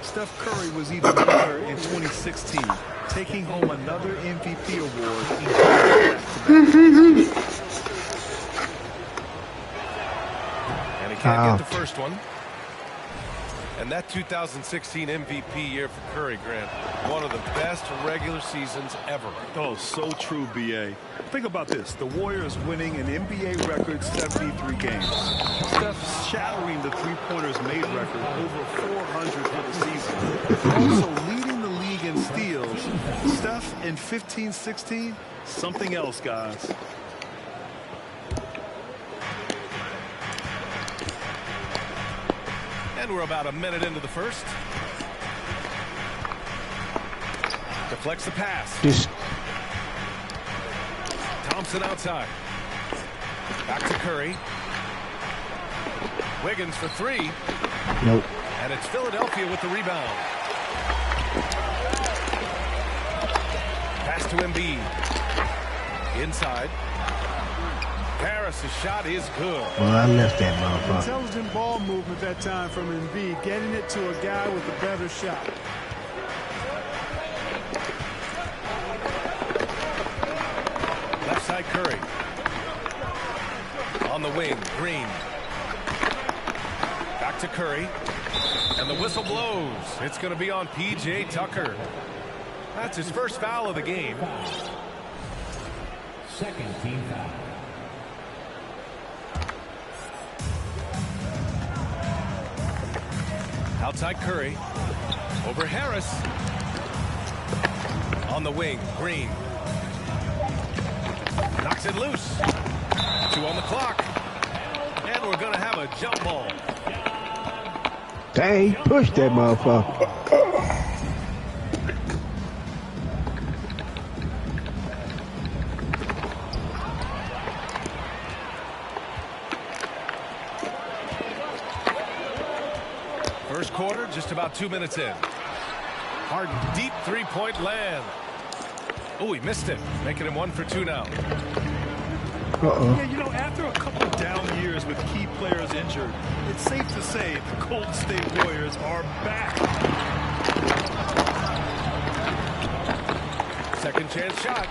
Steph Curry was even better in 2016, taking home another MVP award in back-to-back. And he can't get the first one. And that 2016 MVP year for Curry, Grant, one of the best regular seasons ever. Oh, so true, B.A. Think about this. The Warriors winning an NBA record 73 games. Steph shattering the three-pointers made record, over 400 for the season. Also leading the league in steals. Steph in 15-16, something else, guys. And we're about a minute into the first. Deflects the pass. Thompson outside. Back to Curry. Wiggins for three. Nope. And it's Philadelphia with the rebound. Pass to Embiid. Inside. Harris's shot is good. Well, I left that motherfucker. Intelligent ball movement that time from Embiid, getting it to a guy with a better shot. Left side Curry. On the wing, Green. Back to Curry. And the whistle blows. It's going to be on P.J. Tucker. That's his first foul of the game. Second team foul. Outside Curry. Over Harris. On the wing, Green. Knocks it loose. 2 on the clock. And we're going to have a jump ball. Dang, push that motherfucker. First quarter, just about 2 minutes in. Harden, deep three-point land. Oh, he missed it, making him 1 for 2 now. Yeah, you know, after a couple of down years with key players injured, it's safe to say the Golden State Warriors are back. Second chance shot.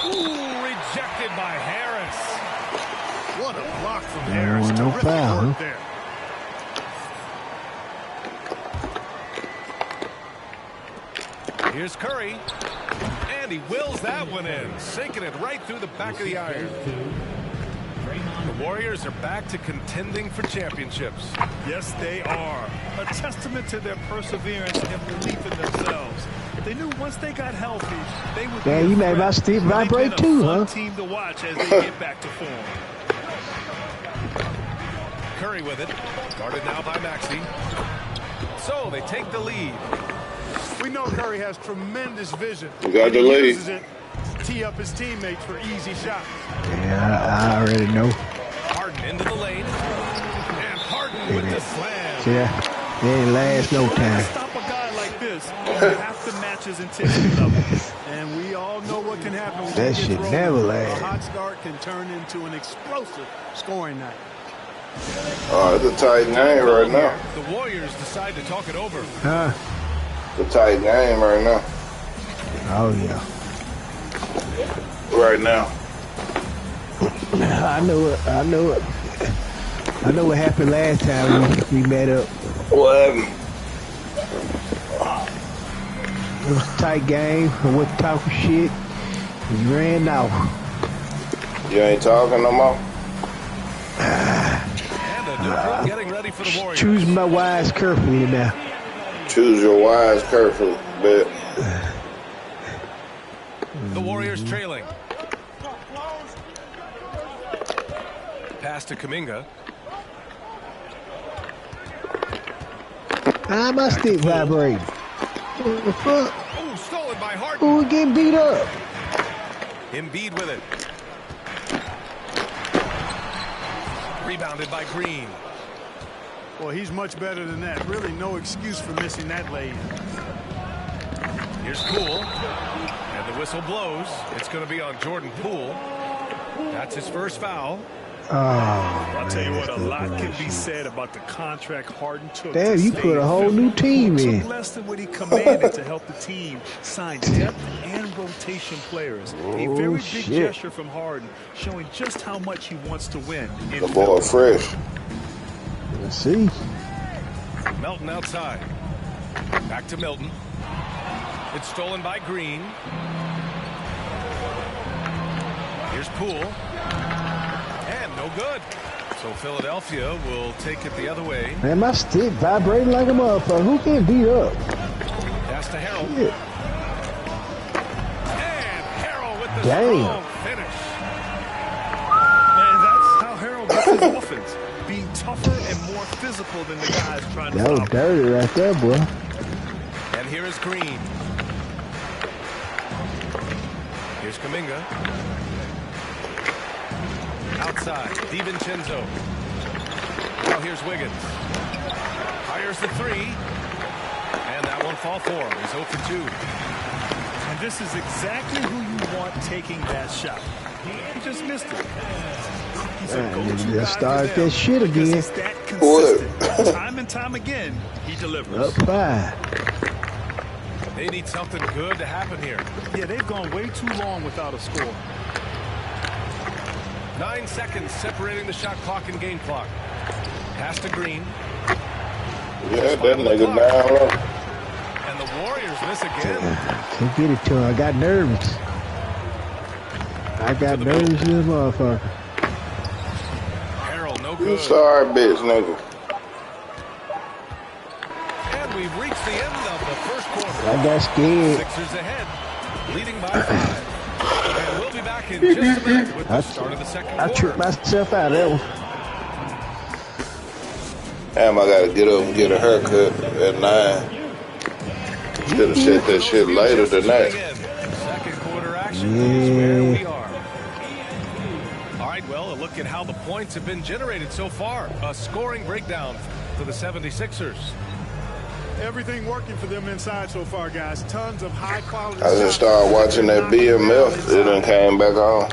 Ooh, rejected by Harris. What a block from There Harris. was no Terrific foul, work huh? there. Here's Curry. And he wills that one in, sinking it right through the back of the iron. The Warriors are back to contending for championships. Yes, they are. A testament to their perseverance and belief in themselves. They knew once they got healthy, they would Damn, be you a made threat. my Steve They've vibrate been a too, fun huh? team to watch as they get back to form. Curry with it. Guarded now by Maxey. So they take the lead. We know Curry has tremendous vision. You got the He lead. uses it to tee up his teammates for easy shots. Yeah, I already know. Harden into the lane. And Harden with the slam. See that? It ain't last no To time. stop a guy like this, you have to match his intensity level. And we all know what can happen when That he gets shit rolling. never A lasts. hot start can turn into an explosive scoring night. Oh, it's a tight game right now. The Warriors decide to talk it over. Huh? It's a tight game right now. Oh, yeah. Right now. I know it. I know it. I know what happened last time we met up. What happened? It was a tight game. I wasn't talking shit. We ran off. You ain't talking no more? And a neutral getting ready for the Warriors. Choose my wise carefully now. Choose your wise carefully, bet. The Warriors trailing. Pass to Kuminga. Ah, my stick vibrating. What the fuck? Oh, stolen by Harden. Who we getting beat up? Embiid with it. Rebounded by Green. Well, he's much better than that. Really no excuse for missing that lay. Here's Poole. And the whistle blows. It's going to be on Jordan Poole. That's his first foul. Oh, I'll tell you man, what, a that's lot good can be bullshit. said about the contract Harden took. Damn, to you stay put a whole new fit. team Took in. less than what he commanded to help the team sign depth and rotation players. A Oh, very big shit. gesture from Harden, showing just how much he wants to win. The boy fresh. Let's see. Melton outside. Back to Milton. It's stolen by Green. Here's Poole. And no good. So Philadelphia will take it the other way. Man, my stick vibrating like a motherfucker. Who can't beat up? Pass to Harrell. Shit. And Harrell with the Damn. strong finish. And that's how Harrell gets his offense. Being tougher and more physical than the guys trying to That was stop him. dirty right there, boy. And here is Green. Here's Kuminga. Outside, DiVincenzo. Now here's Wiggins. Fires the three. And that won't fall for him. He's 0 for 2. And this is exactly who you want taking that shot. He just missed it. He's a Man, go-to just guy start for them that shit because again. he's that consistent. Time and time again, he delivers. Up 5. They need something good to happen here. Yeah, they've gone way too long without a score. 9 seconds separating the shot clock and game clock. Pass to Green. Yeah, that nigga down low. And the Warriors miss again. Can't get it to him. I got nervous. I got nervous as a motherfucker. Harrell, no You good. sorry, bitch, nigga. And we've reached the end of the first quarter. I got scared. Sixers ahead, leading by 5. And we'll be back in just a minute with the start of the second I quarter. tripped myself out of that one. Damn, I gotta get up and get a haircut at 9. Should have said that shit later than that. Second quarter action is where we are. All right, well, a look at how the points have been generated so far. A scoring breakdown for the 76ers. Everything working for them inside so far, guys. Tons of high-quality I just shots. started watching that BMF. It done came back on.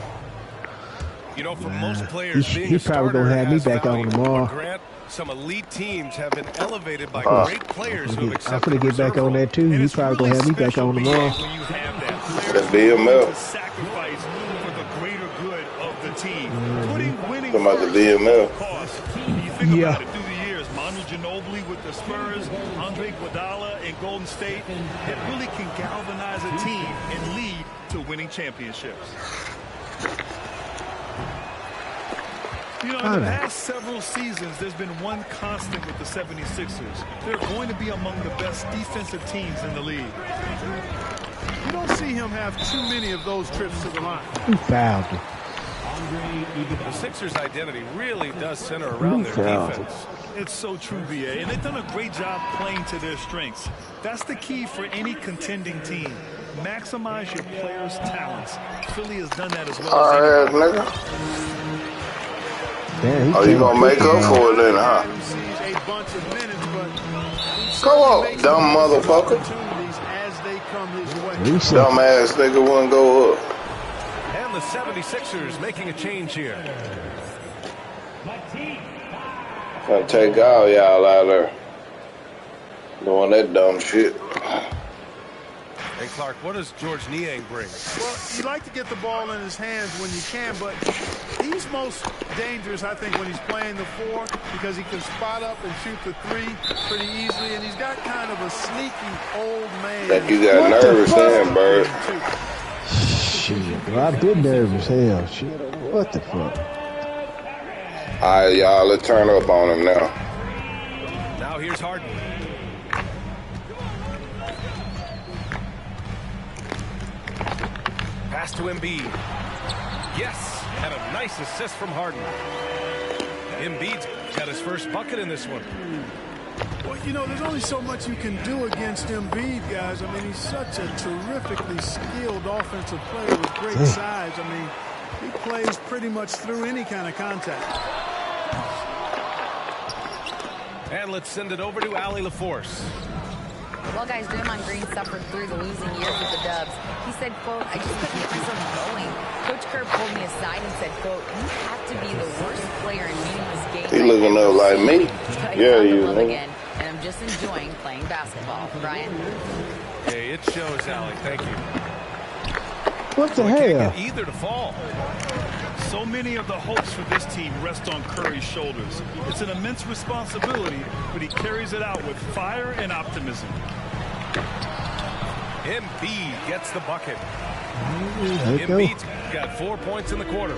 You know, for most players, he being a probably starter gonna have me has back on value. tomorrow. But Grant, some elite teams have been elevated by great players who have I'm accepted finna get back reserve on that too. And He it's probably really gonna have me back special on tomorrow. when you have that That player BMF. to sacrifice for the greater good of the team. Putting winning Talking about the first BMF. cost. You think Yeah. about it through the years, Manu Ginobili with the Spurs, Andre Iguodala in Golden State, that really can galvanize a team and lead to winning championships. You know, in the past several seasons, there's been one constant with the 76ers. They're going to be among the best defensive teams in the league. You don't see him have too many of those trips to the line. Who fouled him? The Sixers' identity really does center around their defense. It's so true, VA, and they've done a great job playing to their strengths. That's the key for any contending team. Maximize your players' talents. Philly has done that as well. All right, nigga. Damn, Oh, you gonna make up for it then, huh? Who sees a bunch of minutes, but he Come on, makes dumb these motherfucker. opportunities as they come his way. Dumbass nigga wouldn't go up. And the 76ers making a change here. Gonna take all y'all out there doing that dumb shit. Hey, Clark, what does George Niang bring? Well, you like to get the ball in his hands when you can, but he's most dangerous, I think, when he's playing the 4 because he can spot up and shoot the 3 pretty easily, and he's got kind of a sneaky old man. Think you got nervous then, Bird. Shit, bro, I've been nervous. Hell, shit. What the fuck? All right, y'all, let's turn up on him now. Now here's Harden. Pass to Embiid. Yes, and a nice assist from Harden. Embiid's got his first bucket in this one. Well, you know, there's only so much you can do against Embiid, guys. I mean, he's such a terrifically skilled offensive player with great size. I mean, he plays pretty much through any kind of contact. And let's send it over to Allie LaForce. While guys, Draymond Green suffered through the losing years with the Dubs, he said, quote, I just couldn't get myself going. Coach Kerr pulled me aside and said, quote, you have to be the worst player in meaningless games. He looking up like me. Yeah, you know. Again, and I'm just enjoying playing basketball. Brian? Hey, it shows, Allie. Thank you. What the We hell? can't get either to fall. So many of the hopes for this team rest on Curry's shoulders. It's an immense responsibility, but he carries it out with fire and optimism. Embiid gets the bucket. There you go. Embiid's got 4 points in the quarter.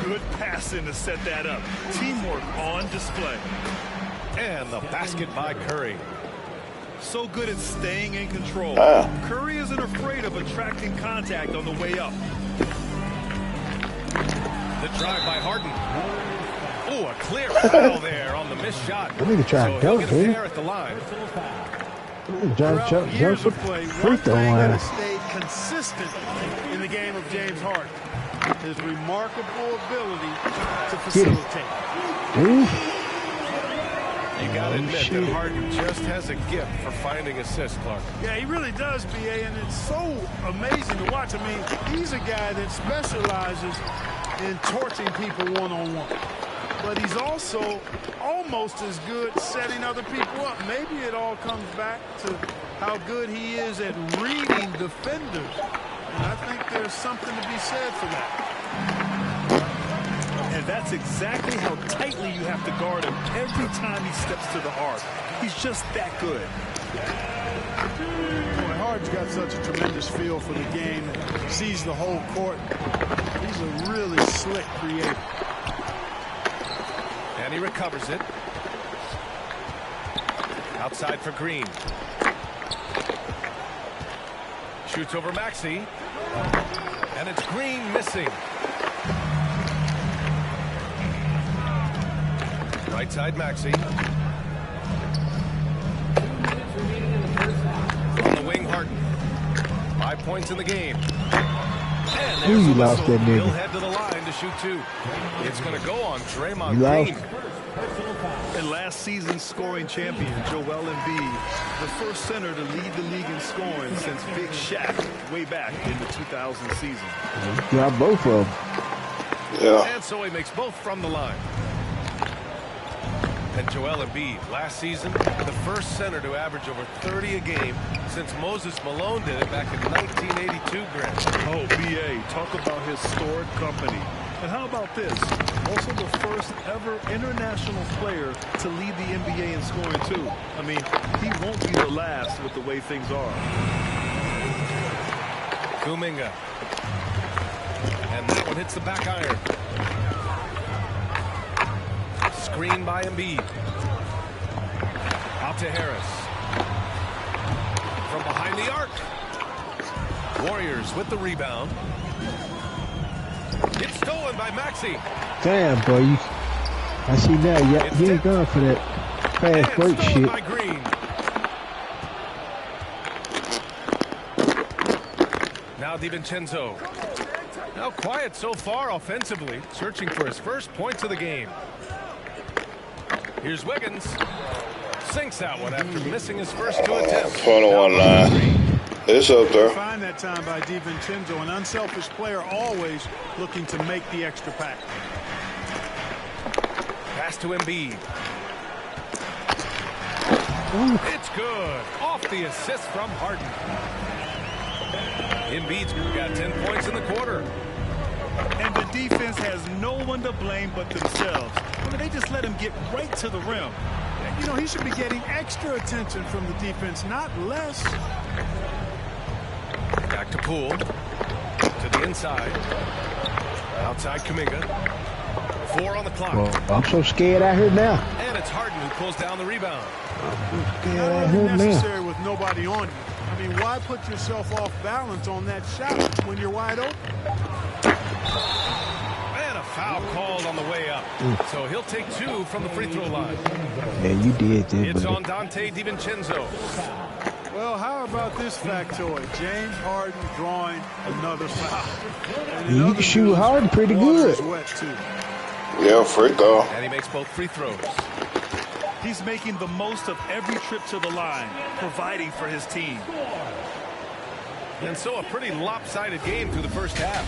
Good passing to set that up. Teamwork on display. And the basket by Curry. So good at staying in control. Ah. Curry isn't afraid of attracting contact on the way up. The drive by Harden. Oh, a clear foul there on the missed shot. I need to try So and he'll dunk, get a dude. pair at the line. Throughout years Jump of play, free one throw thing that line. has stayed consistent in the game of James Harden, his remarkable ability to facilitate. Ooh. You got to admit shit. that Harden just has a gift for finding assists, Clark. Yeah, he really does, B.A., and it's so amazing to watch. I mean, he's a guy that specializes in torching people one-on-one. But he's also almost as good setting other people up. Maybe it all comes back to how good he is at reading defenders. And I think there's something to be said for that. And that's exactly how tightly you have to guard him every time he steps to the arc. He's just that good. Boy, Harden's got such a tremendous feel for the game and sees the whole court. He's a really slick creator. And he recovers it. Outside for Green. Shoots over Maxey. And it's Green missing. Right side Maxey. On the wing, Harden. 5 points in the game. And there's Ooh, you the lost whistle. that nigga. He'll head to the line to shoot 2. It's going to go on Draymond You lost. Green. And last season's scoring champion, Joel Embiid, the first center to lead the league in scoring since Big Shaq way back in the 2000 season. Got both of them. Yeah. And so he makes both from the line. And Joel Embiid, last season, the first center to average over 30 a game since Moses Malone did it back in 1982, Grant. Oh, B.A., talk about historic company. And how about this? Also the first ever international player to lead the NBA in scoring, too. I mean, he won't be the last with the way things are. Kuminga. And that one hits the back iron. Screen by Embiid. Out to Harris. From behind the arc. Warriors with the rebound. It's stolen by Maxey. Damn, boy. I see now. Yeah, he ain't going for that fast break stolen shit. by Green. Now DiVincenzo. Now quiet so far offensively, searching for his first points of the game. Here's Wiggins. Sinks that one after missing his first 2 attempts. 21-9. It's up there. Find that time by DiVincenzo, an unselfish player always looking to make the extra pack. Pass to Embiid. It's good. Off the assist from Harden. Embiid's got 10 points in the quarter. And the defense has no one to blame but themselves. I mean, they just let him get right to the rim. You know, he should be getting extra attention from the defense, not less. Back to Poole. To the inside. Outside Kuminga. 4 on the clock. Well, I'm so scared out here now. And it's Harden who pulls down the rebound. Scared Not out only here now. necessary with nobody on you. I mean, why put yourself off balance on that shot when you're wide open? And a foul called on the way up. So he'll take 2 from the free throw line. Yeah, you did that, It's buddy. on Dante DiVincenzo. Well, how about this factoid? James Harden drawing another foul. And in You other can shoot news, Harden pretty water good. is wet too. Yeah, free throw. And he makes both free throws. He's making the most of every trip to the line, providing for his team. And so a pretty lopsided game through the first half.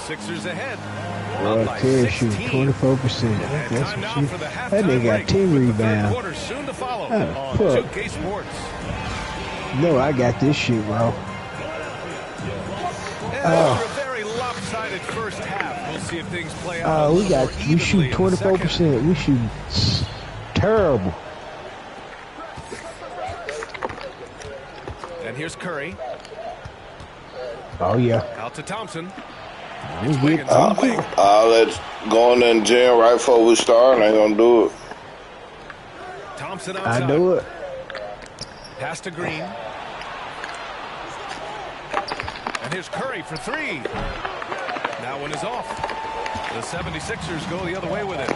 Sixers ahead. Well, Terry shooting 24%. That nigga got 10 rebounds. Soon to follow Oh, on fuck. 2K Sports. No, I got this shit, bro. And after a very lopsided first half, we'll see if things play out. We shoot 24%. We shoot terrible. And here's Curry. Oh yeah. Out to Thompson. I'll let go in and jam right before we start. I ain't gonna do it. Thompson outside. I do it. Pass to Green. And here's Curry for three. That one is off. The 76ers go the other way with it.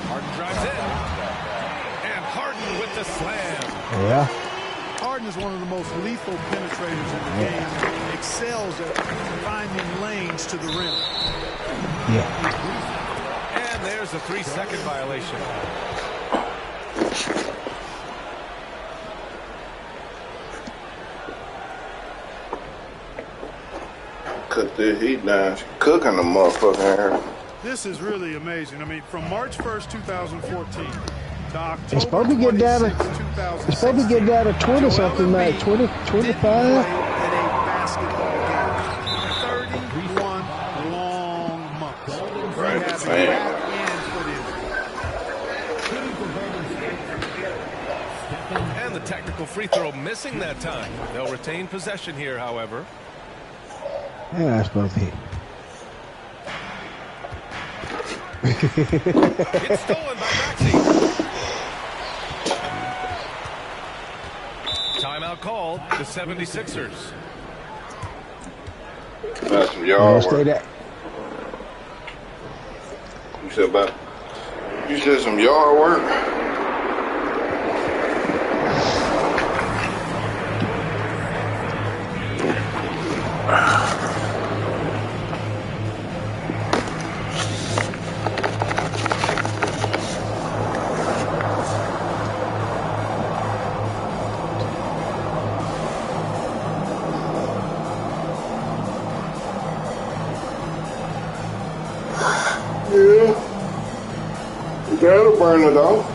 Harden drives in. And Harden with the slam. Yeah. Harden is one of the most lethal penetrators in the game. Excels at finding lanes to the rim. Yeah. And there's a 3-second violation. Cut the heat down. She cooking the motherfucker here. This is really amazing. I mean, from March 1st, 2014 to October It's supposed to get down to 2016. It's supposed to get down to 20 something, like 20, 25. At a basketball game. 31 long months. Right, Having man. back and foot And the technical free throw missing that time. They'll retain possession here, however. Yeah, I supposed to hit. It's stolen by Maxey. Timeout called. The 76ers. That's some yard Stay work. that. You said some yard work. Yeah. That'll burn it off.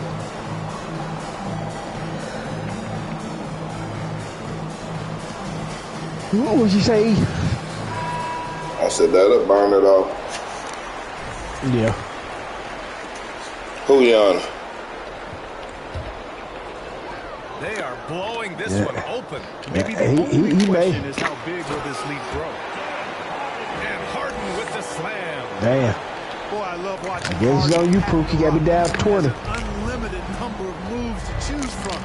What would you say? I said that'll burn it off. Yeah. Who yonder? They are blowing this one open. Maybe the He only may. question is how big will this lead grow? And Harden with the slam. Damn. Boy, I love watching. I guess it's on you, Pook. You got me down 20. Unlimited number of moves to choose from.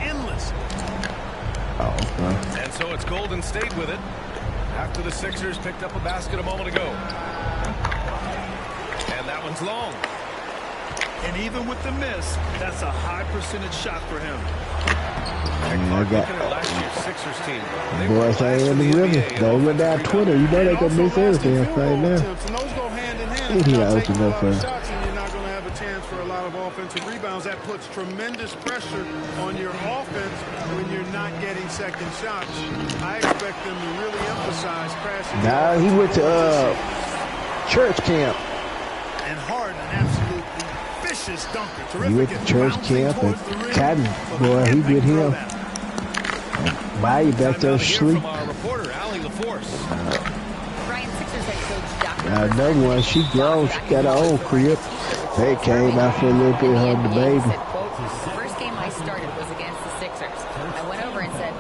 Endless. Oh, okay. And so it's Golden State with it. After the Sixers picked up a basket a moment ago. And that one's long. And even with the miss, that's a high percentage shot for him. I got Looking at last year's Sixers team. They boys were ain't last in the in river. NBA in They went down 20. You know they can miss everything right now. And those go hand in hand. He If you're not opened taking a up lot of for- shots and you're not going to have a chance for a lot of offensive rebounds. That puts tremendous pressure on your offense when you're not getting second shots. I expect them to really emphasize crashing. Nah, he went to church camp. And Harden, absolutely vicious dunker. Terrific. He went to church Bouncing camp and towards the rim. Cotton, But boy, he can't with throw him. that. Why you back there Timeout here asleep? from our reporter, Allie LaForce. Brian Sixers head coach Dr. Another one, she grown, she got her own crib. They came out for a little bit, hugged the baby. Said, quote, the first game I started was against the Sixers. I went over and said,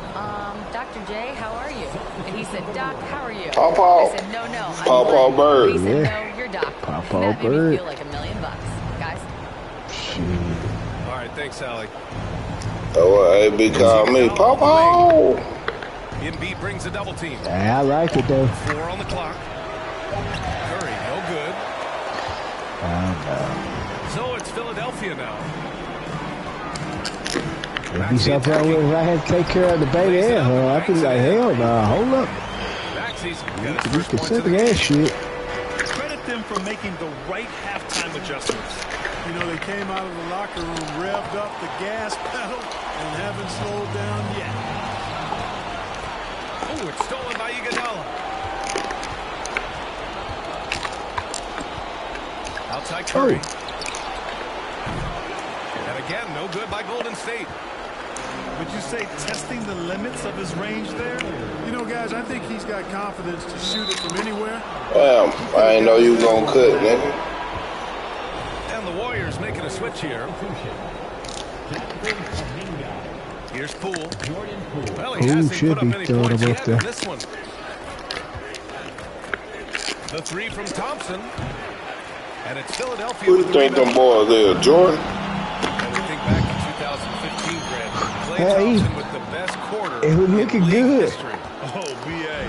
Dr. J, how are you? And he said, Doc, how are you? Paw Paw. I said, no, I'm Paw Paw Glenn." Bird. He said, Yeah. no, you're Doc. Paw And Paw that made Bird. me feel like $1 million, guys. Shit. All right, thanks, Allie. Oh, well, AB called me. Papa. Embiid brings a double team. I like it though. 4 on the clock. Curry, no good. So it's Philadelphia now. There'd be something wrong with if I had to take care of the baby and her. I'd be like, hell no, hold up. Maxey's got his You first can points of sit the that game. shit. Credit them for making the right halftime adjustments. You know, they came out of the locker room, revved up the gas pedal, and haven't slowed down yet. Oh, it's stolen by Iguodala. Outside Curry. And again, no good by Golden State. Would you say testing the limits of his range there? You know, guys, I think he's got confidence to shoot it from anywhere. Damn, I ain't know you was gonna cut, nigga. And the Warriors making a switch here. Here's Poole. Well, he hasn't put up many points yet in this one. The three from Thompson. And it's Philadelphia. Who do you think them boys there, Jordan? And we think back to 2015, Grant. Klay Thompson with the best quarter in league good. history. Oh, B.A.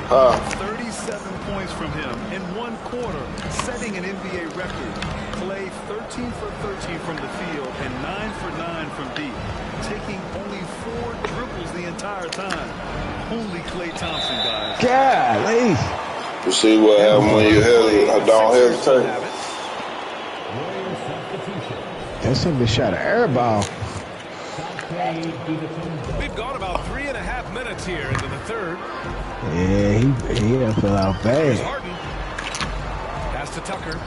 37 points from him in one quarter, setting an NBA record. Klay 13 for 13 from the field and 9 for 9 from deep, taking only 4 dribbles the entire time. Only Klay Thompson, guys. Golly. You see what happens when you don't hesitate. That's something shot an air ball. We've gone about 3.5 minutes here into the third. Yeah, he done fell out Here's bad. Harden. Pass to Tucker.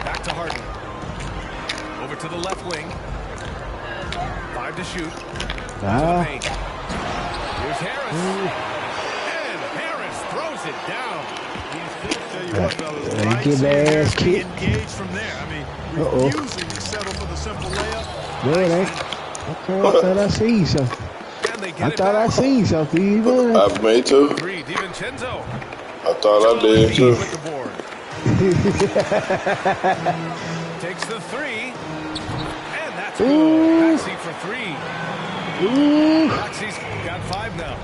Back to Harden. Over to the left wing. 5 to shoot. To the paint. Here's Harris. And Harris throws it down. Tell you what, fellas, He right get here, their ass Harris be kicked. engaged from there. I mean, refusing to settle for the simple layup. No, it ain't. Okay, I thought I seen something. And they get I it thought I back. seen something. You know? Me too. 3, DiVincenzo. I thought I did too. With the board. Takes the 3. And that's good. Maxey for 3. Maxey's got 5 now.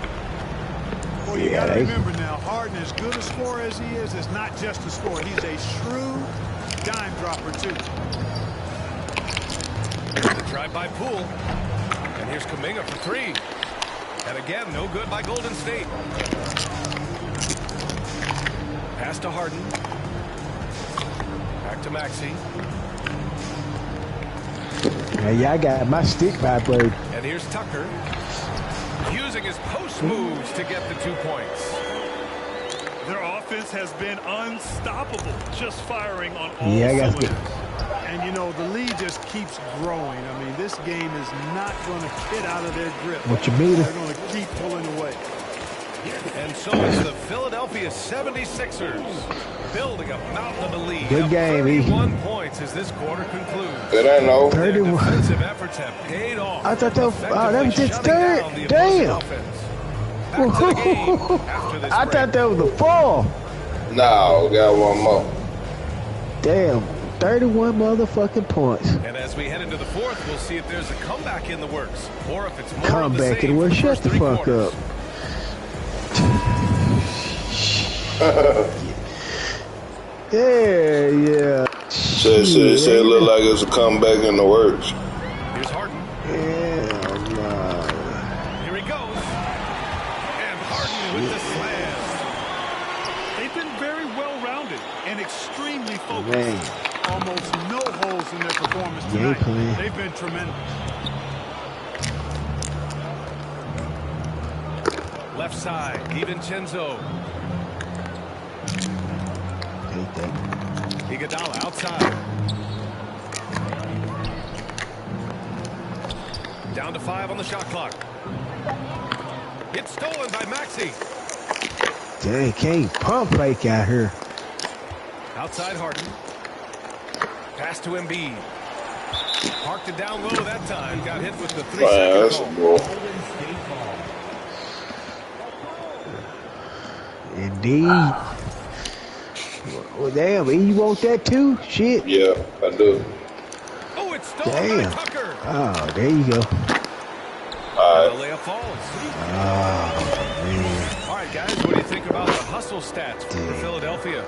Well, you got to remember now, Harden, as good a scorer as he is not just a scorer. He's a shrewd dime dropper, too. The drive by Poole. And here's Kuminga for 3. And again, no good by Golden State. Pass to Harden. Back to Maxey. Yeah, I got my stick vibrating. And here's Tucker. Using his post moves to get the 2 points. Their offense has been unstoppable, just firing on all cylinders. And, you know, the lead just keeps growing. I mean, this game is not going to get out of their grip. What you mean? They're going to keep pulling away. And so is the Philadelphia 76ers. Building a mountain of a lead. Good game, 31 points as this quarter concludes. It ain't no. 31. Defensive efforts have paid off. I thought that was its Effectively third. shutting down the Damn. opposing offense. Back to the game after this I break. thought that was the fall. No, got one more. Damn. 31 motherfucking points. And as we head into the fourth, we'll see if there's a comeback in the works, or if it's more Come of the back same and for we'll the shut first the 3 fuck quarters. up. Yeah. Said it look like it's a comeback in the works. Here's Harden. Hell no. Here he goes. And Harden with the slam. They've been very well-rounded and extremely focused. Man. Almost no holes in their performance Yeah, tonight. playing. They've been tremendous. Left side, DiVincenzo. Hate that. Iguodala outside. Down to 5 on the shot clock. It's stolen by Maxey. Dang, can't pump fake out here. Outside Harden. Pass to Embiid. Parked it down low that time. Got hit with the 3-second That's a call. ball. Indeed. Well, damn, you want that too? Shit. Yeah, I do. Oh, it's stolen Damn. by Tucker. Oh, there you go. And the layup falls. Oh, man. All right, guys, what do you think about the hustle stats for Philadelphia?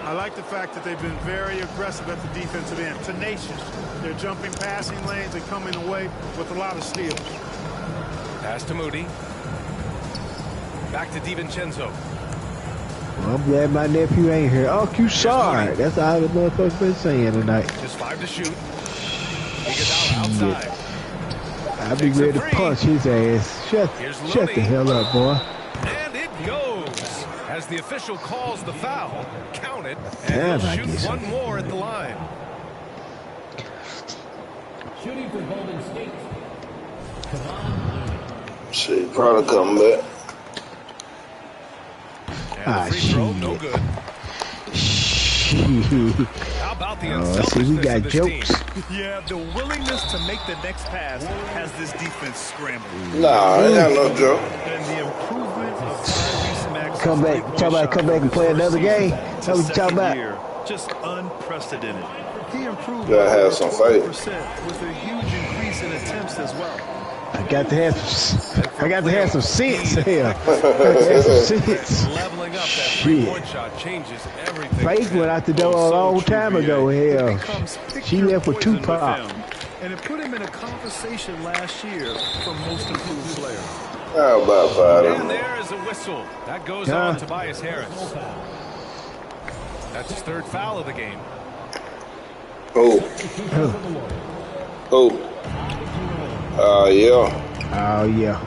I like the fact that they've been very aggressive at the defensive end, tenacious. They're jumping passing lanes and coming away with a lot of steals. Pass to Moody. Back to DiVincenzo. Well, I'm glad my nephew ain't here. Oh, you sorry. That's all the motherfuckers been saying tonight. Just 5 to shoot. Iguodala outside. I'll be ready to punch his ass. Shut the hell up, boy. And it goes. As the official calls the foul, count it, and Damn, he'll shoot one more at the line. Shooting for Golden State. Shit, probably coming back. And the free throw, no good. How about the unselfishness see, we got of this jokes. team? Yeah, the willingness to make the next pass has this defense scrambled. Nah, I ain't got no joke. And the improvement of Tyrese Maxey's Come back and play another game. That's what you talking about. year, just unprecedented. He improved Gotta have some faith. with a huge increase in attempts as well. I got to have some sense here. I got to have some sense. Leveling up that three-point shot changes everything. Faith went out the door a long time ago. Hell, she left with Tupac. And it put him in a conversation last year for most improved player. How about 5 of And them? there is a whistle. That goes on Tobias Harris. That's his 3rd foul of the game. Oh. Yeah. Oh, yeah.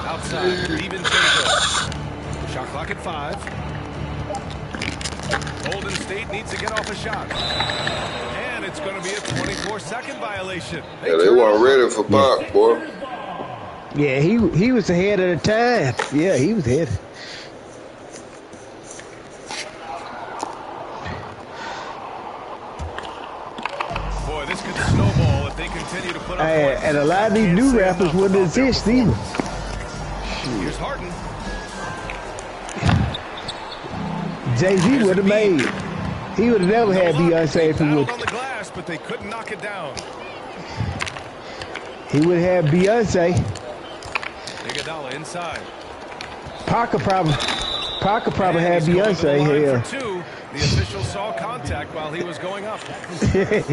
Outside, DiVincenzo. Shot clock at 5. Golden State needs to get off a shot. And it's going to be a 24-second violation. Yeah, they weren't ready for Pop, boy. Yeah, he was ahead of the time. Yeah, he was ahead. Boy, this could snowball if they continue to put up points. And a lot of these new rappers wouldn't exist either. Here's Harden. Jay-Z would have made. He would have never had Beyonce if he would. On the glass, but they couldn't knock it down. He would have had Beyonce. Iguodala inside. Parker probably had Beyonce here. The official saw contact while he was going up. Shit,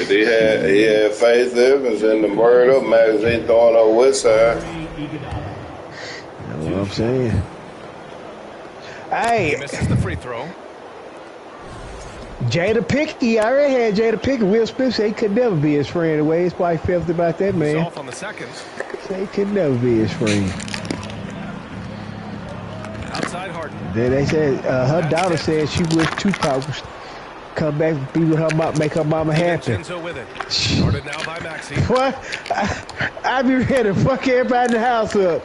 he had Faith Evans in the Word Up magazine throwing on West Side. That's what I'm saying. Hey, He misses the free throw. Jada Pinkett, he already had Jada Pinkett. Will Smith said he could never be his friend. The way his wife felt about that man. He's off on the second. Said he could never be his friend. Outside Harden. Then they said her daughter said she wished Tupac would come back and be with her mom, make her mama happy. DiVincenzo with it. Started now by Maxey. What? I be ready to fuck everybody in the house up.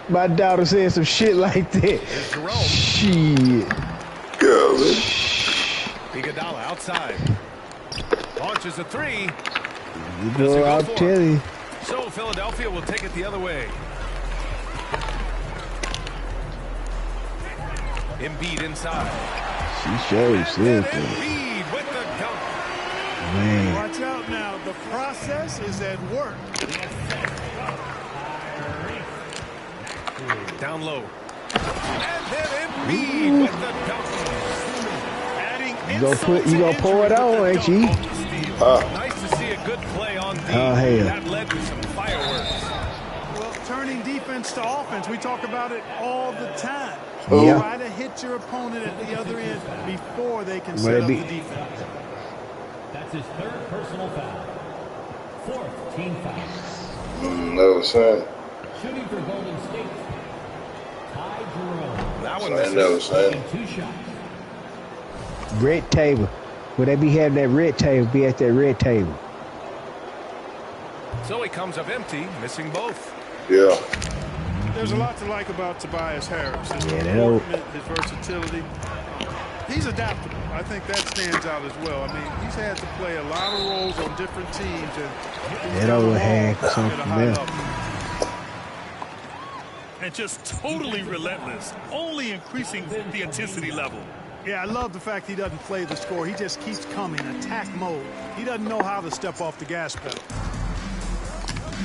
My daughter said some shit like that. Here's Jerome. Shit. Iguodala outside. Launches a 3. You know, I'll tell you. So Philadelphia will take it the other way. Embiid inside. She shows And something. Embiid with the dunk. Man. Watch out now. The process is at work. Down low. And then Embiid with the dunk. You gonna pour it on, ain't you? Nice to see a good play on D. Oh, hell. That led to some fireworks. Well, turning defense to offense, we talk about it all the time. Yeah. Try to hit your opponent at the other end before they can set up the defense. That's his 3rd personal foul. 4th team foul. Never seen. Shooting for Golden State. Ty Jerome. That one I ain't never seen. 2 shots. Red table. Would they be having that red table? Be at that red table. So he comes up empty, missing both. Yeah. There's a lot to like about Tobias Harris. His that his versatility. He's adaptable. I think that stands out as well. I mean, he's had to play a lot of roles on different teams. And That old hag at a something high there. level. And just totally relentless, only increasing the intensity level. Yeah, I love the fact he doesn't play the score. He just keeps coming, attack mode. He doesn't know how to step off the gas pedal.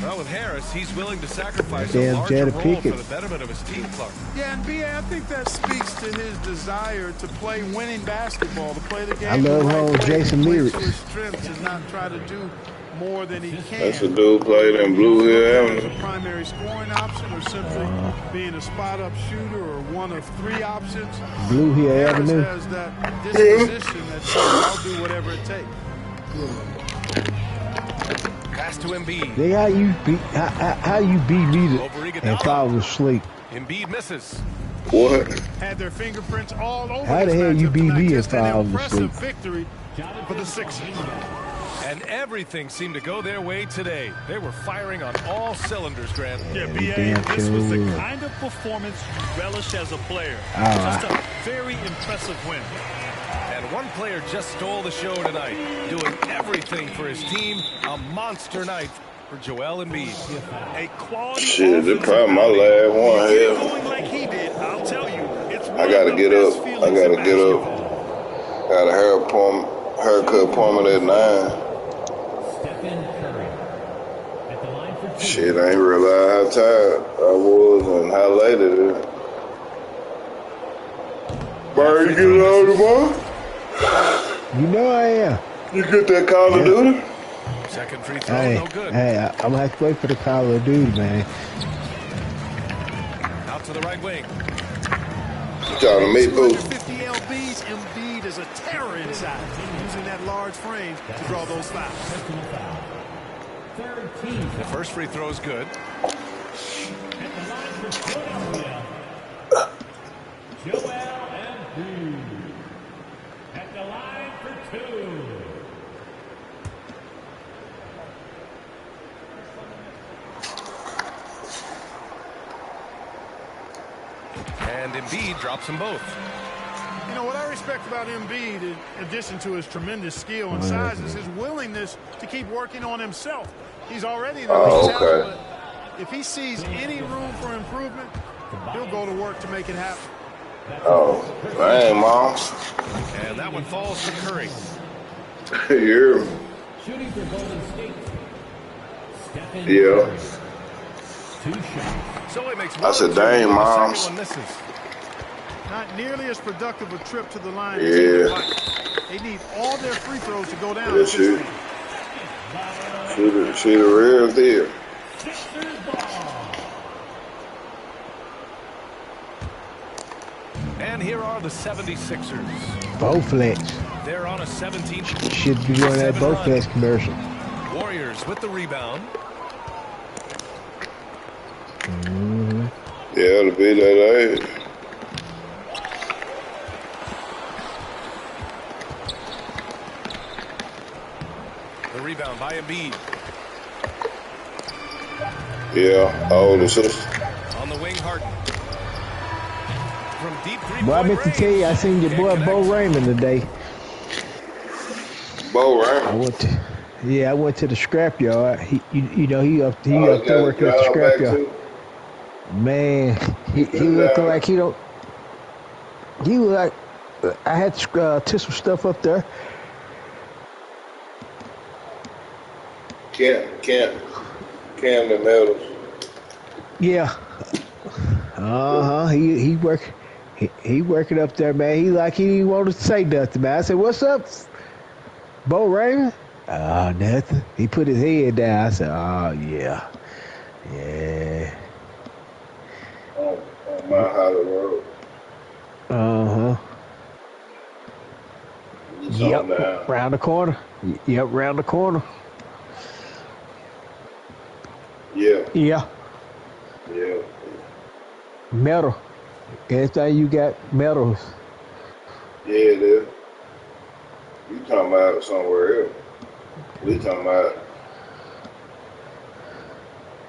Well, with Harris, he's willing to sacrifice Damn, a larger Jada role Pinkett. for the betterment of his team, Clark. Yeah, and B.A., I think that speaks to his desire to play winning basketball, to play the game. I love the right how way, Jason to play Lyrics. to his strengths and not try to do more than he can. That's a dude played in Blue Hill As a Avenue. primary scoring option or simply being a spot-up shooter or one of 3 options. Blue Hill Harris Avenue. has that disposition that says, I'll do whatever it takes. Pass to Embiid. They how you beat me and fall asleep. Embiid misses. What? Had their fingerprints all over How the this hell you matchup beat tonight. me and Just an fall impressive asleep? victory for the Sixers. And everything seemed to go their way today. They were firing on all cylinders, Grant. Yeah, They BA, damn this was the sure kind of performance you relish as a player. All Just right. a very impressive win. And one player just stole the show tonight, doing everything for his team. A monster night for Joel Embiid. A quality Shit, this offensive probably my outing. last one Get here. going like he did, I'll tell you, it's one I gotta of the get best up. I feelings gotta in get up. basketball. Got a haircut appointment at 9. Stephen Curry. At the line for 2. Shit, I ain't realized how tired I was and how late it is. Bird, you get out tomorrow? You know I am. You get that Call of Duty? Second free throw, Hey, no good. I'm gonna have to wait for the Call of Duty, man. Out to the right wing. You trying to make boots? 250 LBs, Embiid is a terror inside, using that large frame to draw those fouls. Personal foul. 13. The first free throw is good. At the line for Philadelphia. Joel Embiid. At the line for 2. And Embiid drops them both. You know, what I respect about Embiid, in addition to his tremendous skill and size, is his willingness to keep working on himself. He's already an elite talent, but if he sees any room for improvement, he'll go to work to make it happen. Oh, dang, Mom. And that one falls to Curry. You hear me? Shooting for Golden State. Stephen Yeah. Curry. 2 shots. So he makes I one. said, dang, The Moms. second one misses. Not nearly as productive a trip to the line Yeah. as they would like. They need all their free throws to go down Yeah, at this shoot. point. She the real deal. Sixers ball. And here are the 76ers. Bowflex. They're on a 17. Should be doing that 7 Bowflex run. commercial. Warriors with the rebound. Yeah, to be that age. The rebound by Embiid. Yeah, older sister. On the wing, Harden. From deep three-point Boy, I meant to tell you, I seen your Can't boy connect. Bo Raymond today. Bo I Raymond. went to the scrap yard. He up Oh, there working at the scrap yard. too. Man, he looking like he don't. He was like, I had to some stuff up there. Camden Meadows. Yeah. He working up there, man. He didn't want to say nothing, man. I said, "What's up, Bo Raymond?" Nothing. He put his head down. I said, "Oh yeah, yeah." On my Hollywood Road. Yep. Down. Round the corner. Yep, round the corner. Yeah, Yeah. yeah. Metal. Anything you got, metals. Yeah, it is. You talking about somewhere else. We talking about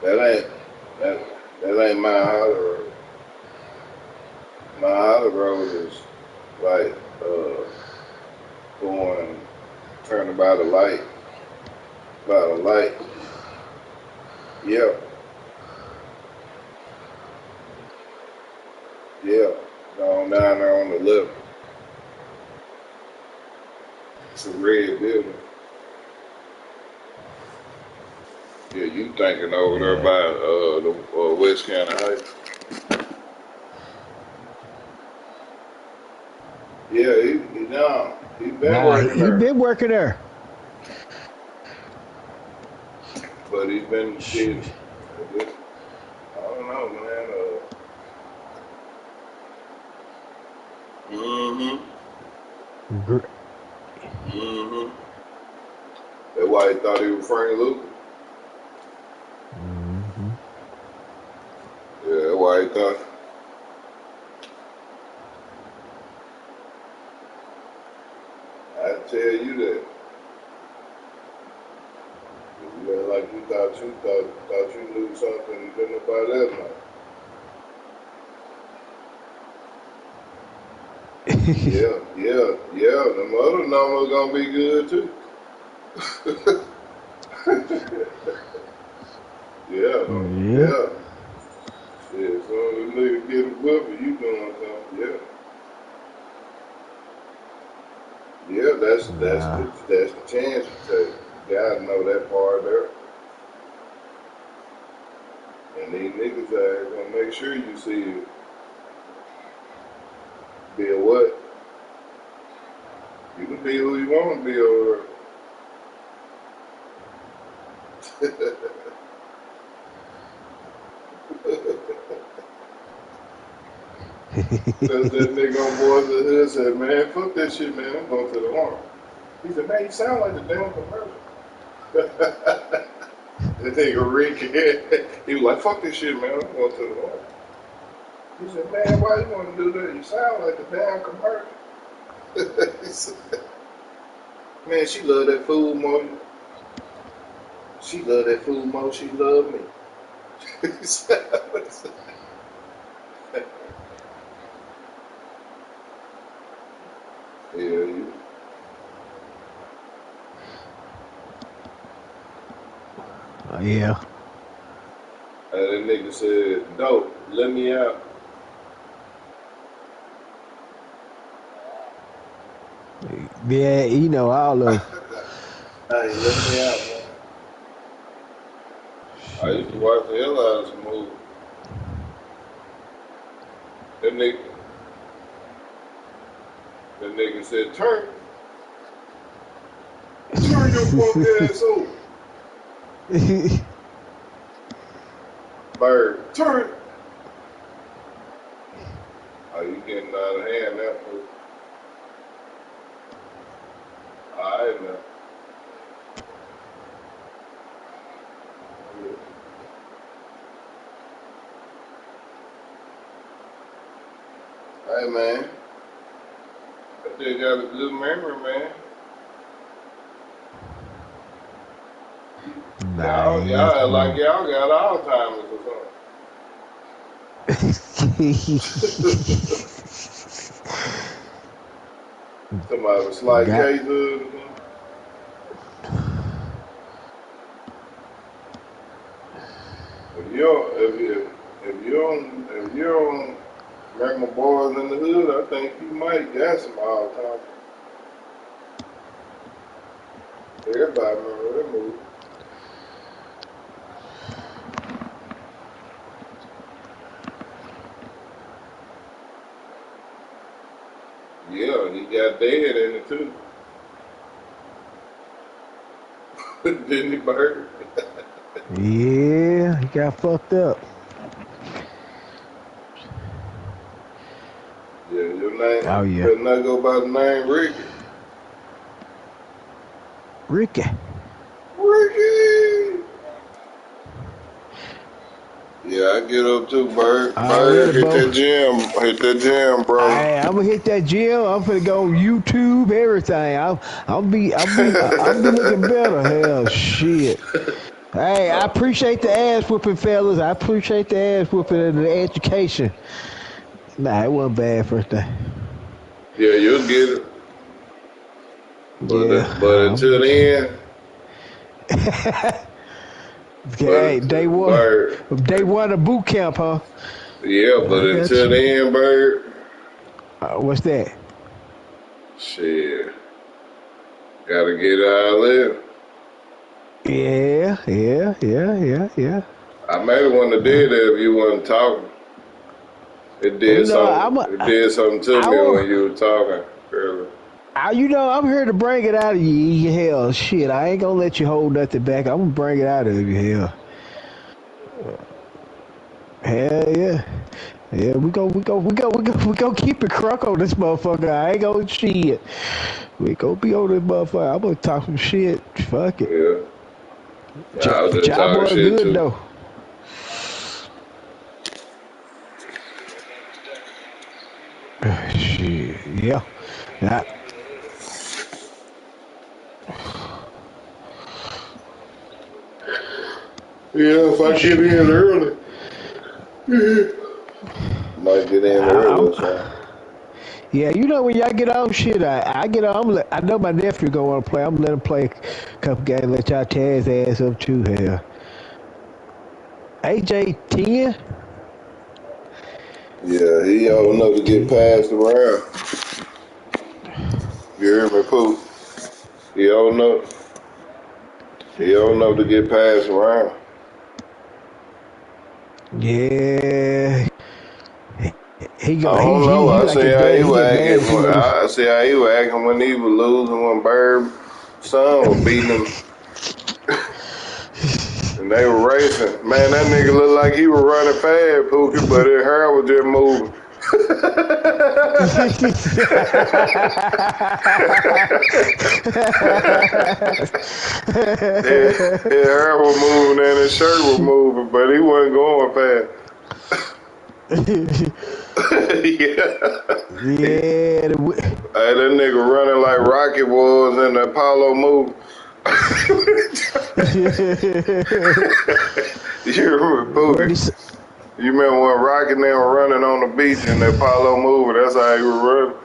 that ain't my Hollywood Road. My Hollywood Road is like going turning by the light. Yeah. Yeah. Going down there on the left. It's a red building. Yeah, you thinking over there by the West County Heights. Yeah, he been Nah, working he there. been working there. but he's been shit. I don't know, man. That's why he thought he was Frank Lucas. Yeah, that's why he thought. I tell you that. You act like you thought you knew something you didn't nobody else know. Yeah. The other numbers gonna be good too. Yeah. Shit, so the nigga get a whipper, you doing something. Yeah, that's the chance you take. You gotta know that part there. And these niggas are gonna make sure you see it. Be a what? You can be who you want to be over there. That nigga on board the hood said, man, fuck that shit, man. I'm going to the army. He said, man, you sound like the damn commercial. That nigga Ricky, he was like, fuck this shit, man. I'm going to the army. He said, man, why you want to do that? You sound like the damn commercial. He said, man, she love that food more. She love that food more. She love me. He said, you. Yeah. And that nigga said, dope, let me out. Yeah, you know, all of Hey, let me out, man. I used to watch the hell out of this movie. That nigga said, turn your punk ass over. Bird, turn. Oh, you getting out of hand now, fool. Alright now. Hey man, that dude got a good memory, man. Nice. Y'all like y'all got Alzheimer's or something. Somebody with slight case of it or something. If you don't remember Boys in the Hood, I think you might got some Alzheimer's. Everybody remember that movie. Yeah, he got dead in it too. Didn't he, Bird? Yeah, he got fucked up. Yeah, your name. Oh, yeah. Better not go by the name Ricky. Ricky. Yeah, I get up too, Bird. Already, Bird, bro. hit that gym, bro. I'm gonna hit that gym. I'm gonna go YouTube, everything. I'll be looking better. Hell, shit. Hey, I appreciate the ass whooping, fellas. I appreciate the ass whooping and the education. Nah, it wasn't bad first day. Yeah, you'll get it. But Yeah. until then, Okay, day one. Bird. Day one of boot camp, huh? Yeah, but until then, Bird. What's that? Shit. Gotta get out of there. Yeah. I may have wouldn't have did that if you wasn't talking. It did something. It did something to me when you were talking earlier. You know, I'm here to bring it out of you. Hell, shit, I ain't gonna let you hold nothing back. I'm gonna bring it out of you. Hell yeah. Yeah, we go keep it crunk on this motherfucker. I ain't gonna shit. We gonna be on this motherfucker. I'm gonna talk some shit. Fuck it. Yeah. I was just Job talking was shit good too. though. Shit, yeah. Nah. Yeah, if I get in early, might get in early or something. Yeah, you know when y'all get on shit, I get on. I know my nephew gonna want to play. I'm gonna let him play a couple games. Let y'all tear his ass up too. Hell, AJ 10. Yeah, he old enough to get passed around. You hear me, Pooh? He old enough. He old enough to get passed around. Yeah, he I go. don't know. He I like see his how dad. he He was get mad if he acting. lose. I see how he was acting when he was losing when Bird son was beating him. And they were racing. Man, that nigga looked like he was running fast, Pookie, but his hair was just moving. His hair was moving and his shirt was moving, but he wasn't going fast. Yeah. Yeah, Hey, that nigga running like Rocky was in the Apollo movie. You remember, what Pookie? You remember when Rocky and them were running on the beach in the Apollo movie? That's how he was running.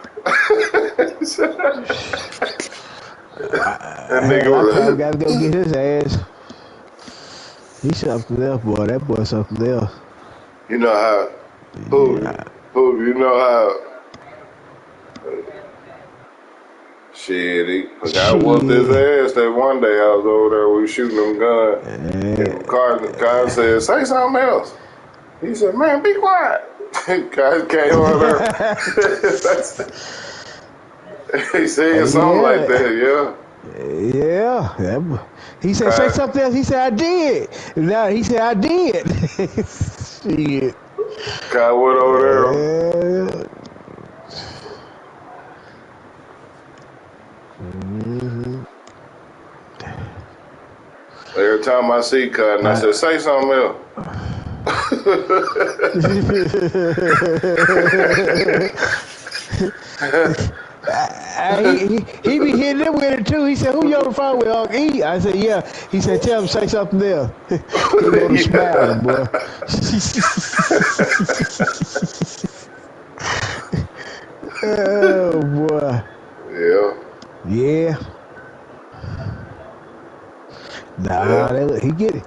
That nigga hell, I probably was, gotta go get his ass. He's something else, boy. That boy something else. you know how, Pookie, Yeah. you know how, shit, I whooped his Shit. ass that one day I was over there, we was shooting them guns. And Carter said, say something else. He said, man, be quiet. Guys came over there. He said something like Yeah. that, yeah. Yeah. He said, say Kai, something else. He said, I did. No, he said, I did. Shit. Kai went over there. Mm-hmm. Every time I see Cotton, I said, say something else. He be hitting it with it too. He said, who you on the phone with, Uncle E? I said, yeah. He said, tell him say something else. He go to smiling, boy. Oh, boy. Yeah, Yeah. yeah. He get it.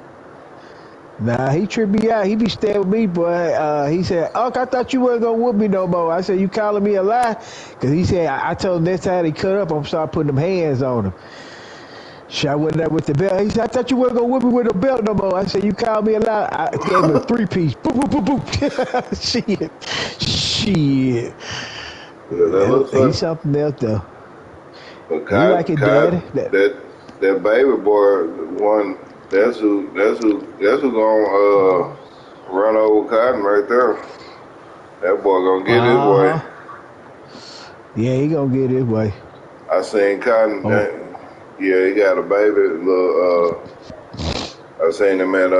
Nah, he tripped me out. He be staying with me, boy. He said, Unc, I thought you wasn't going to whoop me no more. I said, you calling me a lie? Because he said, I told him next time he cut up, I'm going to start putting them hands on him. Shit, I went there with the belt. He said, I thought you weren't going to whip me with a belt no more. I said, you called me a lie. I gave him a 3-piece. Boop, boop, boop, boop. Shit. Yeah, that looks He's funny. something else, though. But He like it, daddy. that baby boy one, that's who gonna run over Cotton right there. That boy gonna get his way. Uh-huh. Yeah, he gonna get his way. I seen Cotton. Oh. Yeah, he got a baby. Little. I seen him at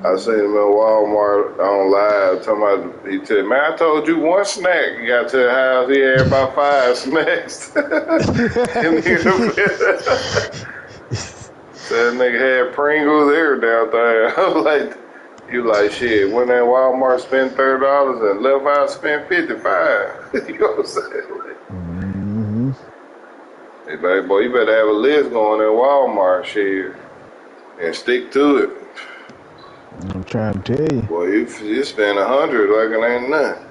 I seen him in Walmart on live. Talking about, he said, "Man, I told you one snack." He got to the house, he had about 5 snacks. Said nigga had Pringles there down there. I was like, you like shit. Went in Walmart, spent $30, and left out spent 55. You know what I'm saying? Mm-hmm. Hey, like, boy, you better have a list going in Walmart, shit, and stick to it. I'm trying to tell you. Boy, you spend 100 like it ain't nothing.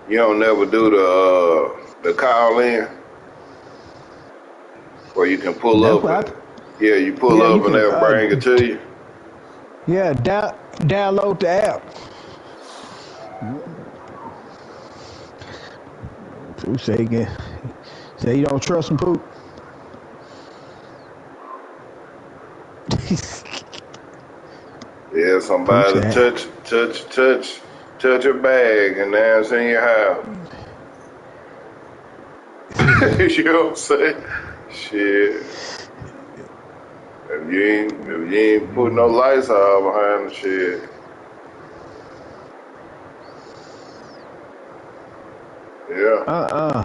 You don't never do the call in where you can pull That's up. what Yeah, you pull yeah, you up and can they'll bring it to you. download the app. Who say again? Say you don't trust him, Poop. Yeah, somebody touch a bag and now it's in your house. You know what I'm saying? Shit. If you ain't put no lights on behind the shit. Yeah.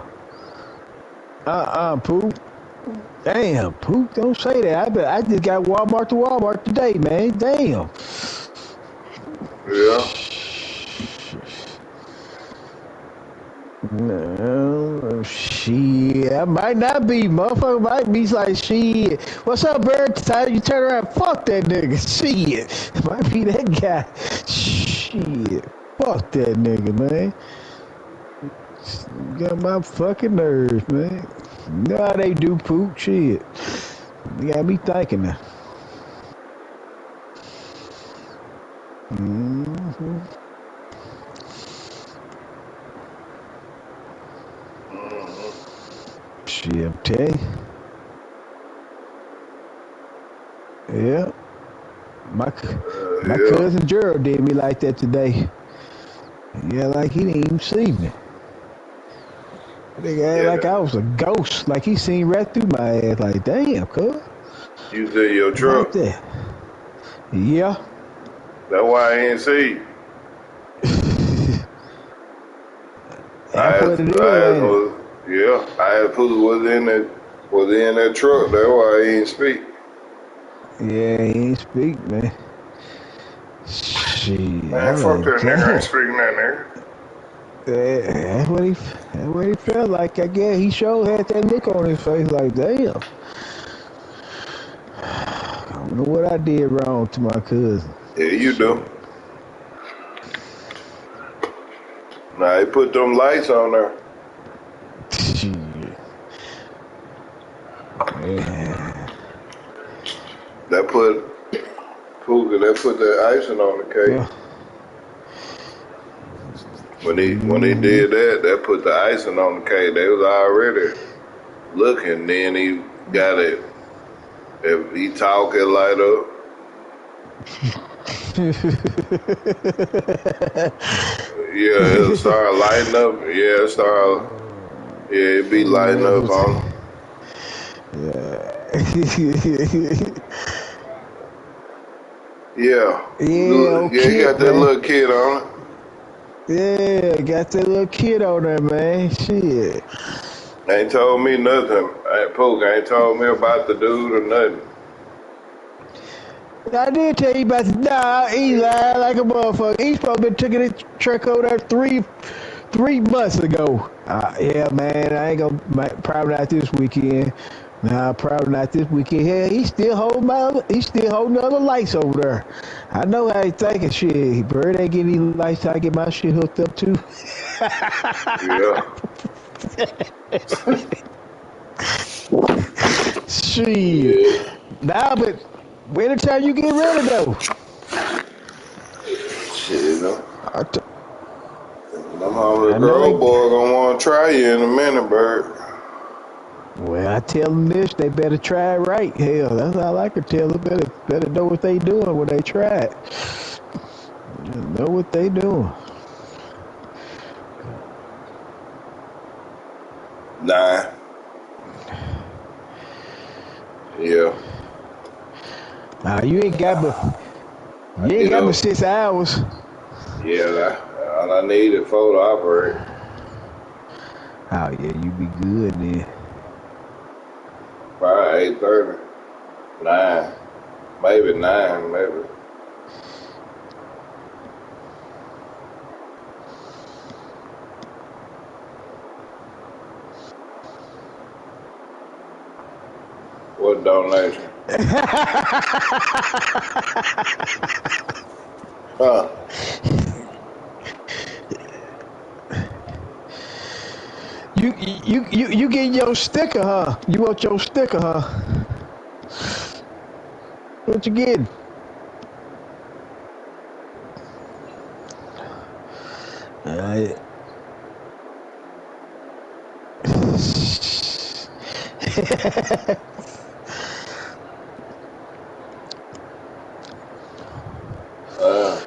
Poop. Damn, Poop, don't say that. I just got Walmart to Walmart today, man. Damn. Yeah. No, shit. I might not be. Motherfucker might be like, shit. What's up, Bird? Time you turn around, fuck that nigga. Shit. Might be that guy. Shit. Fuck that nigga, man. Got my fucking nerves, man. You know how they do, Poop. Shit. You got me thinking now. Mm-hmm. Shit, I'm telling you. Yeah. My cousin Gerald did me like that today. Yeah, like he didn't even see me. Nigga, like I was a ghost. Like he seen right through my ass. Like, damn, cuz. You was in your truck. Like that. Yeah. That's why I ain't see you. That's what it is, ain't it? Yeah, I had put was in that truck. That's why he ain't speak. Yeah, he ain't speak, man. Shit, Man, fuck that nigga ain't speaking that nigga. That's what he felt like. I guess he sure had that look on his face like, damn. I don't know what I did wrong to my cousin. Yeah, you do. Nah, he put them lights on there. Shit. Yeah. That put the icing on the cake. Yeah. When he did that put the icing on the cake. They was already looking. Then he got it. If he talk, it light up. Yeah, it'll start lighting up. Yeah, it be lighting up on him. Yeah. Yeah, He got that little kid on it. Yeah, got that little kid on there, man. Shit. Ain't told me nothing. Pook ain't told me about the dude or nothing. I did tell you about nah, he lied like a motherfucker. He supposed to be taking his truck over there three months ago. Yeah, man, I ain't gonna, probably not this weekend. Nah, probably not this weekend. Yeah, he still holding the other lights over there. I know how he thinking. Shit, Bird ain't getting any lights. I get my shit hooked up too. Yeah. Shit. Yeah. Nah, but anytime you get ready though. Shit, you know. Them homeless girl boy gonna wanna try you in a minute, Bird. Well, I tell them this, they better try it right. Hell, that's all I can tell them. Better know what they doing when they try it. Know what they doing. Nah. Yeah. Nah, you ain't got but 6 hours. Yeah, all I need is 4 to operate. Oh yeah, you be good then. Probably 8:30. 9. Maybe 9, maybe. What donation? Huh? You getting your sticker, huh? You want your sticker, huh? What you getting? Uh,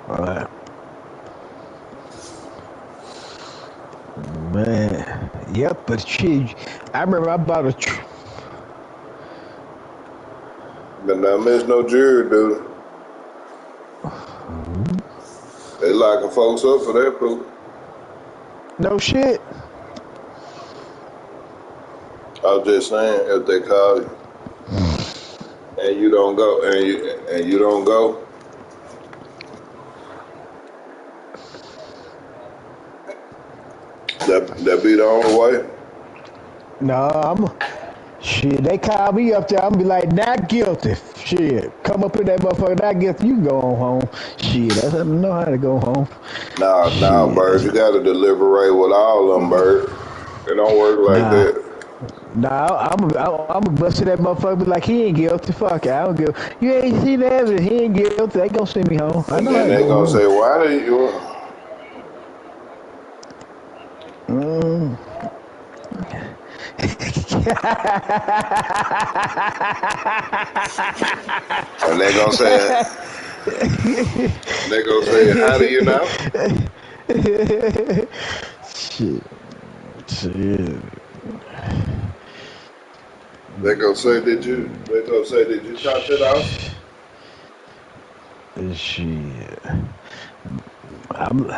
All right. Man. Yep, but shit, I remember I bought a. but not miss no jury, dude. They locking folks up for that, boo. No shit. I was just saying, if they call you and you don't go, and you don't go, that be the only way. No, shit, they call me up there, I'm be like, not guilty. Shit, come up in that motherfucker, not guilty, you can go on home. Shit, that's how I know how to go home. Nah, Shit, Bird, you gotta deliberate with all of them, Bird. It don't work like nah. that. Nah, I'm a bust that motherfucker, be like, he ain't guilty, fuck it, I don't give. You ain't seen the evidence, he ain't guilty, they gonna send me home. I And know how then to they go gonna home. say, why do you? Mm. And they gonna say, how do you know? Shit, shit, They gonna say, did you? They gonna say, did you talk to the officer? shit. I'm,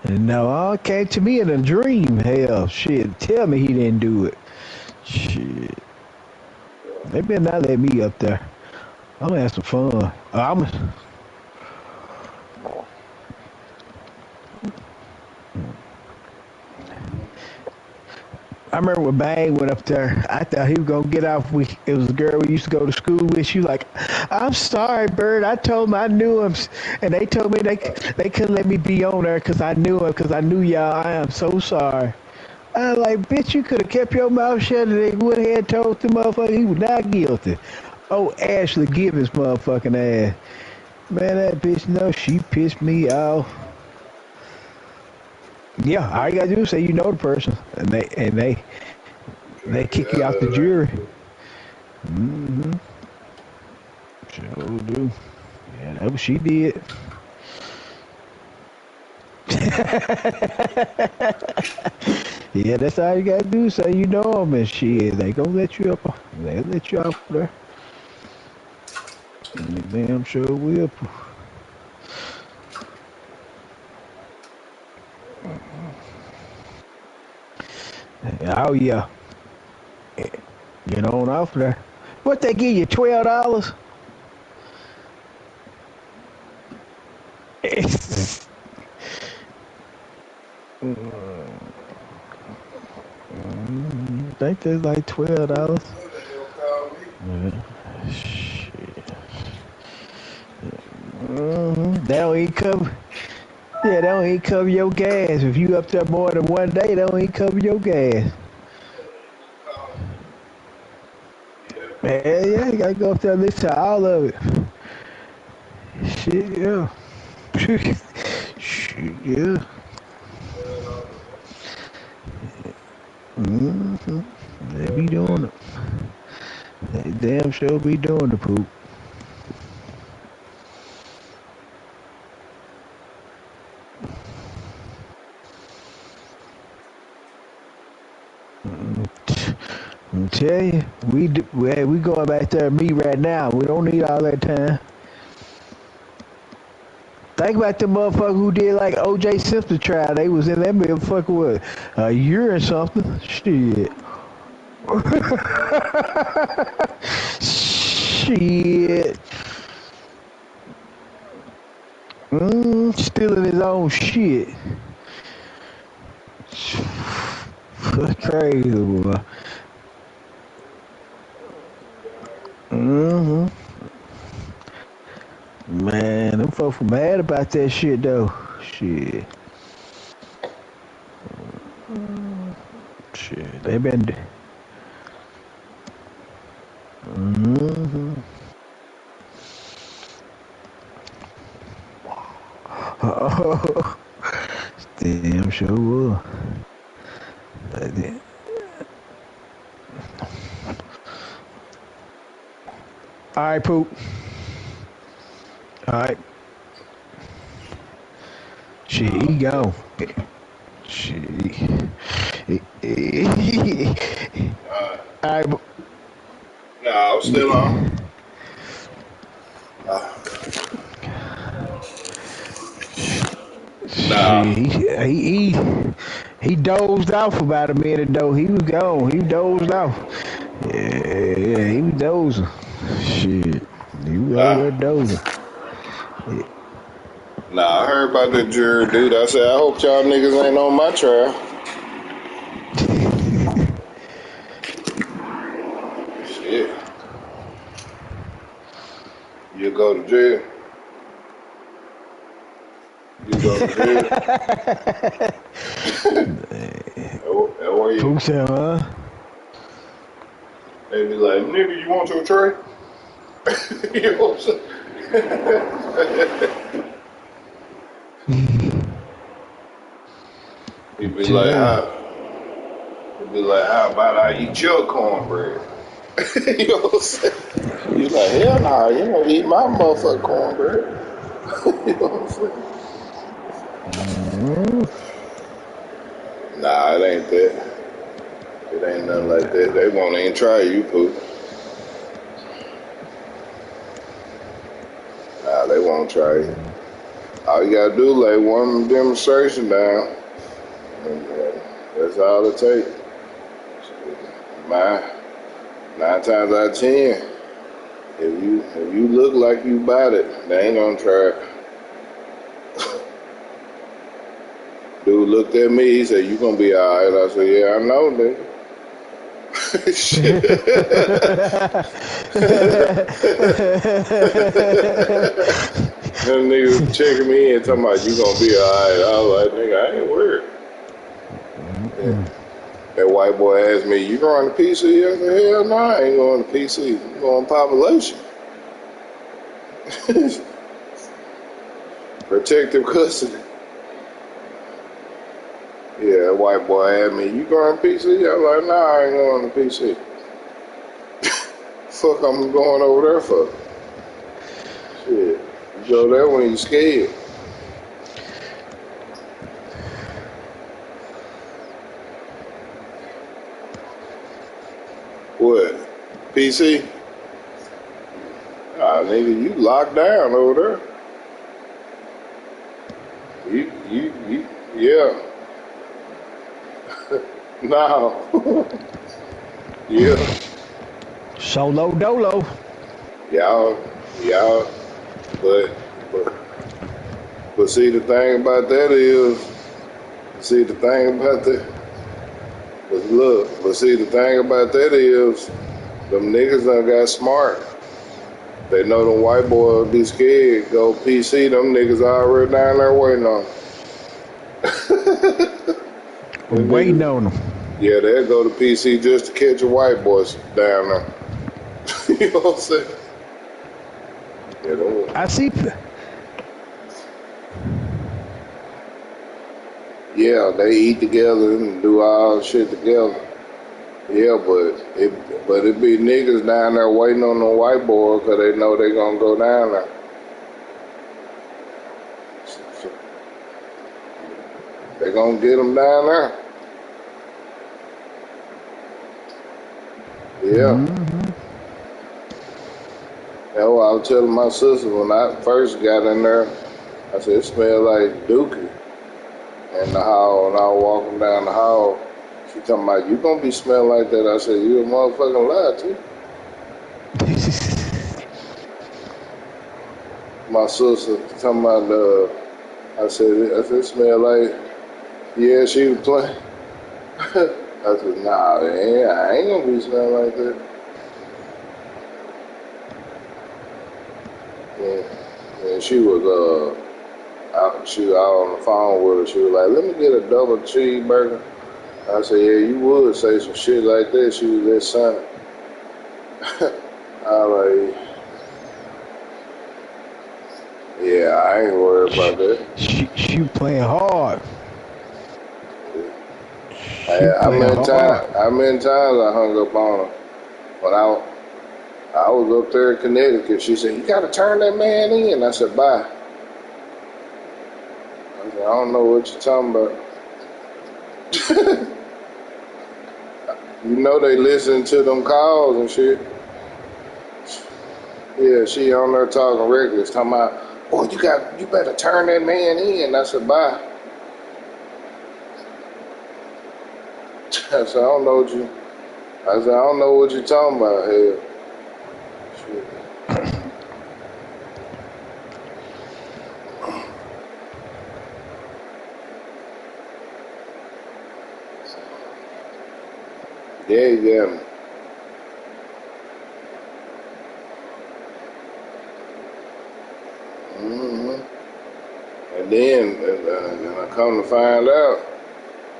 no, all came to me in a dream. Hell, shit. Tell me he didn't do it. Shit. They better not let me up there. I'm gonna have some fun. I remember when Bang went up there. I thought he was gonna get off. It was a girl we used to go to school with. She was like, "I'm sorry, Bird. I told him I knew him, and they told me they couldn't let me be on there because I knew him because I knew y'all. I am so sorry." I was like, "Bitch, you could have kept your mouth shut and they would have told the motherfucker he was not guilty." Oh, Ashley give his motherfucking ass. Man, that bitch, no, she pissed me off. Yeah, all you gotta do is say you know the person, and they kick you out the jury. Mm-hmm. Sure do. Yeah, that's what she did. Yeah, that's all you gotta do. Say you know them and shit. They gonna let you up. They let you out there. They damn sure will. Oh yeah. Get on off there. What they give you? $12? I think that's like $12. They gonna call me. Shit. They don't even cover. Yeah, they don't even cover your gas. If you up there more than one day, they don't even cover your gas. Yeah, yeah, you gotta go up there and listen to all of it. Shit, yeah. Shit, yeah. They be doing it. They damn sure be doing the poop. I tell you, we going back there to meet right now. We don't need all that time. Think about the motherfucker who did like O.J. Simpson trial. They was in that motherfucker what, a year or something. Shit. Shit. Stealing his own shit. That's crazy, boy. Mm-hmm. Man, them folks were mad about that shit though. Shit. Shit. They been Mm-hmm. Oh, damn sure will. All right, Poop. All right. Shit, he go. Shit. All right. Nah, I'm still on. Nah. Shit, he dozed off about a minute though. He was gone. He dozed off. Yeah, he was dozing. Shit, he was over Nah. there dozing. Nah, I heard about that jury, dude. I said, I hope y'all niggas ain't on my trial. Shit. You go to jail. You go to jail. Or you, Poop said, huh? they be like, nigga, you want your tray? You know what I'm saying? He'd be like, how about I eat your cornbread? You know what I'm saying? You like, hell nah, you don't eat my motherfucking cornbread. You know what I'm saying? Nah, it ain't that. It ain't nothing like that. They won't even try you, Pooh. Nah, they won't try you. All you gotta do is lay one demonstration down. And, that's all it takes. Nine times out of 10, if you look like you bought it, they ain't gonna try it. Dude looked at me, he said, you gonna be alright. I said, yeah, I know, nigga. Shit. Them niggas checking me in talking about you gonna be alright. I was like, nigga, I ain't worried. Yeah. That white boy asked me, you going to PC? I said, hell no, I ain't going to PC. I'm going population. Protective custody. Yeah, that white boy asked me, you going to PC? I was like, nah, I ain't going to PC. Fuck I'm going over there for? Shit. You go there when you scared. What? PC? Ah, nigga, you locked down over there. Yeah. No. Yeah. Solo dolo. Y'all, but see the thing about that is, see the thing about that, but see the thing about that is, them niggas done got smart. They know them white boys be scared, go PC, them niggas already down there waiting on them. Waiting on them. Yeah, they'll go to PC just to catch a white boys down there. You know what I'm saying? Yeah, I see. Yeah, they eat together and do all shit together. Yeah, but it be niggas down there waiting on the white boy because they know they gonna go down there. They gonna get them down there. Yeah. Mm-hmm. That's what I was telling my sister when I first got in there. I said, it smelled like dookie in the hall. And I was walking down the hall. She talking about, you gonna be smelling like that? I said, you a motherfucking lie, too. My sister talking about, I said, it smell like, yeah, she was playing. I said, nah, man, I ain't gonna be smelling like that. And she was out on the phone with her. She was like, let me get a double cheeseburger. I said, yeah, you would say some shit like that. She was that son. like, yeah, I ain't worried about that. She playing hard. She How playing hard. many times I hung up on her when I was up there in Connecticut. She said, "You got to turn that man in." I said, "Bye." I said, "I don't know what you're talking about." You know they listen to them calls and shit. Yeah, she on there talking reckless, talking about, "Boy, you better turn that man in." I said, "Bye." I said, I don't know what you talking about here. Shit. Yeah. hmm And then, and I come to find out,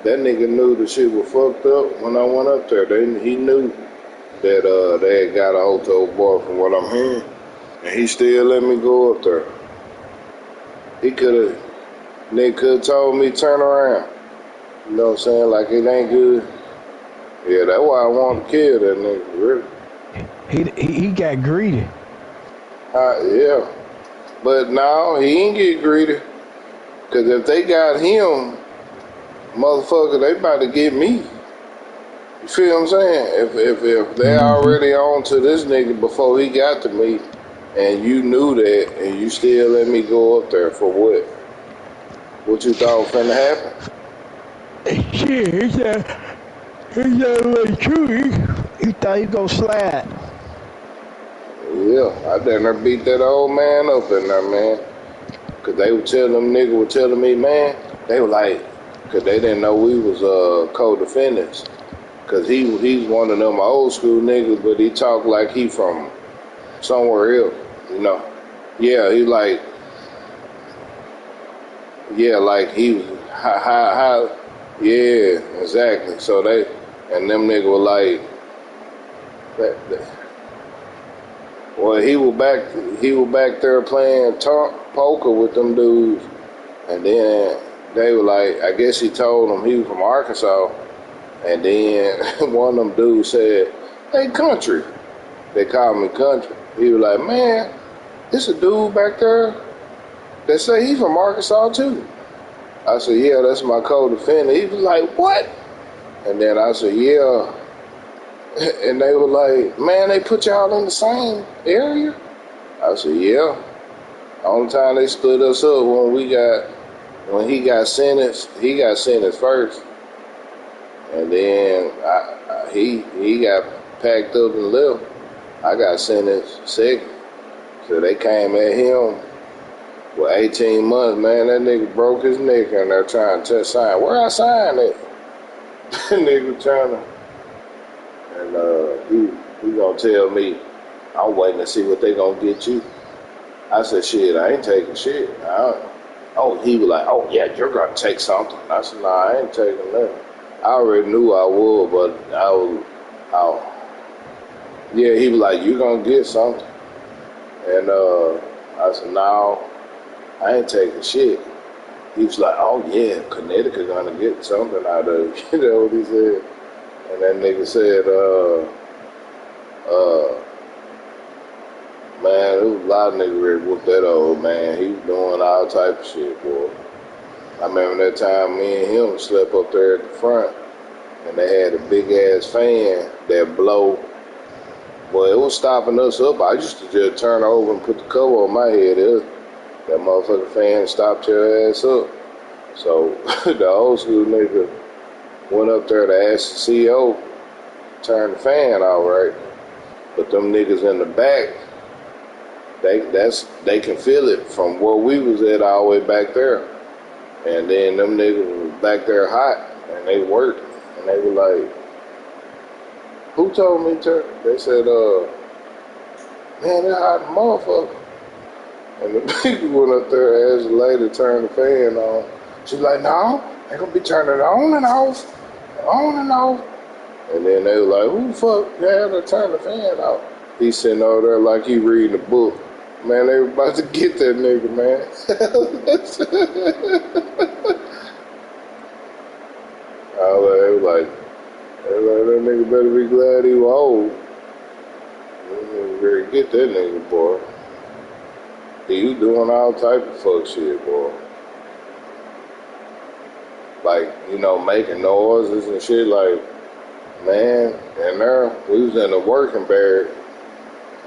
that nigga knew the shit was fucked up when I went up there. He knew that they had got a hotel bar from what I'm hearing. And he still let me go up there. Nigga could have told me turn around. You know what I'm saying? Like it ain't good. Yeah, that's why I want to kill that nigga, really. He got greedy. Yeah. But no, he ain't get greedy. Because if they got him, motherfucker, they about to get me. You feel what I'm saying? If they already on to this nigga before he got to me, and you knew that, and you still let me go up there for what? What you thought was finna happen? Shit, he said like true. He thought he gonna slide. Yeah, I done there beat that old man up in there, man. Cause they were telling me, man, they were like, cause they didn't know we was co-defendants. Cause he's one of them old school niggas, but he talk like he from somewhere else, you know. Yeah, like he was how yeah, exactly. So and them niggas were like that. Well, he was back there playing poker with them dudes, and then they were like, I guess he told them he was from Arkansas, and then one of them dudes said, "Hey, country." They called me country. He was like, "Man, this a dude back there that say he's from Arkansas too." I said, "Yeah, that's my co-defendant." He was like, "What?" And then I said, "Yeah." And they were like, "Man, they put y'all in the same area?" I said, "Yeah." The only time they split us up when he got sentenced first, and then he got packed up and left. I got sentenced second, so they came at him with 18 months. Man, that nigga broke his neck and they're trying to sign. Where I signed it? Nigga trying to, and he gonna tell me, I'm waiting to see what they gonna get you. I said, "Shit, I ain't taking shit." He was like, "Oh yeah, you're gonna take something." I said, "Nah, I ain't taking nothing." I already knew I would, but yeah, he was like, "You gonna get something?" And I said, "No, I ain't taking shit." He was like, "Oh yeah, Connecticut gonna get something out of it." You know what he said? And that nigga said, man, there was a lot of niggas ready to whoop that old man. He was doing all type of shit, boy. I remember that time me and him slept up there at the front, and they had a big ass fan that blow. Boy, it was stopping us up. I used to just turn over and put the cover on my head. That motherfucking fan stopped your ass up. So the old school nigga went up there to ask the CO to turn the fan all right. But them niggas in the back, they can feel it from where we was at all the way back there. And then them niggas was back there hot and they worked. And they were like, "Who told me to?" They said, "Man, they're hot motherfucker." And the people went up there and asked the lady to turn the fan on. She's like, "No, they're gonna be turning it on and off, on and off." And then they were like, "Who the fuck had to turn the fan off?" He's sitting over there like he reading a book. Man, they were about to get that nigga, man. I was like, that nigga better be glad he was old. Better get that nigga, boy. He was doing all type of fuck shit, boy. Like, you know, making noises and shit, like, man, and there, we was in the working barrack.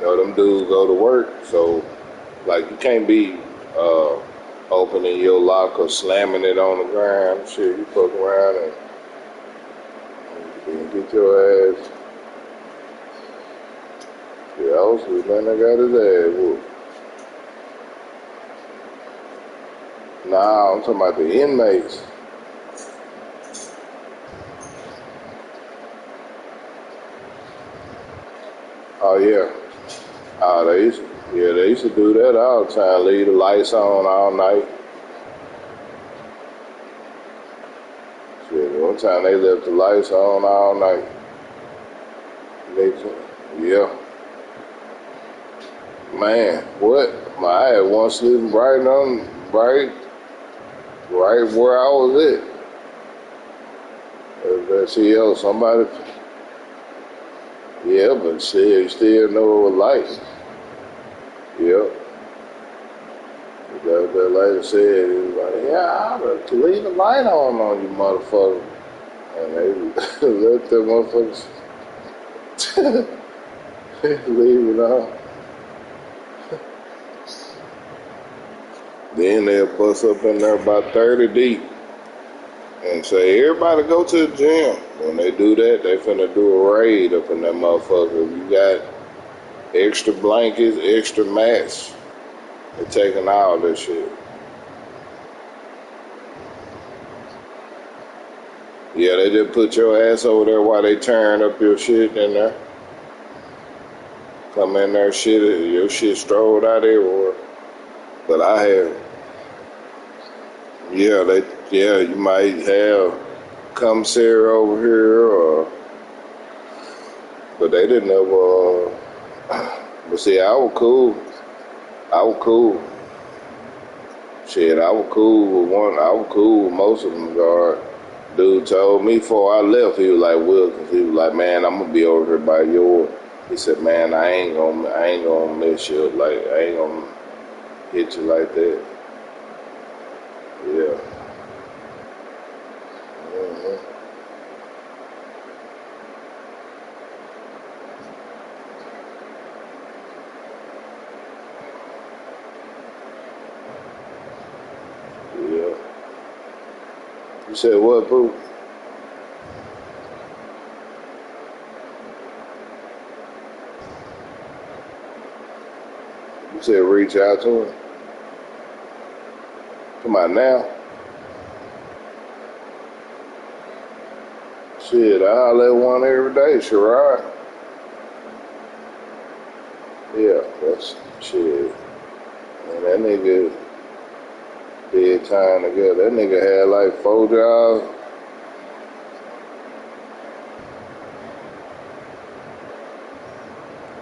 You know, them dudes go to work, so, like, you can't be opening your locker, slamming it on the ground, shit. You fuck around and get your ass. Yeah, I was just, man, I got his ass whooped. Nah, I'm talking about the inmates. Oh, yeah. They used to do that all the time. Leave the lights on all night. Shit, one time they left the lights on all night. Yeah. Man, what? I had one sleeping right where I was at. That's somebody. Yeah, but shit, you still know it was lights. Yep. That lady said, he was like, yeah, I'll leave the light on you motherfucker. And they let them motherfuckers leave it on. Then they'll bust up in there about 30 deep and say, everybody go to the gym. When they do that, they finna do a raid up in that motherfucker. You got extra blankets, extra mats. They're taking all that shit. Yeah, they just put your ass over there while they turn up your shit in there. Come in there, your shit strolled out everywhere. But I have, you might have commissary over here, but they didn't ever. But see, I was cool. Shit, I was cool with most of them guard. Dude told me before I left, he was like, Wilkins, he was like, man, I'm gonna be over here by yours. He said, man, I ain't gonna miss you. Like, I ain't gonna hit you like that. Yeah. Mm-hmm. Yeah. You said what, Pooh? You said reach out to him? Come on now. Shit, I holler at one every day, Sherrod. Yeah, that's shit. And that nigga did time together. That nigga had like 4 jobs.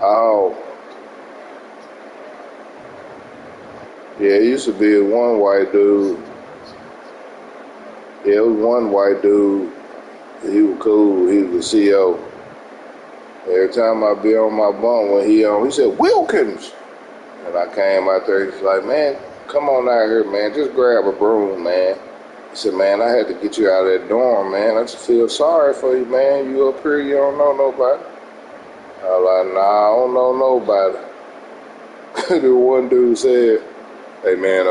Oh. Yeah, it used to be one white dude. Yeah, it was one white dude. He was cool. He was the CO. Every time I be on my bunk when he said, Wilkins. And I came out there, he's like, man, come on out here, man. Just grab a broom, man. He said, man, I had to get you out of that dorm, man. I just feel sorry for you, man. You up here, you don't know nobody. I was like, nah, I don't know nobody. The one dude said, hey, man,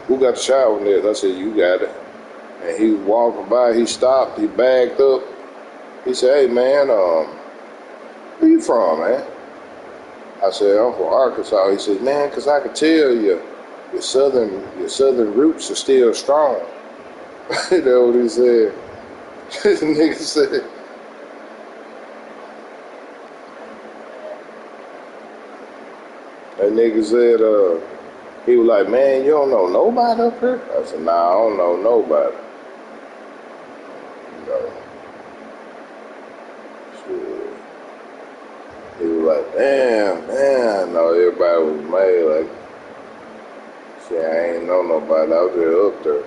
who got the shower in this? I said, you got it. And he was walking by, he stopped, he bagged up. He said, hey, man, where you from, man? I said, I'm from Arkansas. He said, man, because I could tell your southern roots are still strong. You know what he said? This nigga said, he was like, man, you don't know nobody up here? I said, nah, I don't know nobody. You know, shit. He was like, damn, man. No, everybody was mad. Like, shit, I ain't know nobody out there up there.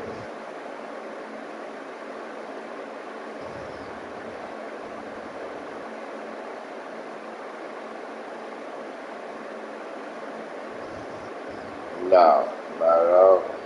No, not at all.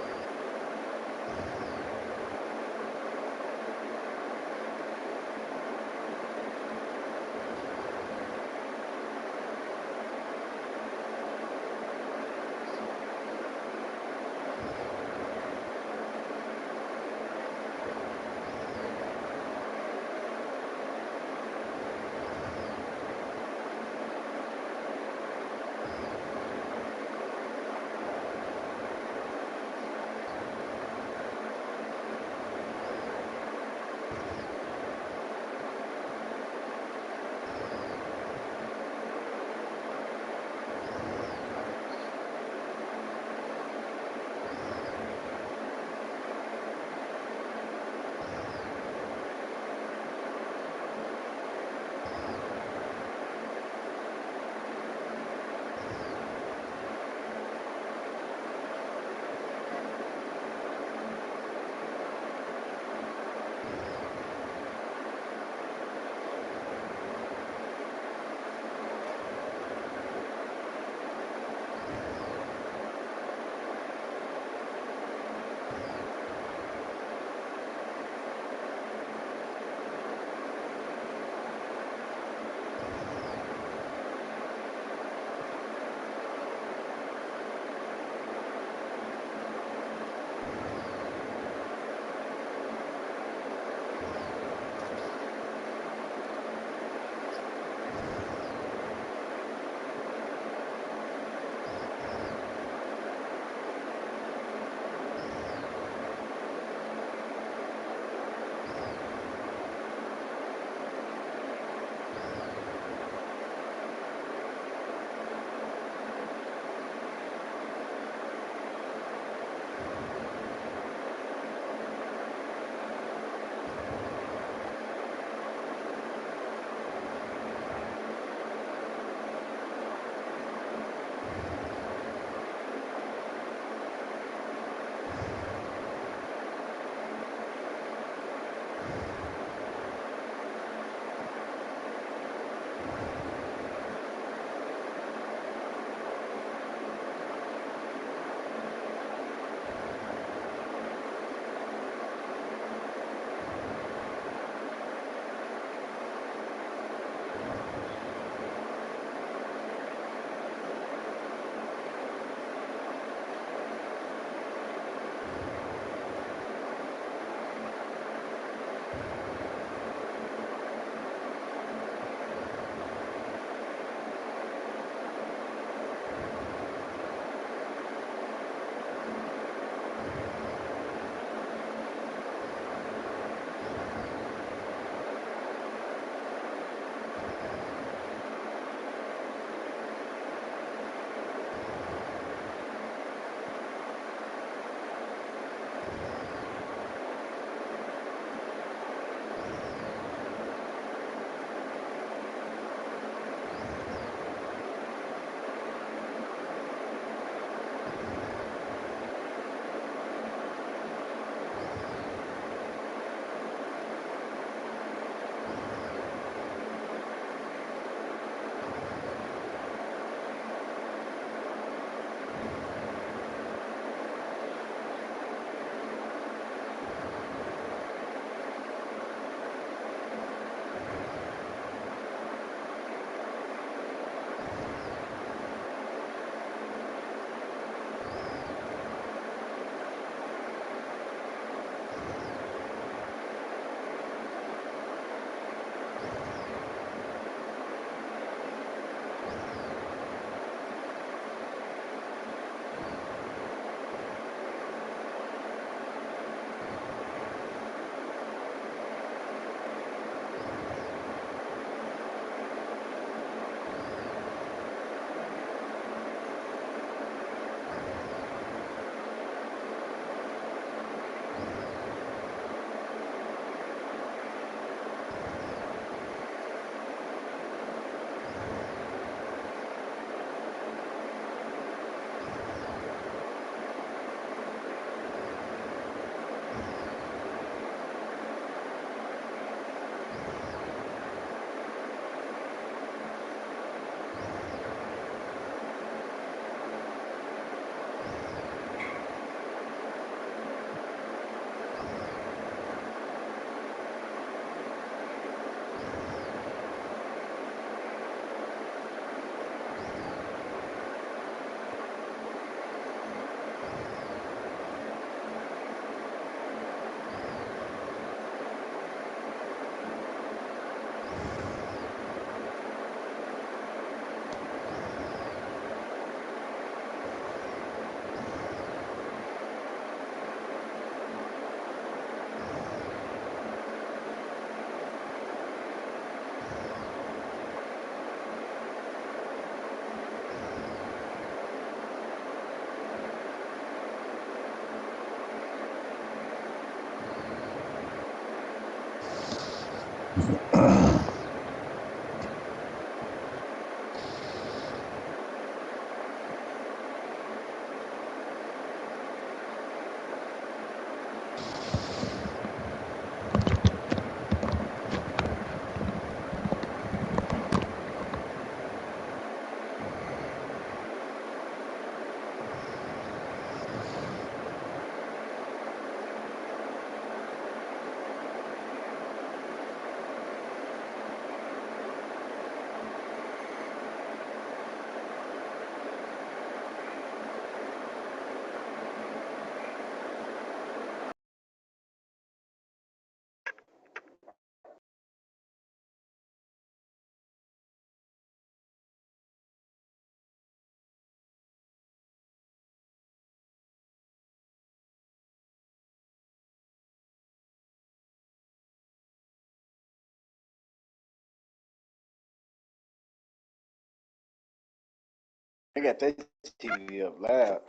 I got that TV up loud.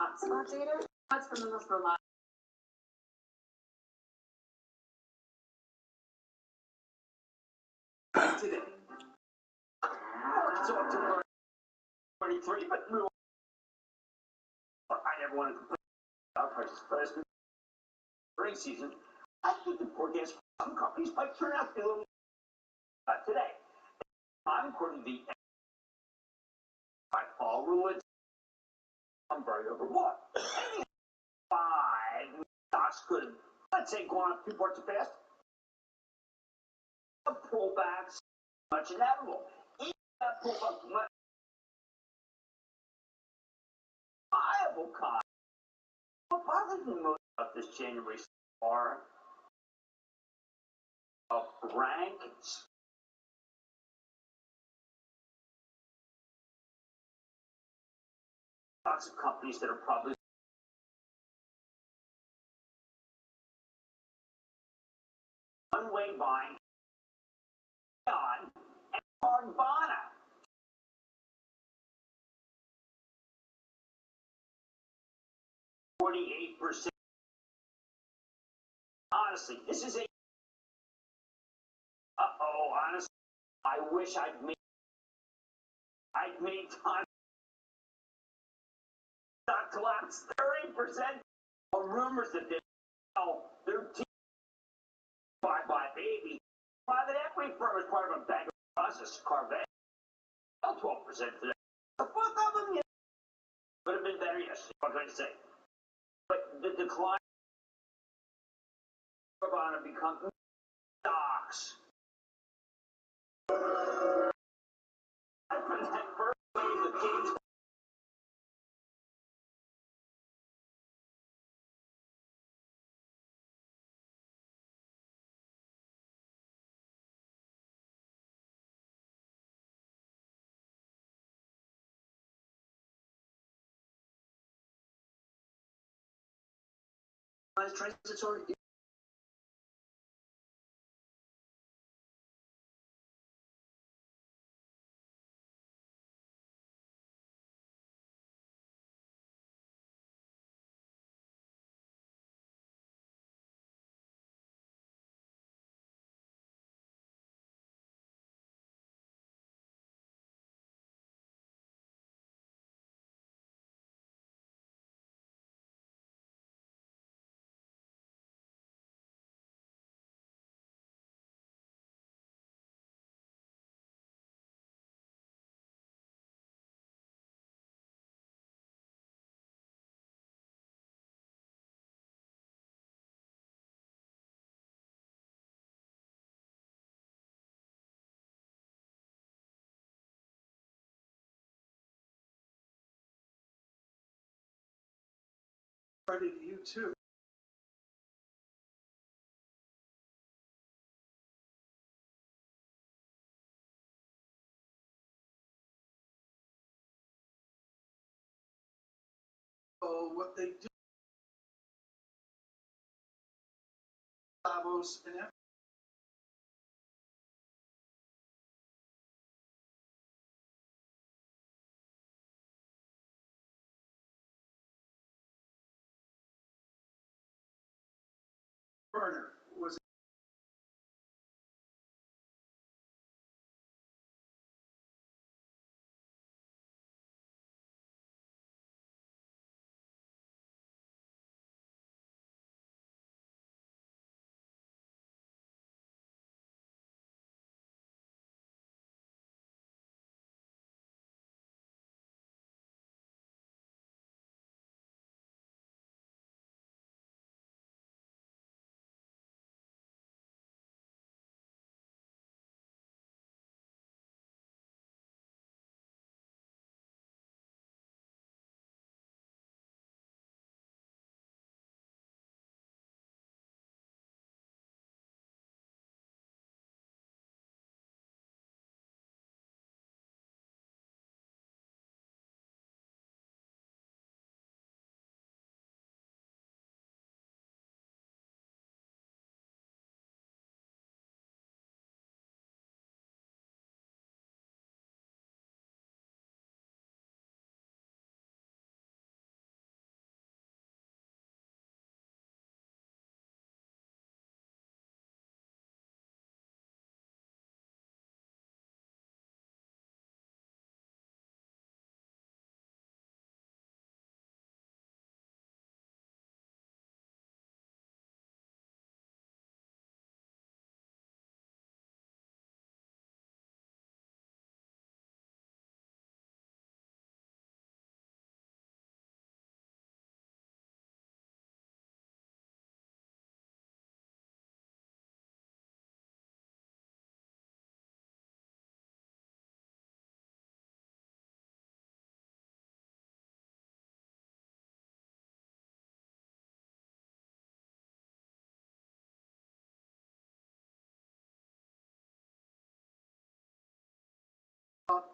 Hotspot data. That's from the most reliable. Today. So up to 23, but I never wanted to put out prices, but as we spring season, I think the forecast for some companies might turn out to be a little today. I'm according to the all religion. I'm very overbought. Five stocks could, let's say, go on 2 parts of fast. A pullback, much inevitable. Even that pullback, viable cost. What bothers me most about this January are rank stocks of companies that are probably one-way buying on and Carvana. 48%. Honestly, this is a honestly, I wish I'd made time. Stock collapse 30% on rumors that their team buy baby. Private equity firm is part of a bank process, Carvana. 12% today. The fuck of them, yeah. Would have been better, yes. What can I say? But the decline of Carvana become stocks. From that first wave of gains. Transitory. To you too. So what they do, Davos and Burner was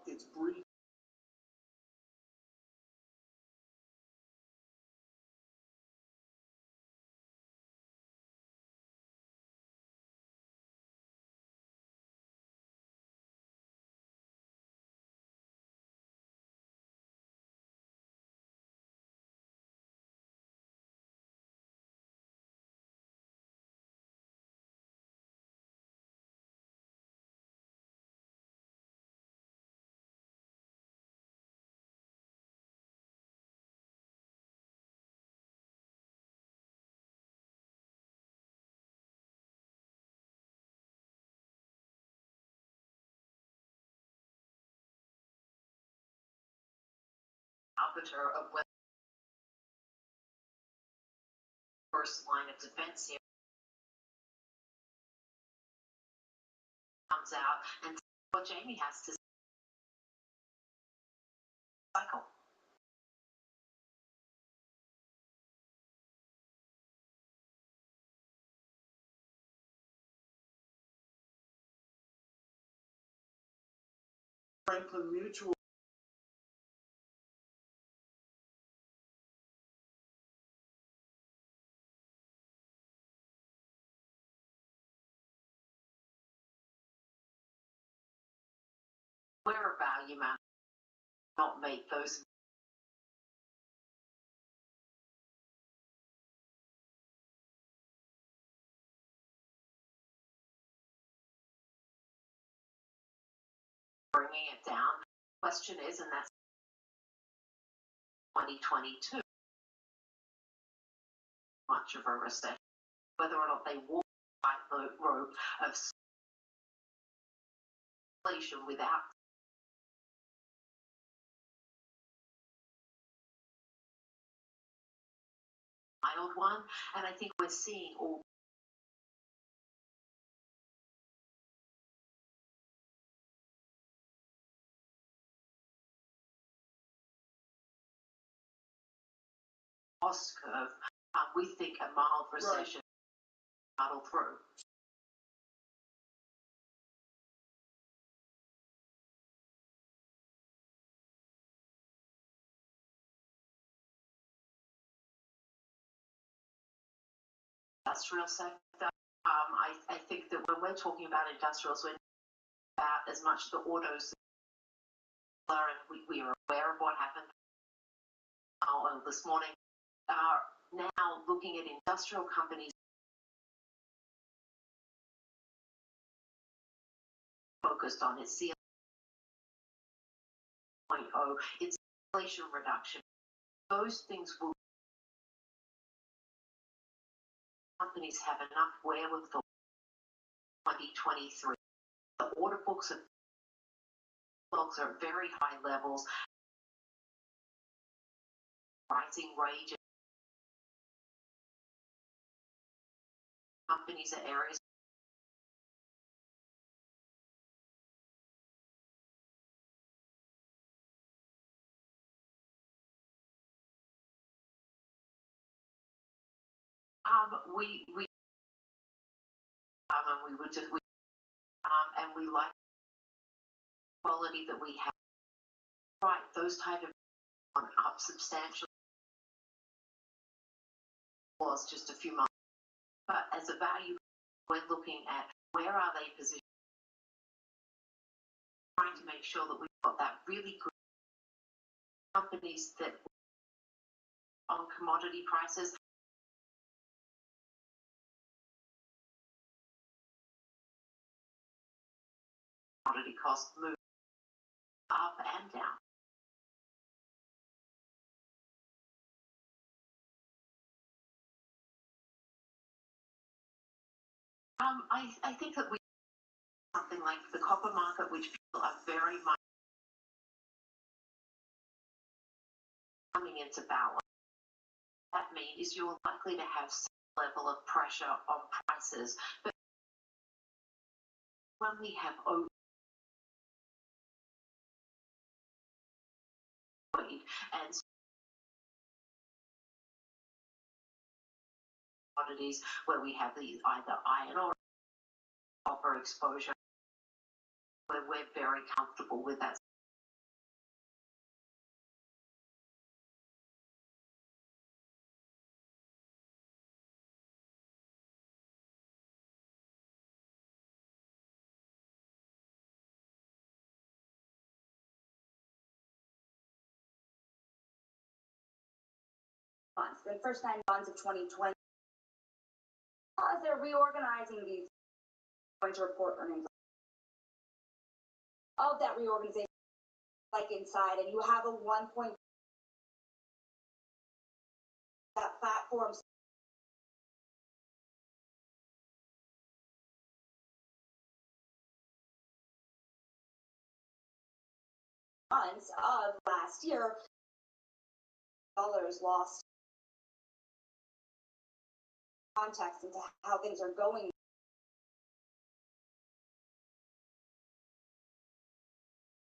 It's brief. Arbiter of what first line of defense here comes out and what Jamie has to cycle. Franklin Mutual. We're a value man, not make those. Bringing it down. Question is, and that's 2022, much of a recession, whether or not they walk the road of inflation without mild one, and I think we're seeing all cost curve. We think a mild recession muddle through. Industrial sector. I think that when we're talking about industrials, we're about as much the autos, and we are aware of what happened this morning. Now looking at industrial companies focused on its CL 2.0, its inflation reduction. Those things will companies have enough wherewithal 2023. The order books are at very high levels, rising wages. Companies are areas we would just and we like the quality that we have. Right, those type of up substantially was just a few months. But as a value, we're looking at where are they positioned, trying to make sure that we've got that really good companies that on commodity prices. Commodity costs move up and down. I think that we something like the copper market, which people are very much coming into balance. That means you're likely to have some level of pressure on prices, but when we have and commodities where we have these either iron or copper exposure, where we're very comfortable with that. months, the first 9 months of 2020, as they're reorganizing these, going to report earnings of that reorganization, like inside, and you have a 1 point that platforms months of last year, dollars lost context into how things are going.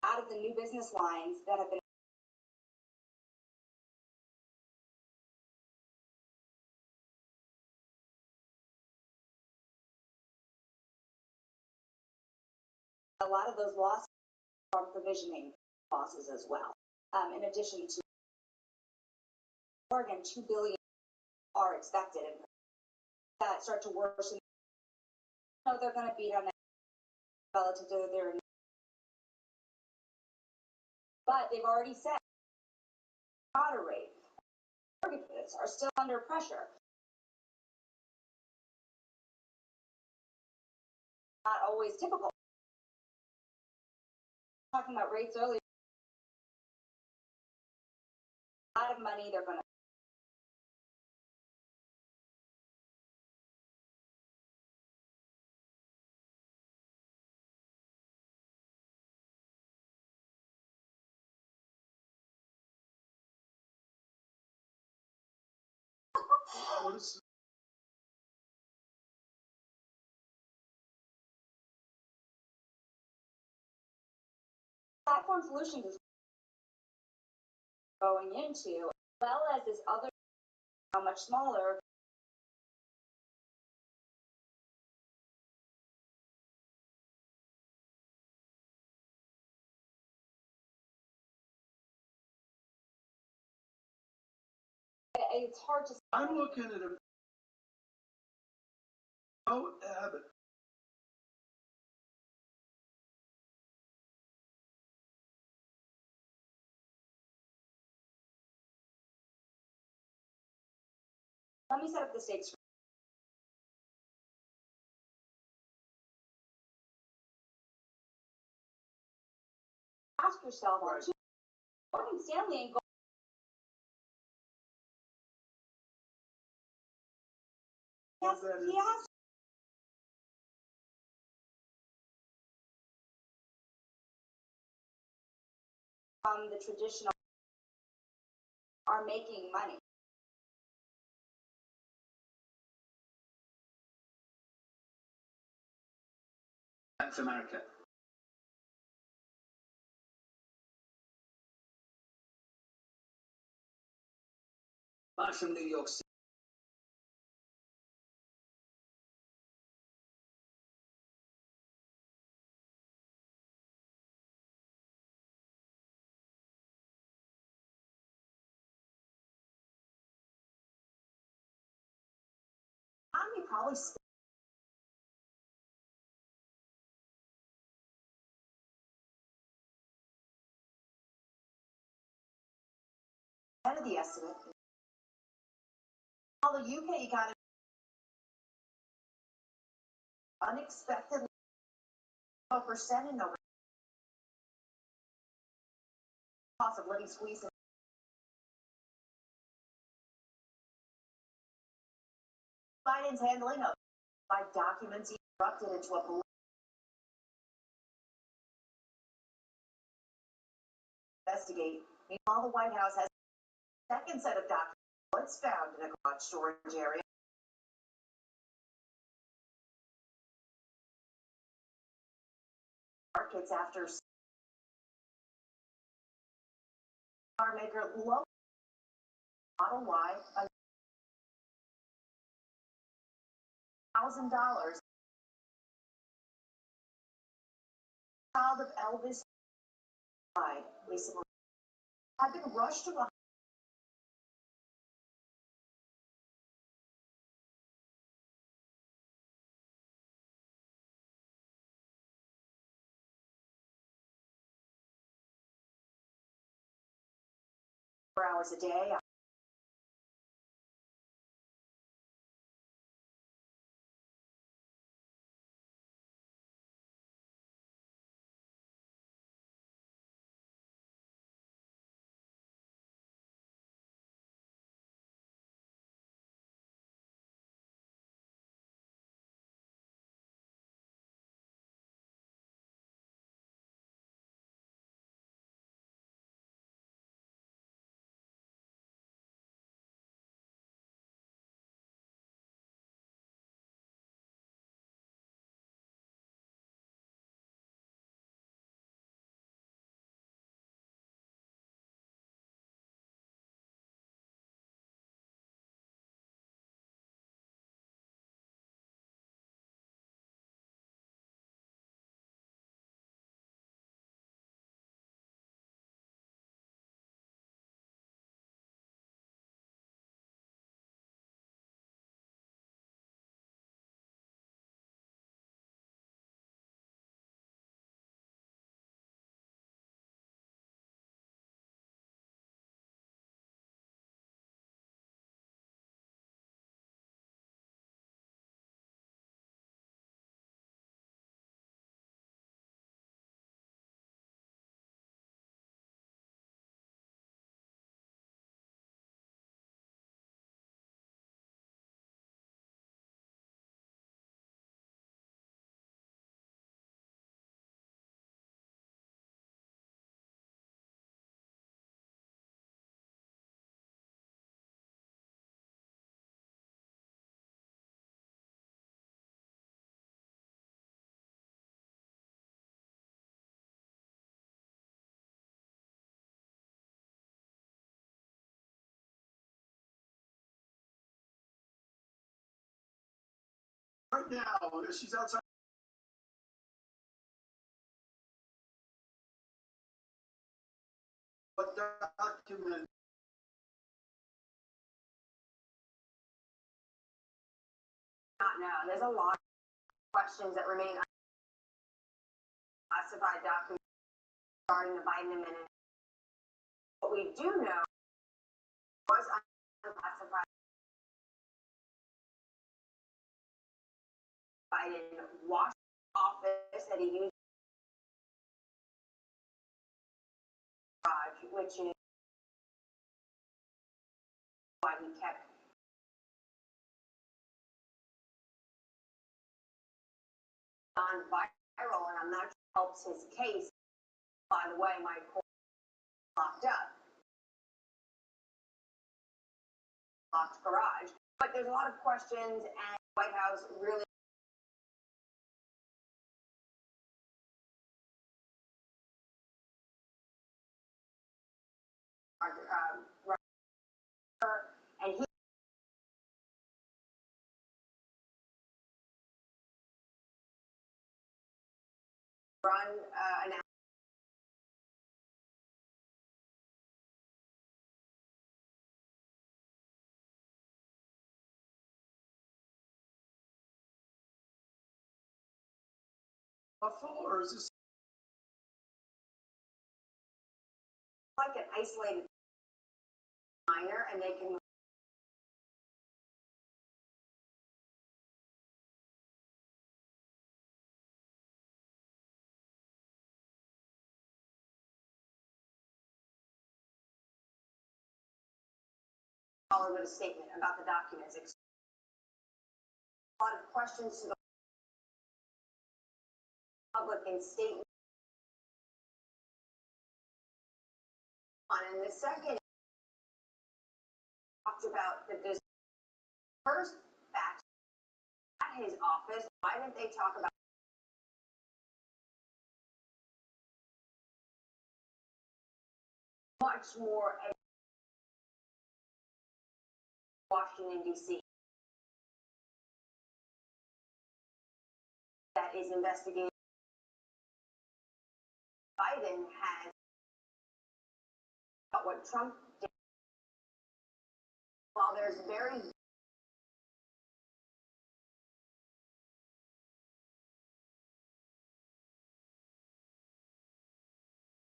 Out of the new business lines that have been a lot of those losses are provisioning losses as well. In addition to Oregon, $2 billion are expected, and that start to worsen. No, they're going to beat on it relative to their, but they've already said moderate. Mortgages are still under pressure. Not always typical. Talking about rates earlier, a lot of money they're going to. Platform Solutions is going into, as well as this other, how much smaller. It's hard to. I'm looking at a Abbott. Let me set up the stakes. Ask yourself, Morgan Stanley ain't going. Yes, he has. The traditional are making money. That's America. Back from New York City. Probably ahead of the estimate. All the UK economy unexpectedly 12% in November. Cost of living squeeze. Biden's handling of 5 documents erupted into a investigate. Meanwhile, the White House has a second set of documents found in a garage storage area. Markets after car maker low Model Y $1,000. Child of Elvis died recently. Had been rushed to a 4 hours a day. Right now, she's outside. What document? Not know. There's a lot of questions that remain unclassified documents regarding the Biden administration. What we do know was unclassified Biden Washington office that he used, which is why he kept on viral, and I'm not sure it helps his case. By the way, my court locked up, locked garage. But there's a lot of questions, and the White House really and he run an Buffalo, or is this like an isolated minor, and they can follow with a statement about the documents. A lot of questions to the public and state. And the second talked about that this first batch at his office. Why didn't they talk about much more at Washington, D.C. that is investigating? Biden has what Trump did. While there's very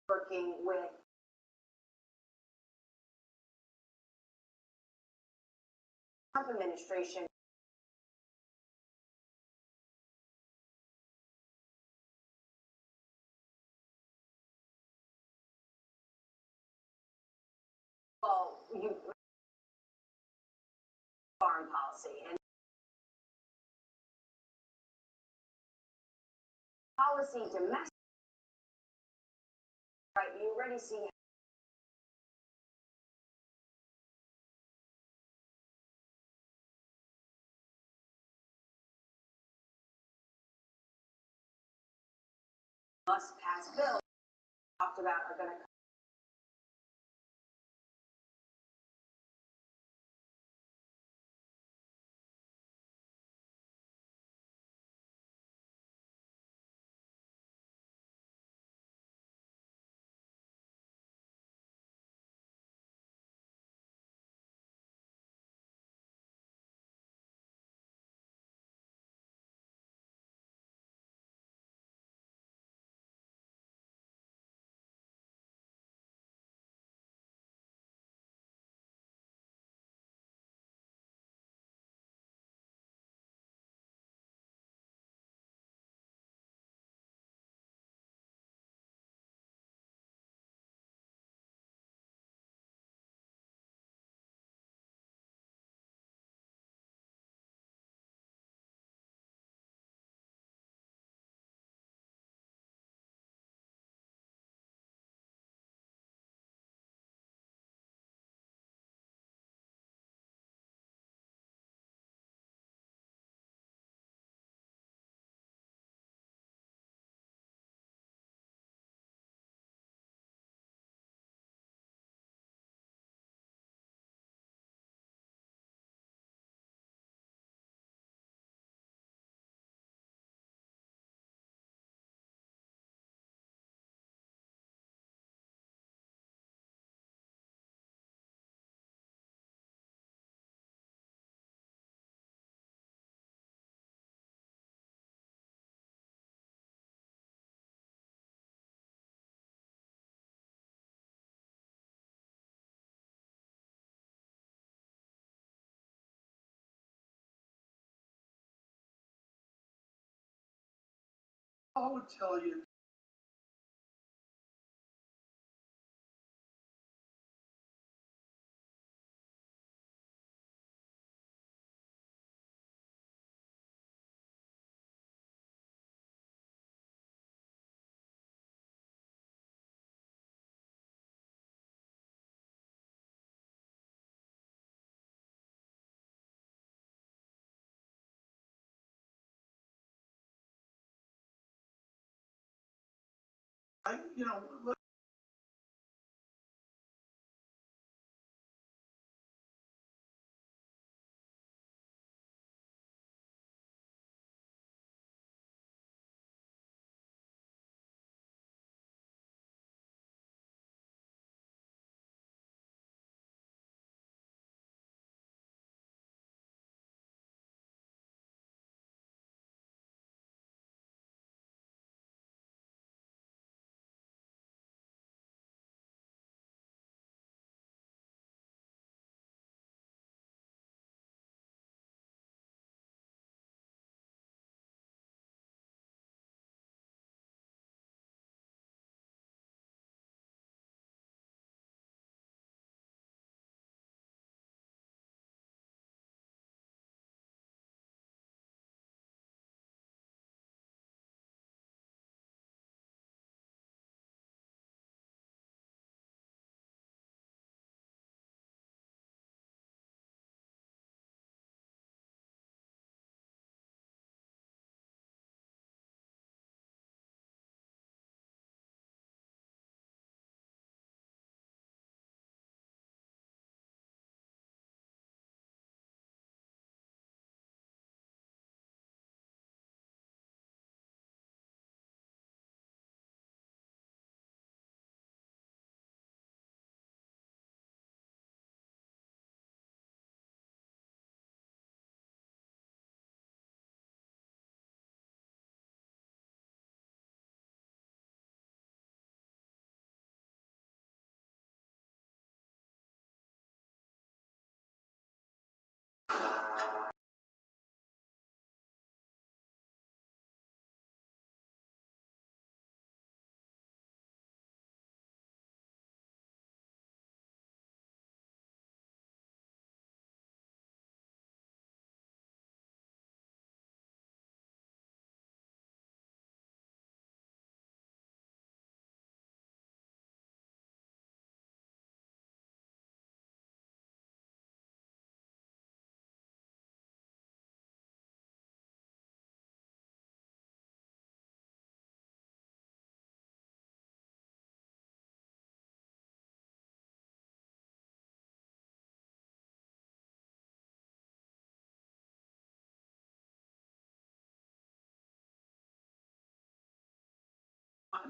working with Trump administration, well, foreign policy and policy domestic. Right, you already see must pass bills talked about are going to I would tell you. Look,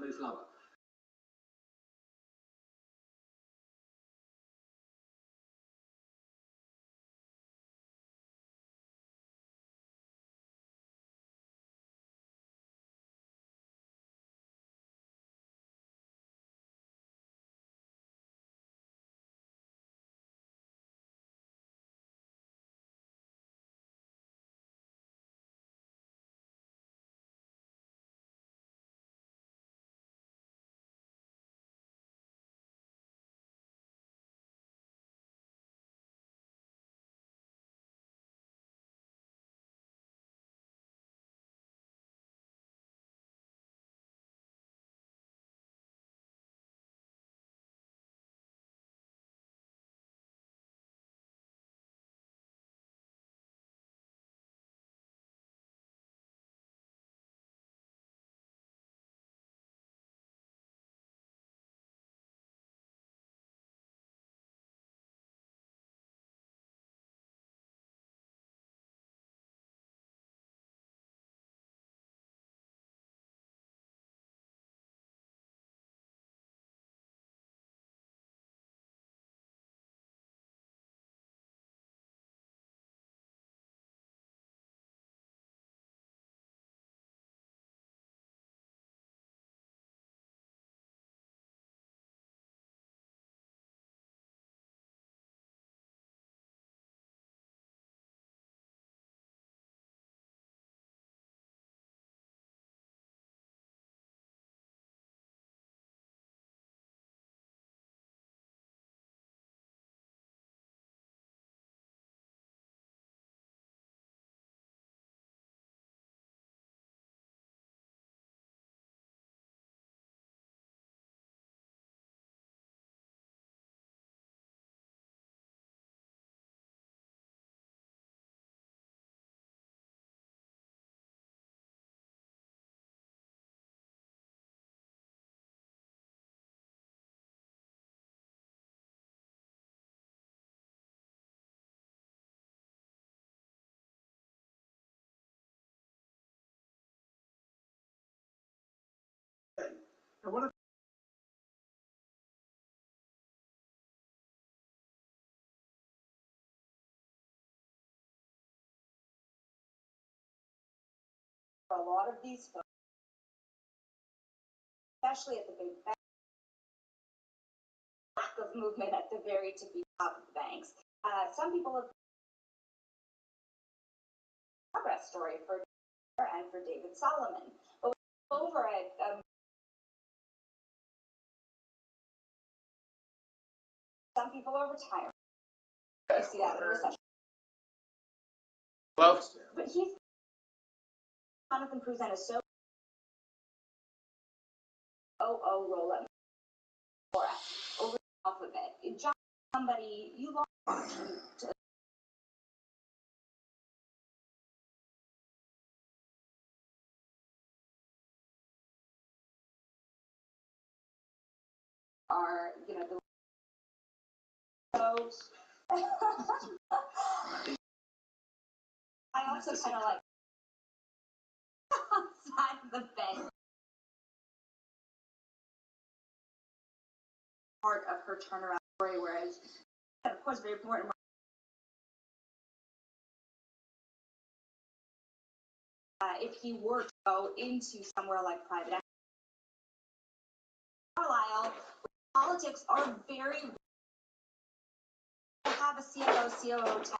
Mayflower. And what if For a lot of these folks, especially at the big banks, lack of movement at the very top of the banks. Some people have progress story for and for David Solomon. But over at some people are retiring. You see that in the recession. Well, But he's Jonathan Cruzan is so roll up over off of it. John, somebody you lost to are the shows. I also kind of like outside of the bed part of her turnaround story, whereas of course very important. If he were to go into somewhere like private equity, Carlisle, politics are very to have a CFO, COO type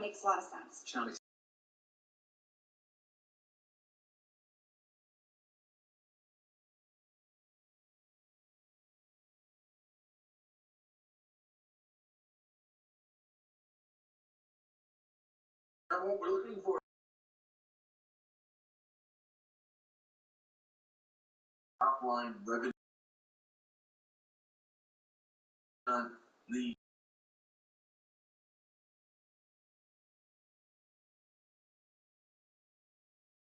makes a lot of sense. Charlie? What we're looking for. Top line revenue. The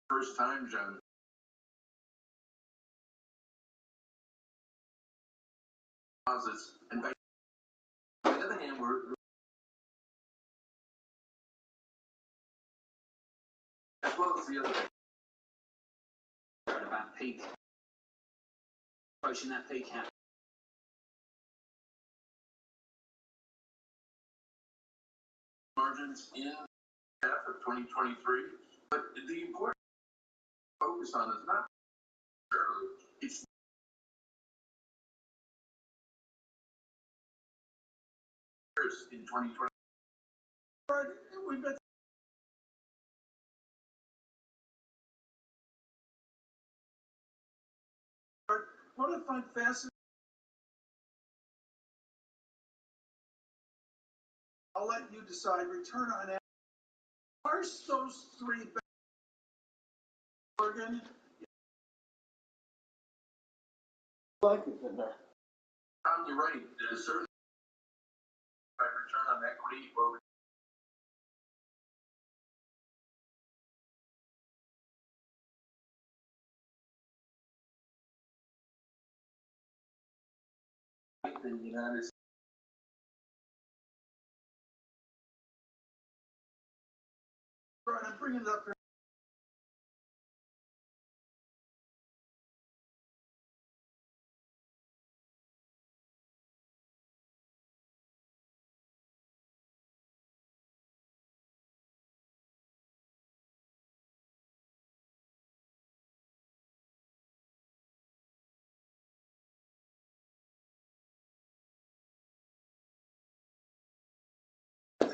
first time, John. Deposits. And by the other hand, we're as well as the other about pay approaching that pay cap. Margins in half of 2023, but the important focus on is not early. It's in 2020. We've been what I find fascinating. I'll let you decide. Return on it. Parse those three. Oregon. Like it in there. You're right. There's certainly return on equity. Well, in the United States. Right, I'm bringing it up here.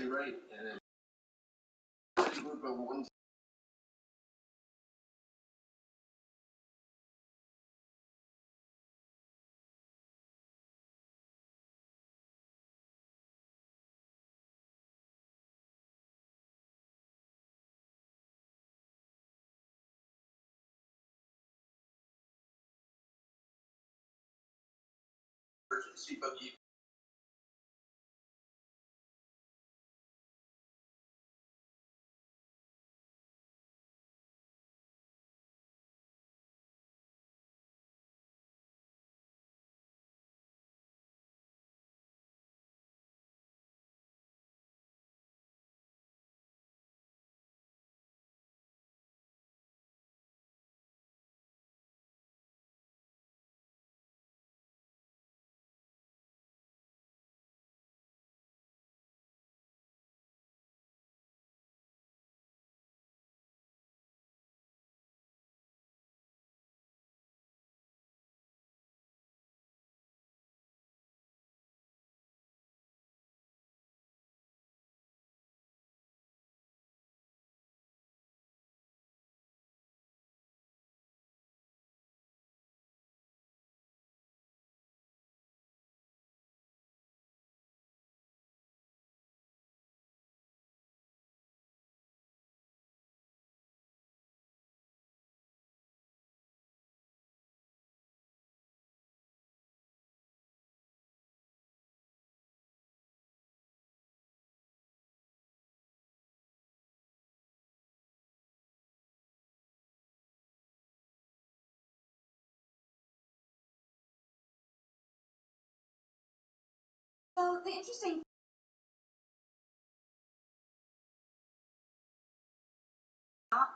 Right, and then group of one urgency, but you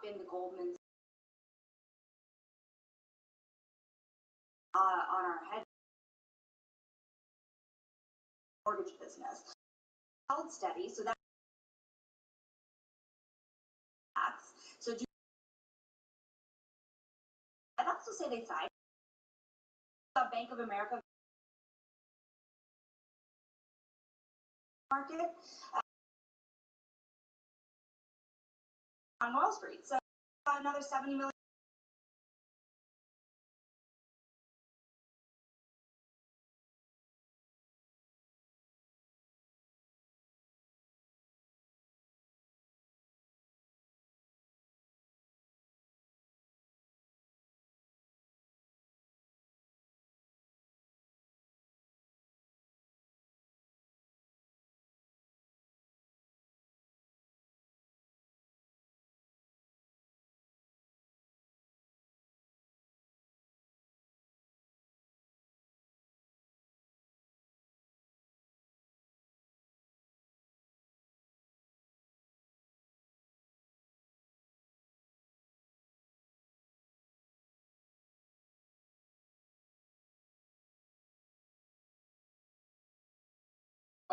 been to Goldman's on our head mortgage business. Held steady, so that's so. I'd also say they thrived. Bank of America market on Wall Street. So another 70 million.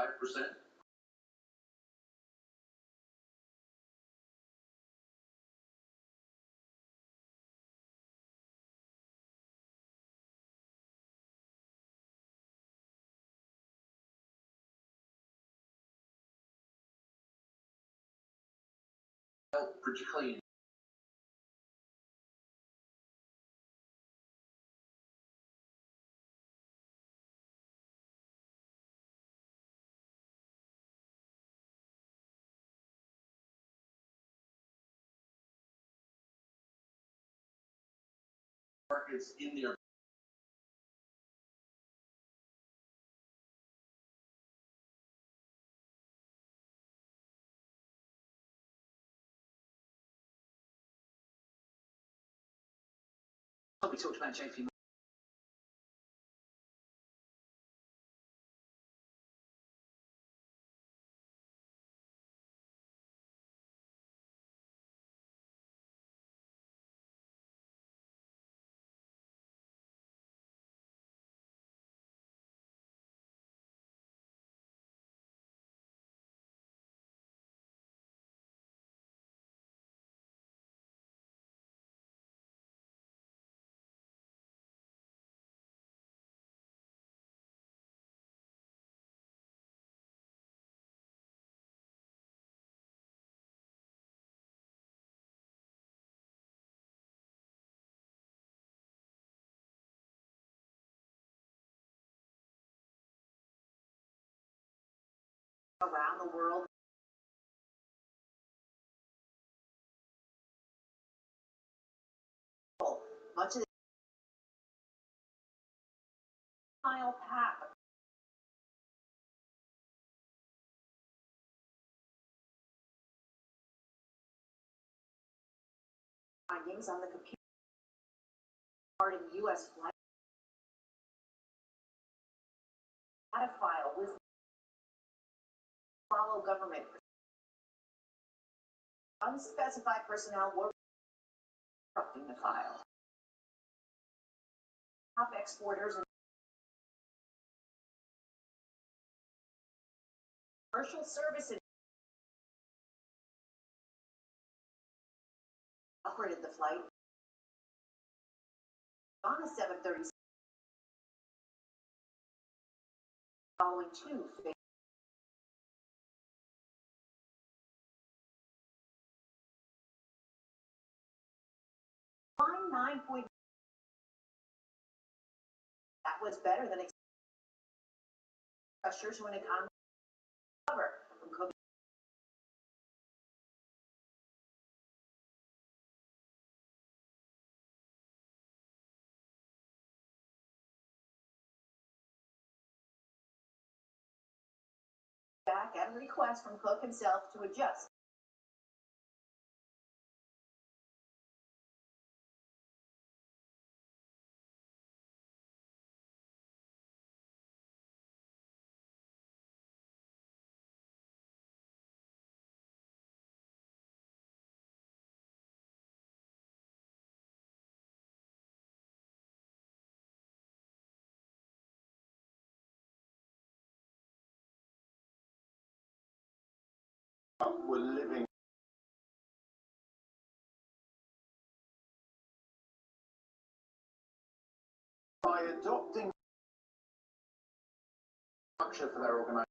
%5%. Particularly in markets in their we talked about JP around the world. Much of the mile path findings on the computer regarding U.S. flight data file with follow government. Unspecified personnel were corrupting the file. Top exporters and commercial services operated the flight on a 737 following two failed. Line 9. That was better than pressures when economy recover from COVID. Back at a request from Cook himself to adjust were living by adopting structure for their organization.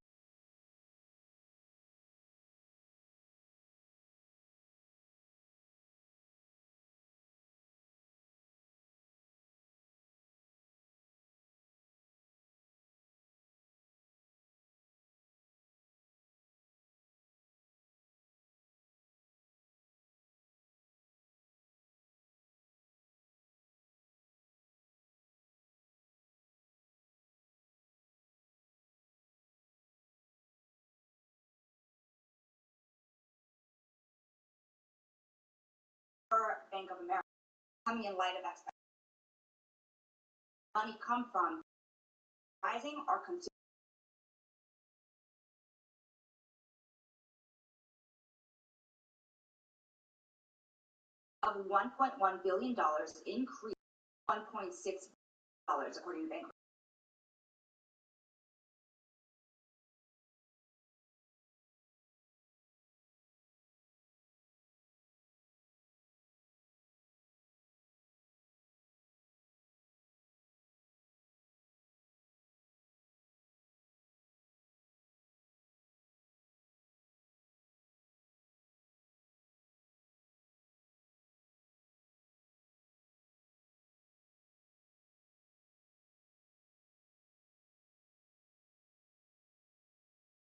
Bank of America coming in light of expectations. Money come from rising or consumer of $1.1 billion increased $1.6 billion according to Bank of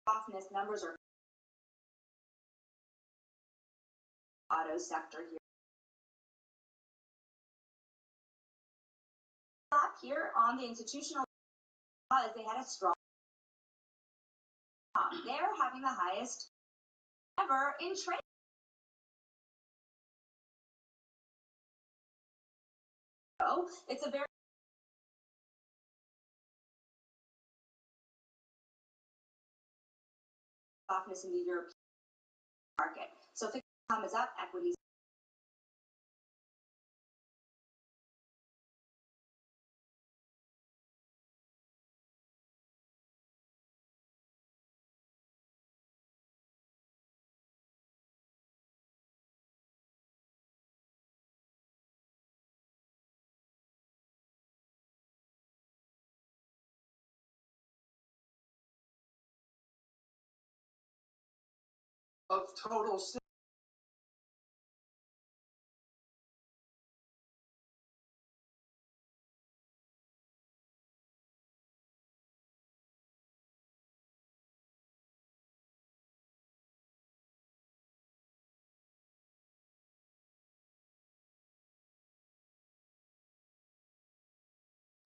softness numbers are auto sector here. Up here on the institutional, because they had a strong. They're having the highest ever in trade. So it's a very softness in the European market. So fixed income is up, equities. Of total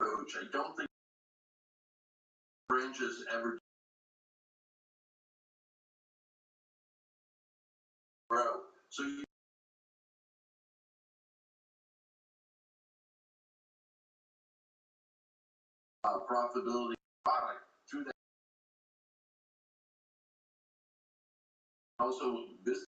approach. I don't think branches ever grow. So you profitability product through that. Also, this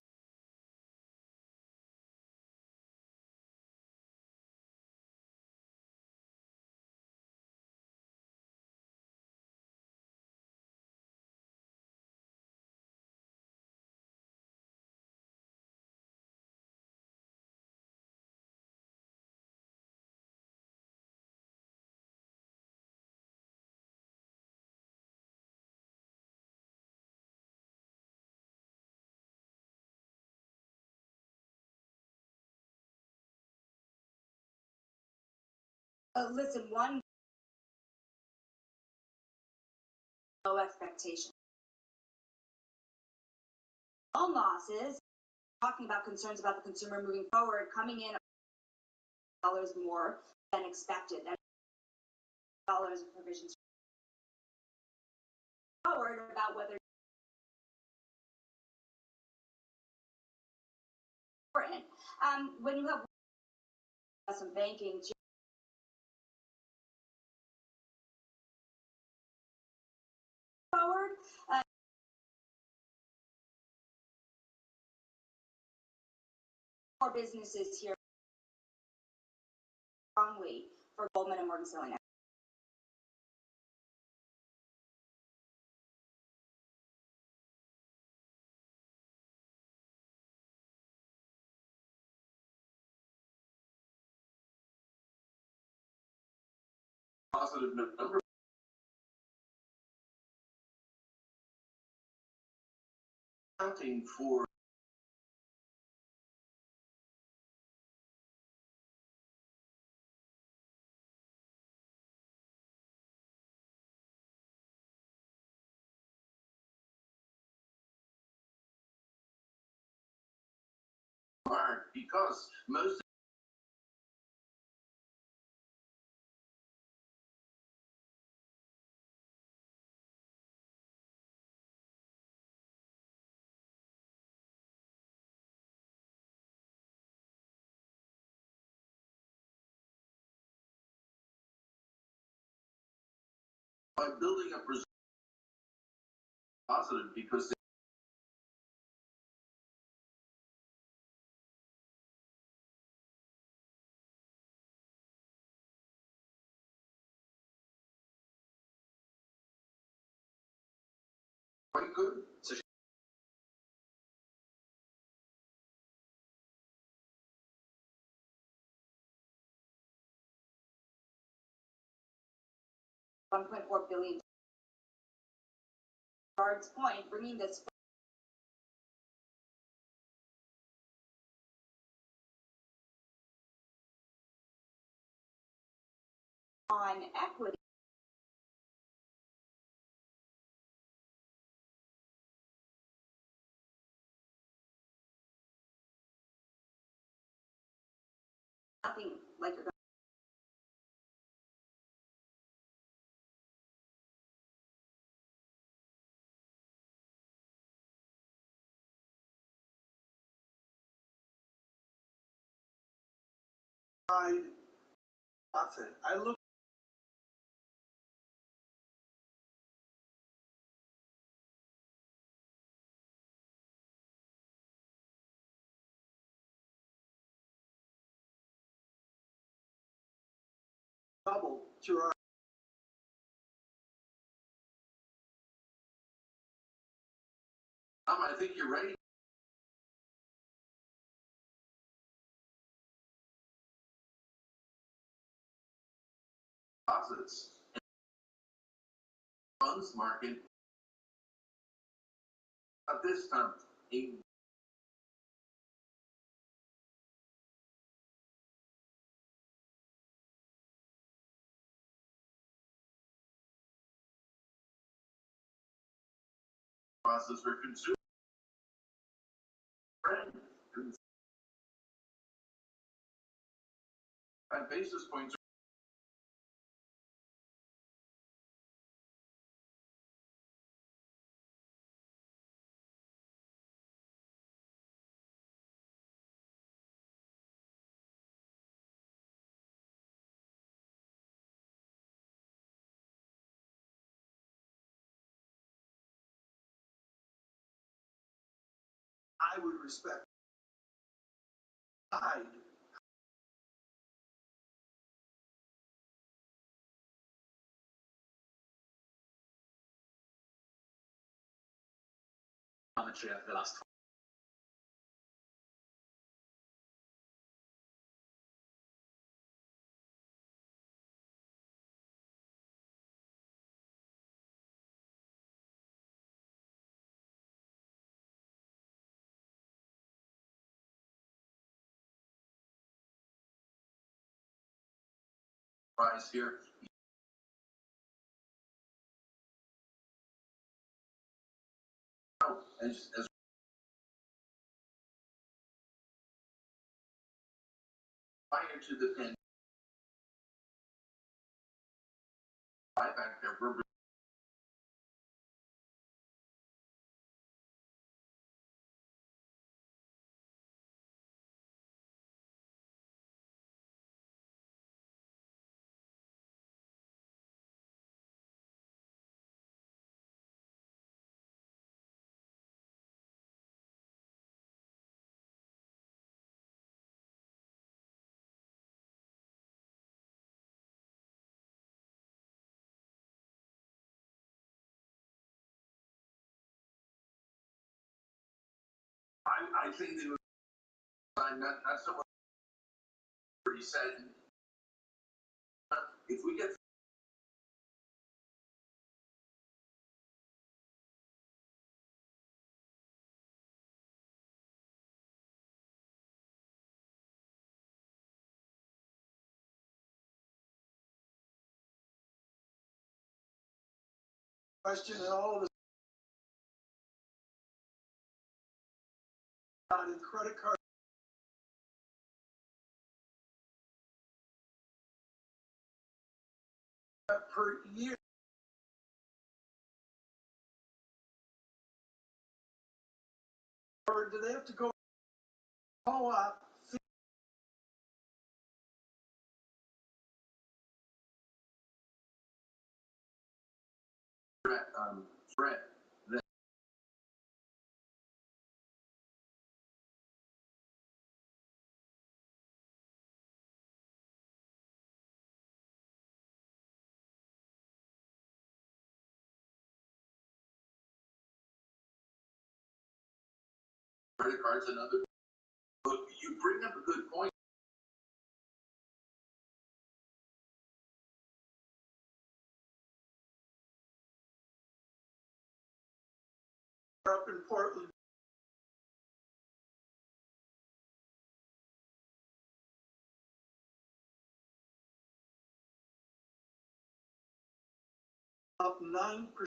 Listen, one low expectation. Loan losses, talking about concerns about the consumer moving forward, coming in dollars more than expected. That dollars of provisions forward about whether important. When you have some banking forward, more businesses here strongly for Goldman and Morgan Stanley. positive number. Accounting for because most by building up reserve positive because they're quite good. So 1.4 billion. Guard's point, bringing this on equity. Nothing like you're I look double to our I think you're ready. Deposits. Funds market at this time. A process for consumer and basis points. I would respect side commentary over the last prize here. As prior to the pandemic, back there, we're I think they would not so much what he said. If we get question and all of us in credit card per year. Or do they have to go all out? Threat that credit cards and other. Look, you bring up a good point. Up in Portland. Up 9%.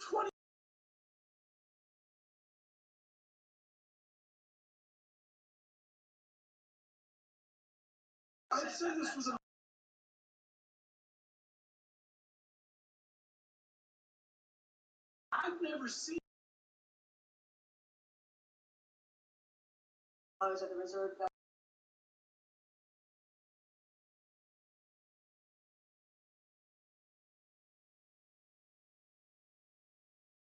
20. I'd say this was a I've never seen At the reserve bank.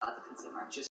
The consumer. Just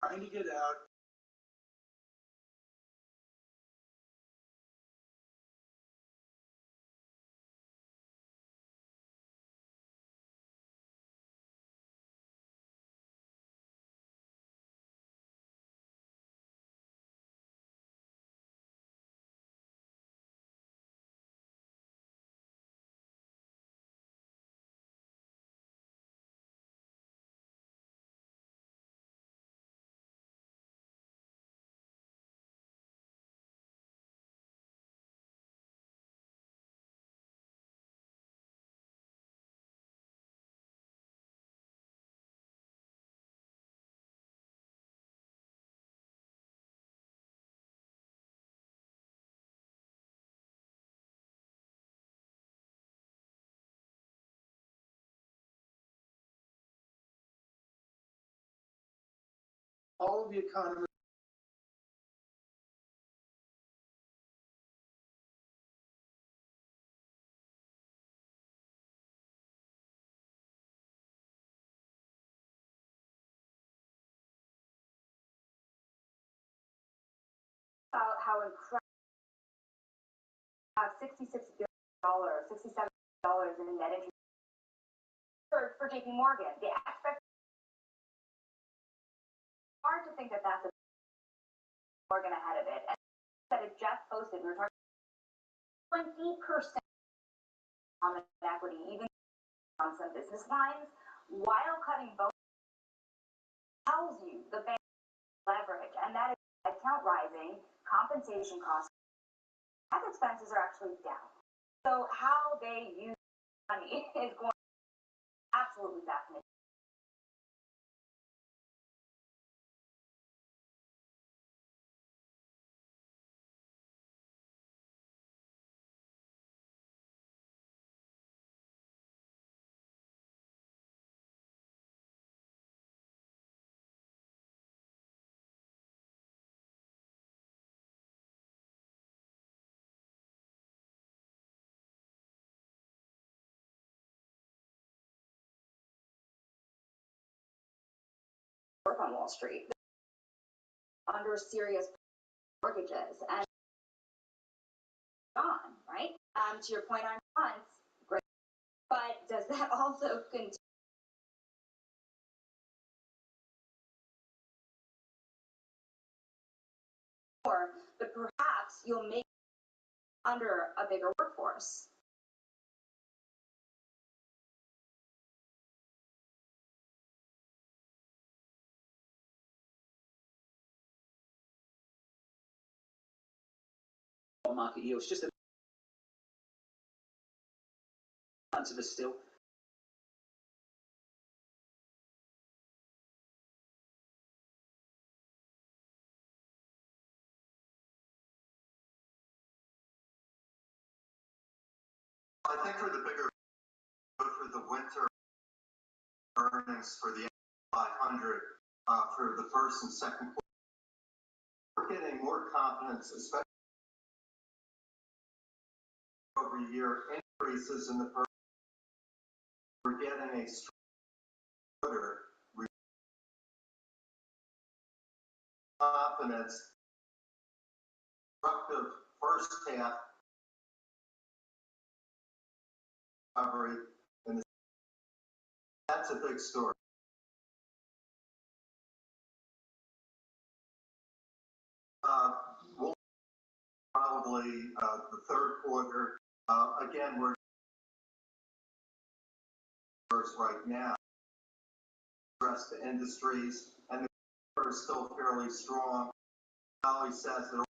trying to get out. all the economists about how incredible $66 billion, $67 in net interest for JP Morgan. The expect hard to think that that's a Morgan ahead of it. And that it just posted, we were talking 20% on the equity, even on some business lines, while cutting both tells you the bank leverage, and that is account rising, compensation costs, and expenses are actually down. So how they use money is going to be absolutely fascinating. Work on Wall Street under serious mortgages and on, right? To your point on funds, great. But does that also continue? But perhaps you'll make under a bigger workforce. market yields. Just answer this still. I think for the bigger, for the winter earnings for the 500 for the first and second quarter, we're getting more confidence, especially over year increases in the first. We're getting a stronger confidence, constructive first half recovery, and that's a big story. We'll probably the third quarter. Again, we're right now. Rest the industries, and the quarter is still fairly strong. Holly says that.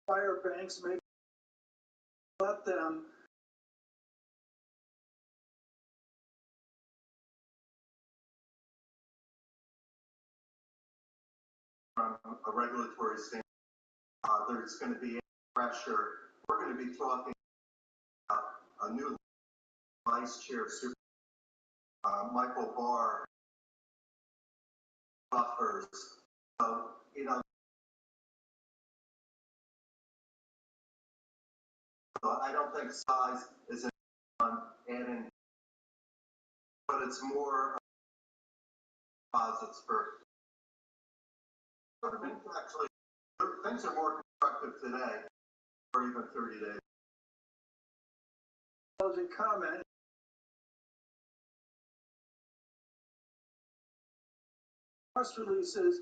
Fire banks, maybe let them from a regulatory standpoint, there's going to be pressure. We're going to be talking about a new vice chair, Michael Barr, buffers. So, I don't think size is on adding, but it's more deposits for. Actually, things are more constructive today, or even 30 days. Closing comment. Press releases.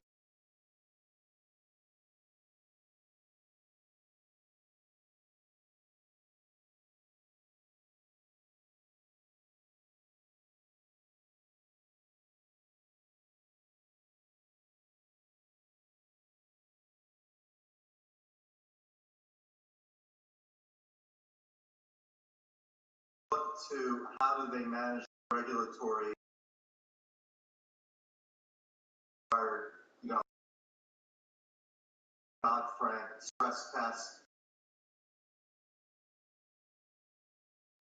Look to how do they manage regulatory, Dodd-Frank stress test.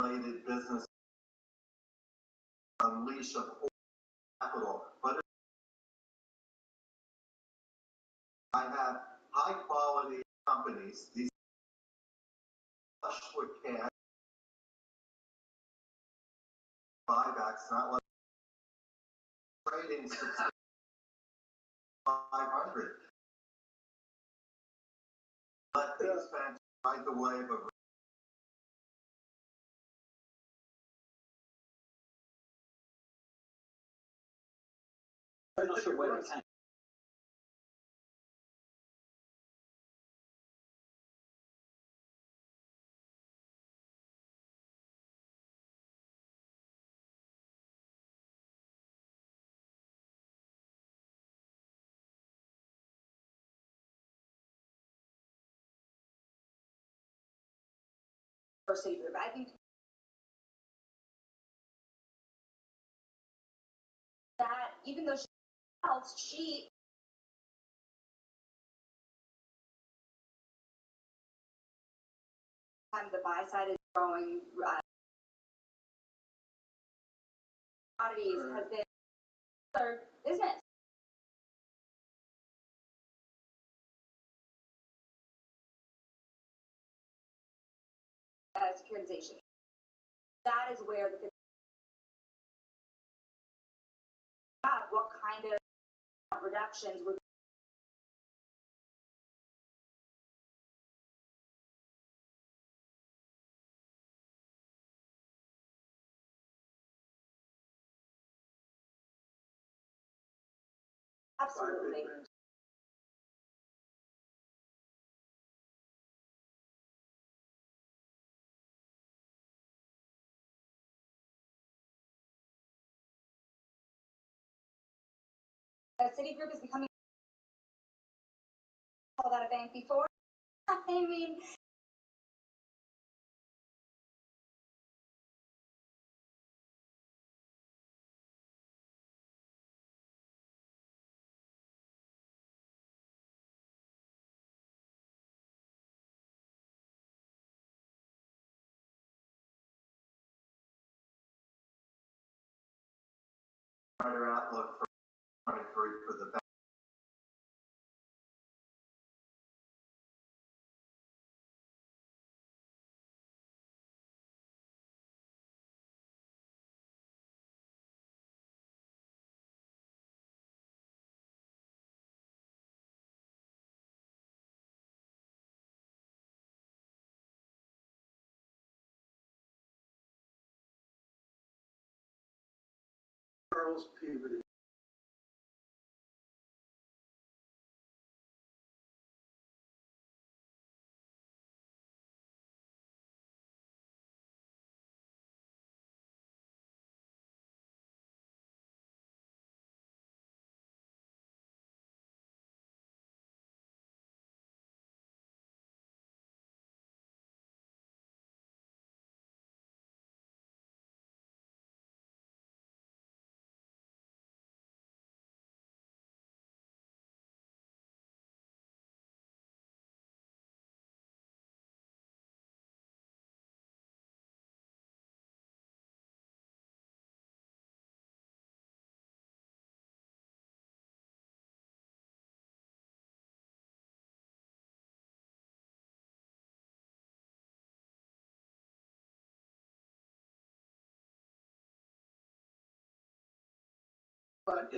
related business unleash of capital, but I have high quality companies, these flush with cash, buybacks, not like trading 500. Let these banks ride the wave of I'm not sure where it came. City group. I think that even though she the buy side is growing, commodities has been their business. Securitization. That is where the what kind of reductions would absolutely. Citigroup is becoming called out a bank before. I mean, brighter outlook for 23 for the bank. Charles Peabody. But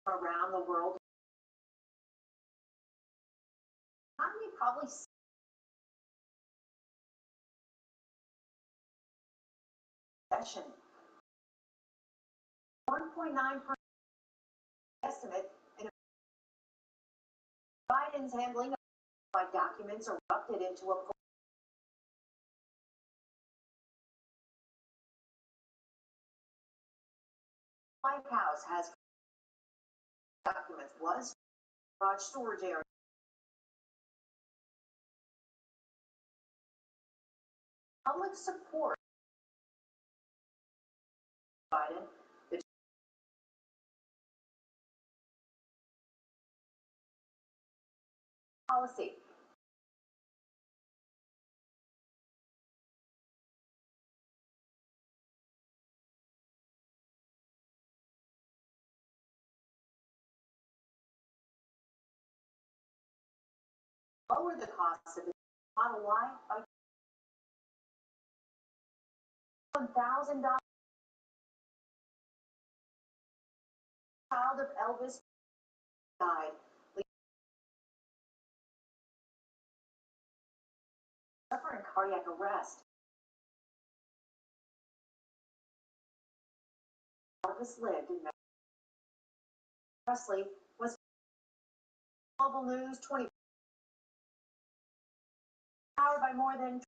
around the world, economy probably 1.9% estimate, and Biden's handling of documents erupted into a White House has documents was garage storage area. Public support Biden, the policy. Lower the cost of the Model Y by $1,000. Child of Elvis died. Suffering cardiac arrest. Elvis lived in Presley was global news 20 powered by more than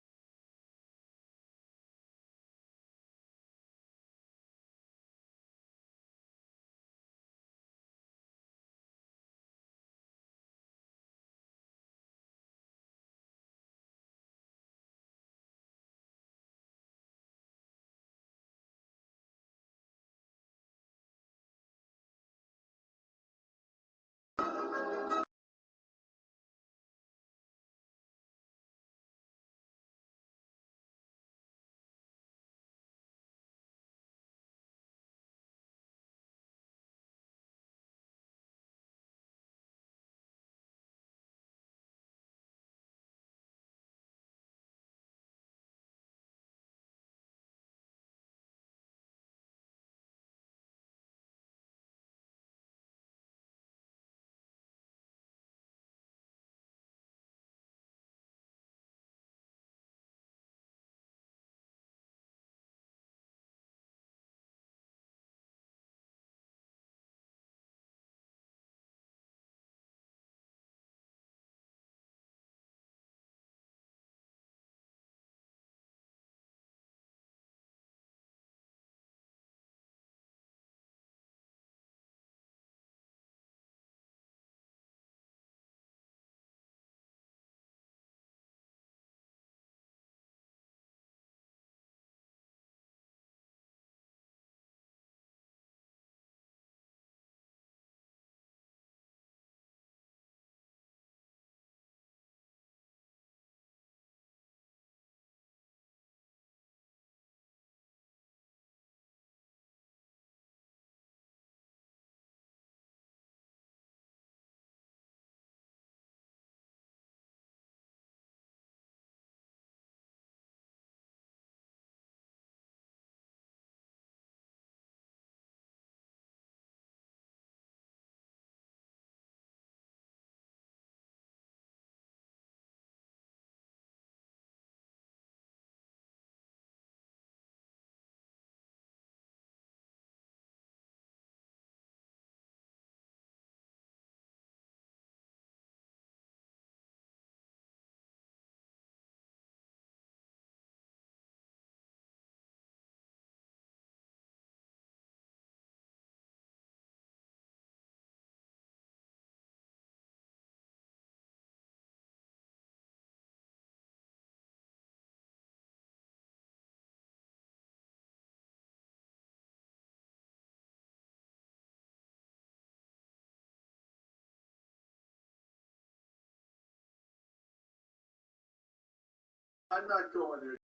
I'm not going there.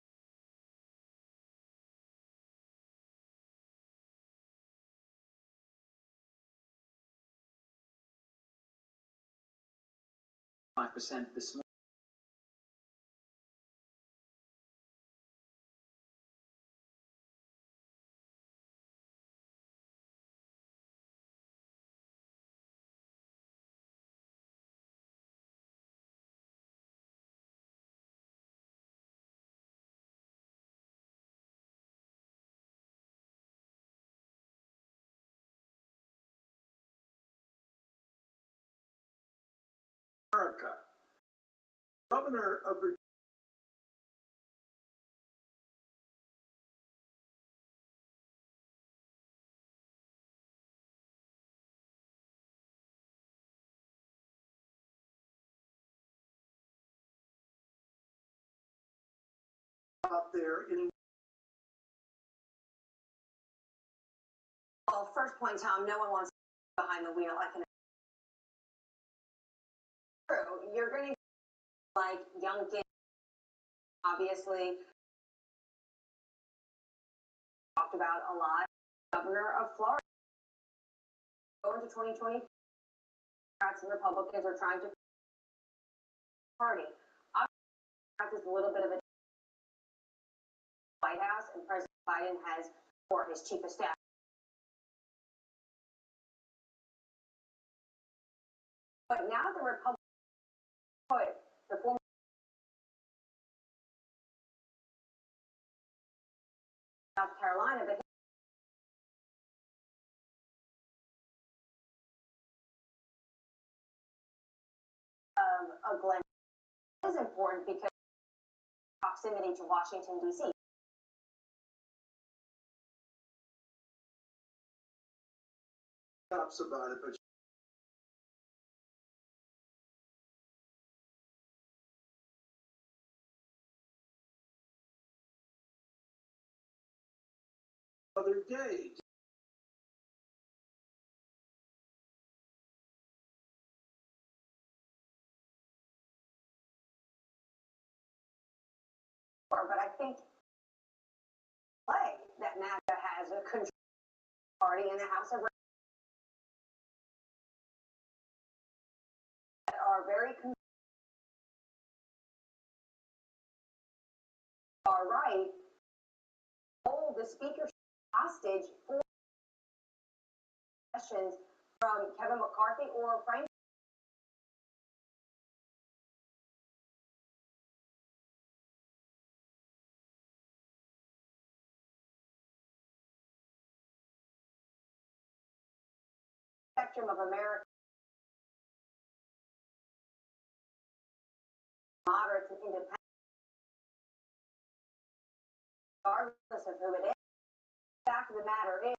% this morning. America. Governor of Virginia. out there any. Well, first point, Tom, no one wants behind the wheel. I can. True, you're going to like young kids, obviously talked about a lot. Governor of Florida going to 2020. Democrats and Republicans are trying to party. Obviously, a little bit of a White House, and President Biden has for his chief of staff. But now the Republicans put the former South Carolina, but a Glenn is important because proximity to Washington, D.C. Talks about it, but other day. But I think that NAFTA has a control party in the House of Representatives that are very are right. Hold the speaker hostage for questions from Kevin McCarthy or Frank. Spectrum of America, moderates and independents, regardless of who it is. The fact of the matter is,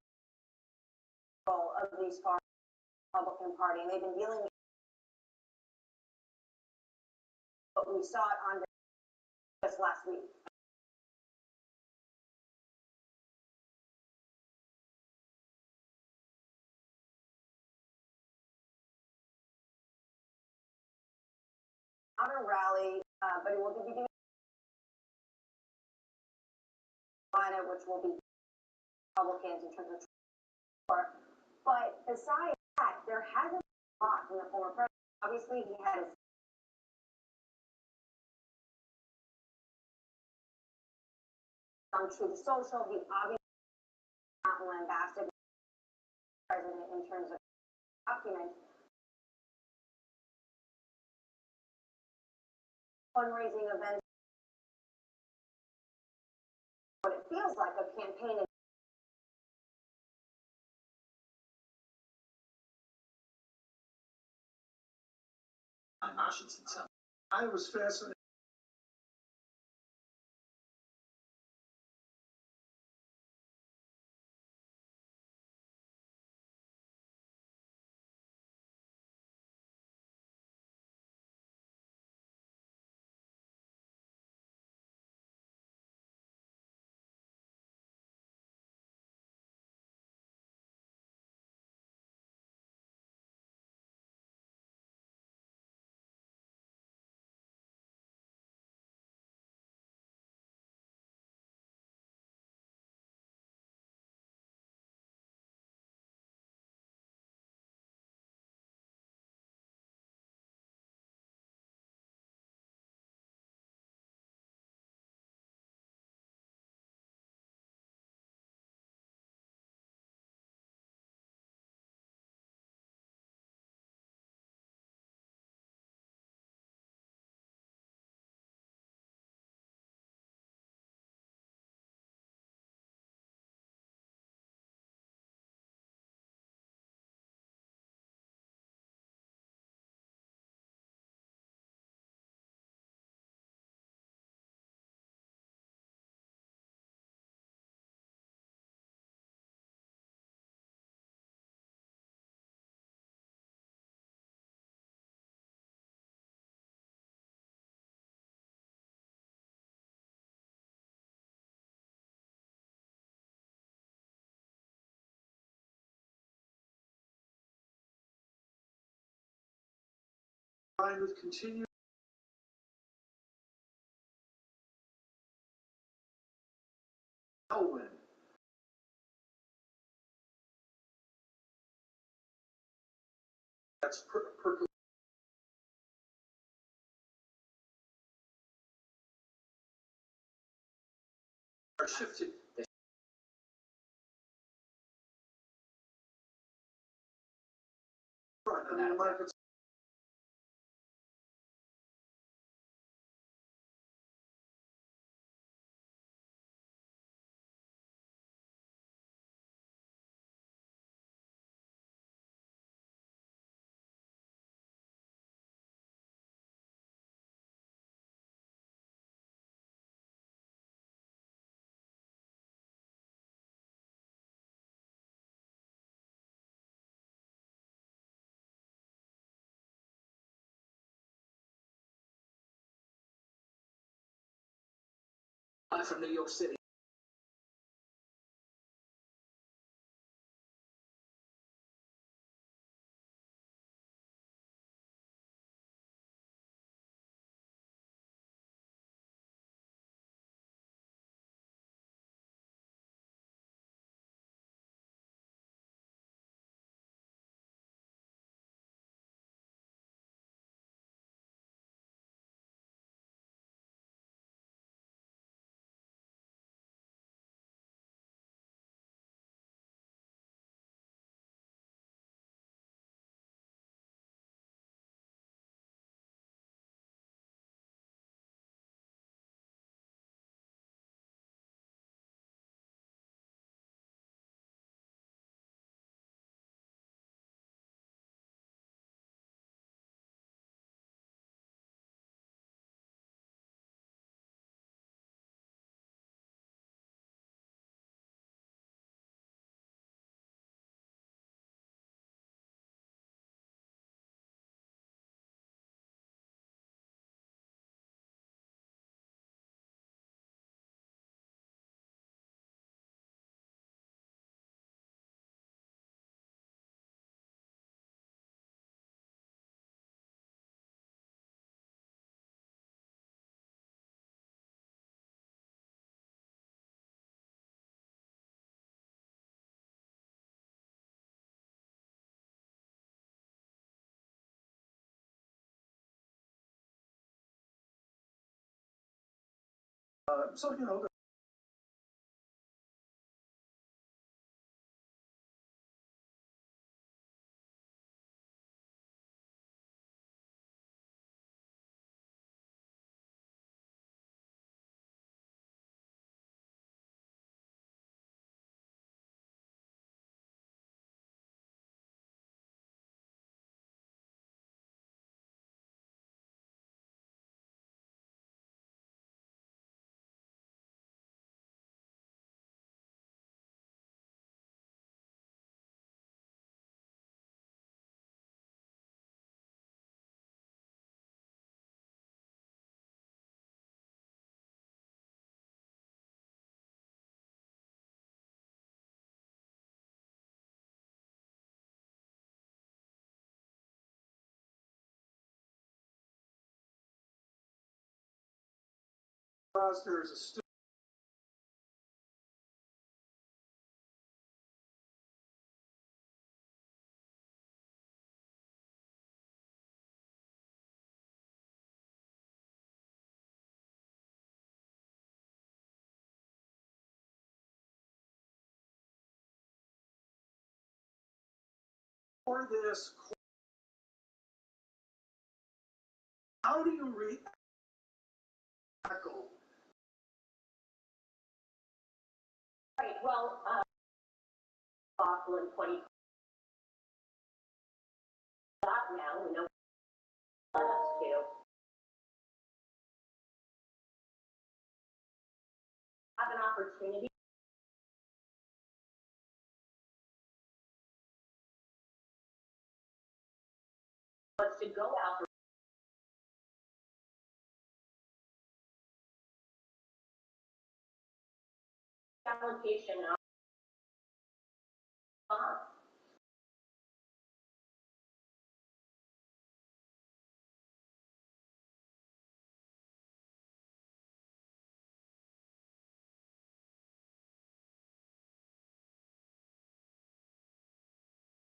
of these far Republican Party, and they've been dealing with what we saw it on just last week. Not a rally, but it will be doing which will be Republicans in terms of support. But besides that, there hasn't been a lot from the former president. Obviously, he had his on Truth Social. He obviously not ambassador president in terms of documents. Fundraising events. What it feels like a campaign. Washington. I was fascinated. combined with continued Elwin. That's shifted. Right, I mean, the market's from New York City. So, you know, roster is a student. For this, how do you tackle? Right, well, in 20 now, we know what us to have an opportunity was to go out the application and response.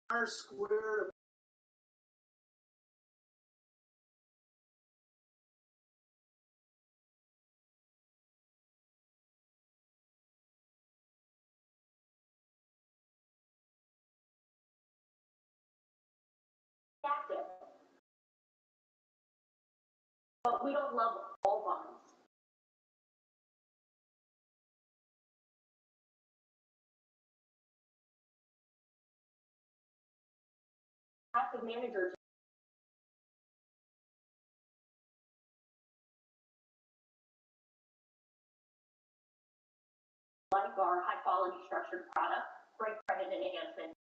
R squared. Active. But we don't love all bonds. Active managers like our high quality structured product, great credit enhancement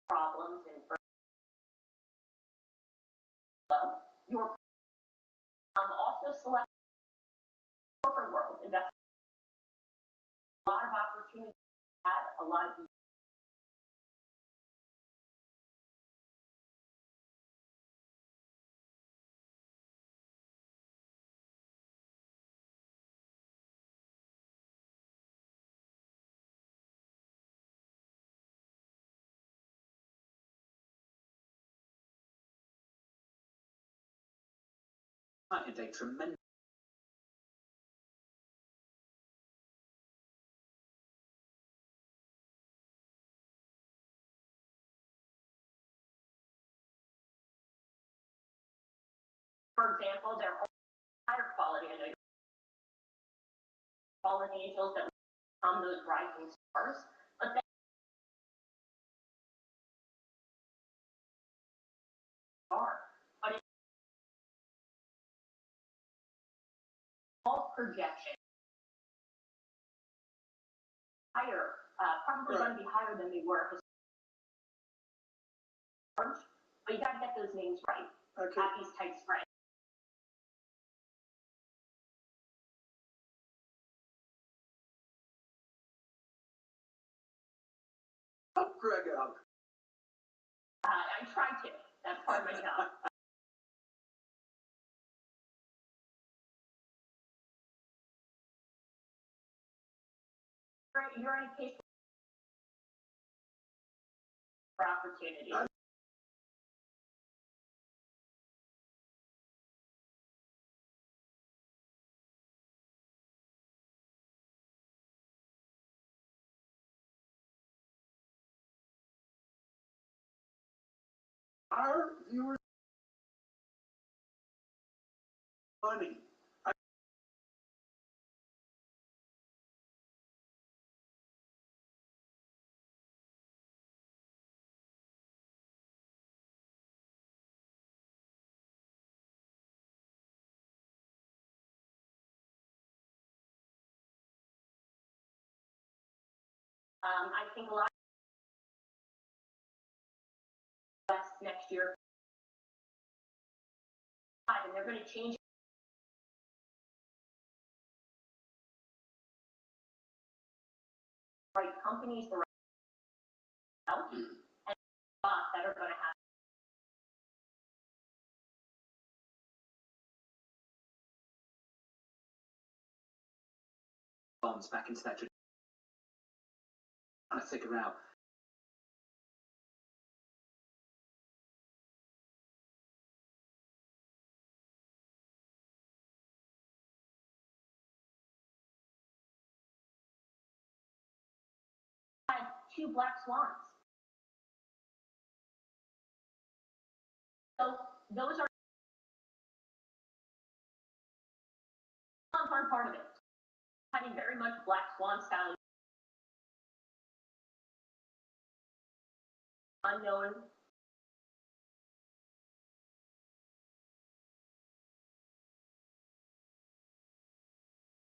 problems and your also select corporate world invest a lot of opportunities at a lot of And a tremendous. For example, they're higher quality. I know you're fallen angels that become those rising stars, but then are. But it's all projection. Higher, probably going to be higher than they were. But you got to get those names right at these tight spreads. Help Greg out. I try to. That's part of my job. You're in a case for opportunity. Our viewers money. I think a lot of us next year, and they're going to change the right companies, the right health, and that are going to have. Bonds back into that. Trying to figure out. Had two black swans. So those are a fun part of it. Having very much black swan style unknown.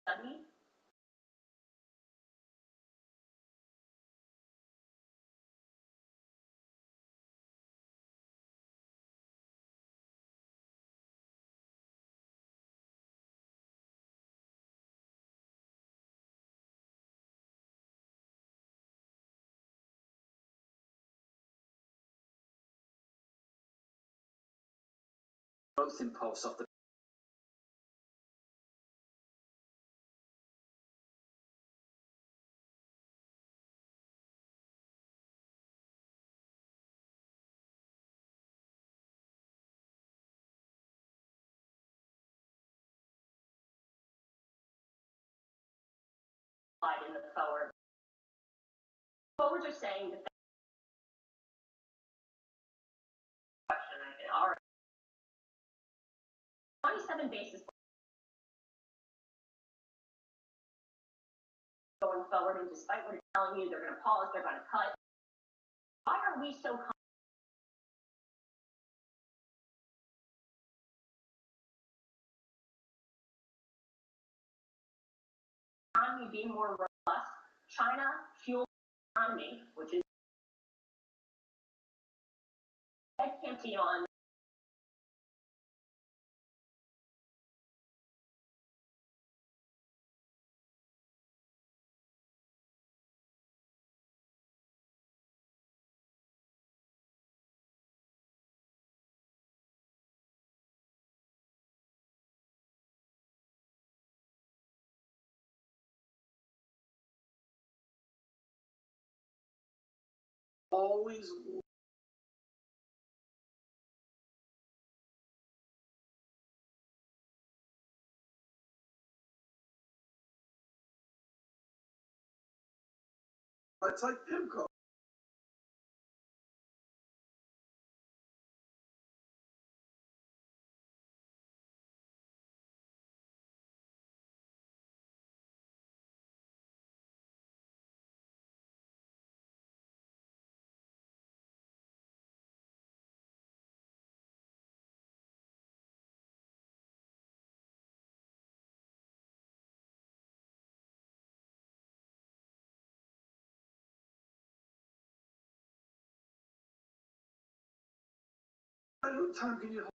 Study. Growth impulse off the in the forward. Forwards are saying that all right. 27 basis points going forward, and despite what it's telling you, they're going to pause, they're going to cut. Why are we so economy being more robust? China fueled economy, which is Fed can't be on. Always. It's like Pimco. What time can you?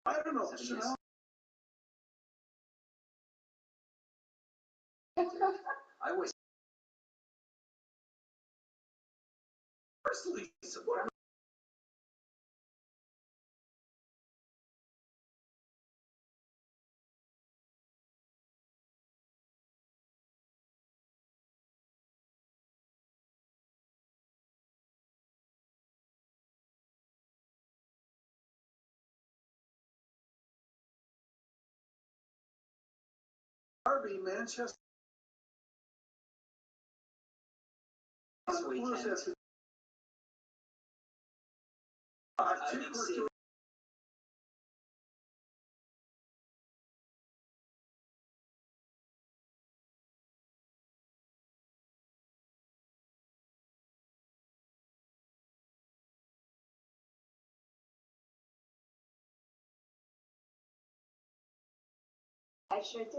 I don't know. I was personally supportive. Derby, Manchester. This weekend. I sure did.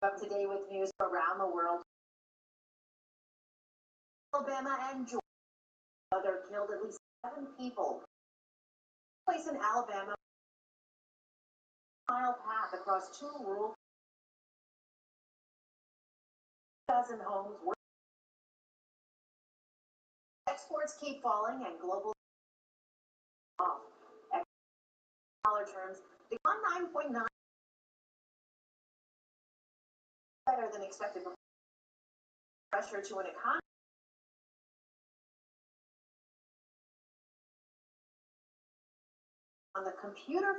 Up today with news around the world. Alabama and Georgia. Other killed at least 7 people. Place in Alabama. Mile path across 2 rural. Dozen homes were. Exports keep falling and global off. Dollar terms declined 9.9. Better than expected. Pressure to an economy. On the computer.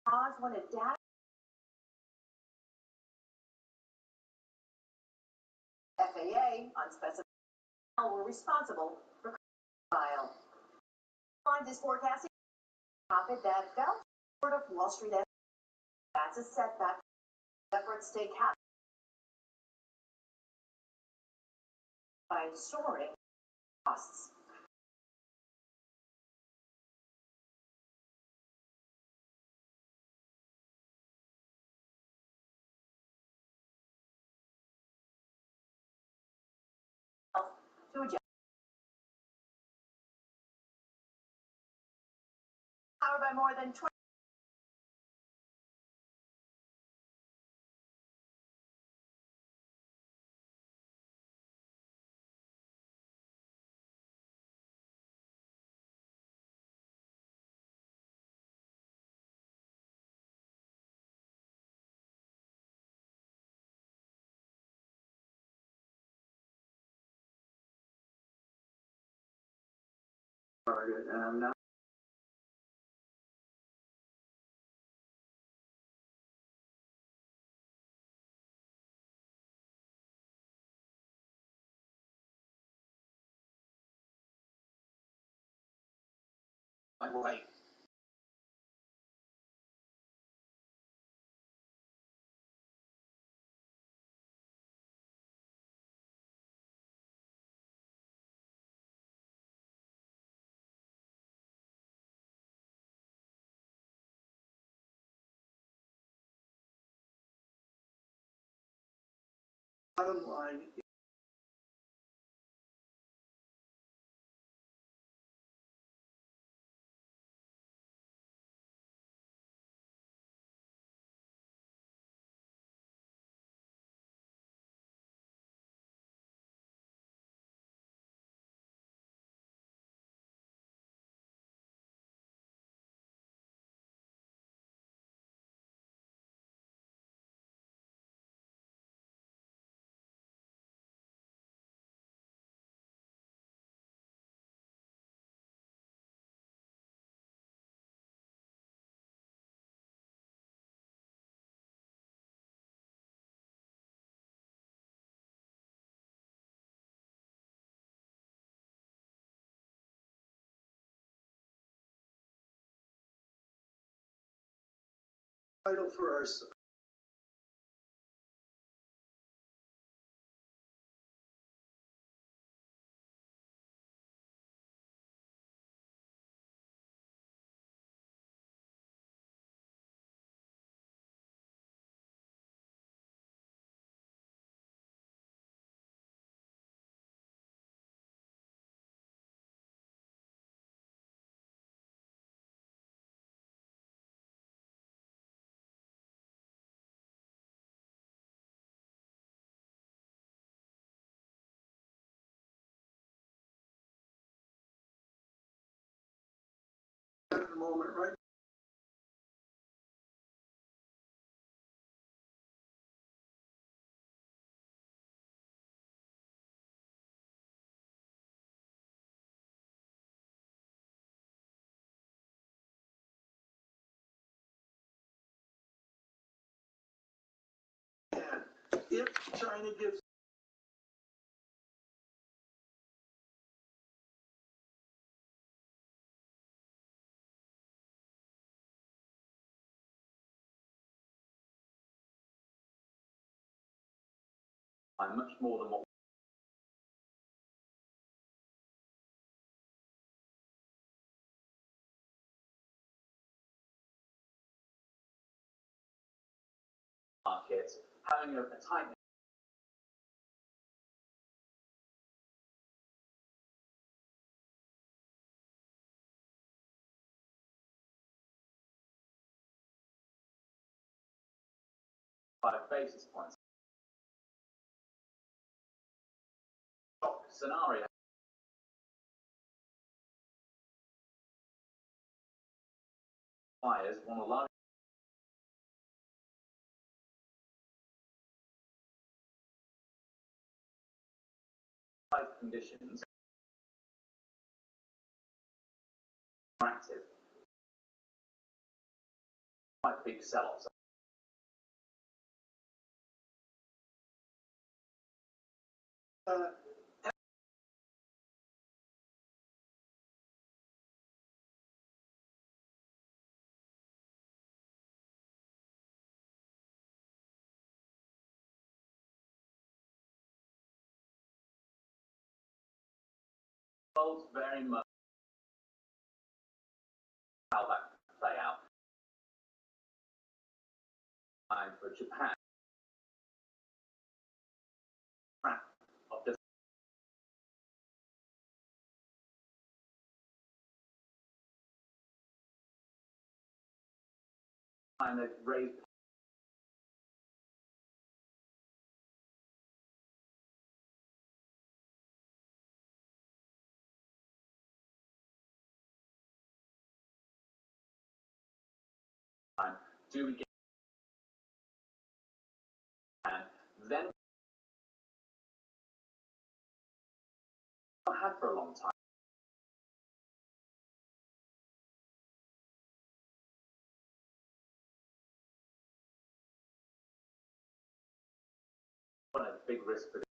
Odds when a data. FAA unspecified were responsible for file. Lines is forecasting profit that fell short of Wall Street. That's a setback. Efforts stay capped by soaring costs. To adjust. Powered by more than 20 And Right. bottom line, title for our moment, right? And if China gives much more than what markets having a tight 5 basis points. Shock scenario. Buyers want a large conditions active. Quite big sell-offs. Very much how that can play out. Time for Japan. Of the time they've raised time. Do we get and then not had for a long time? big risk for.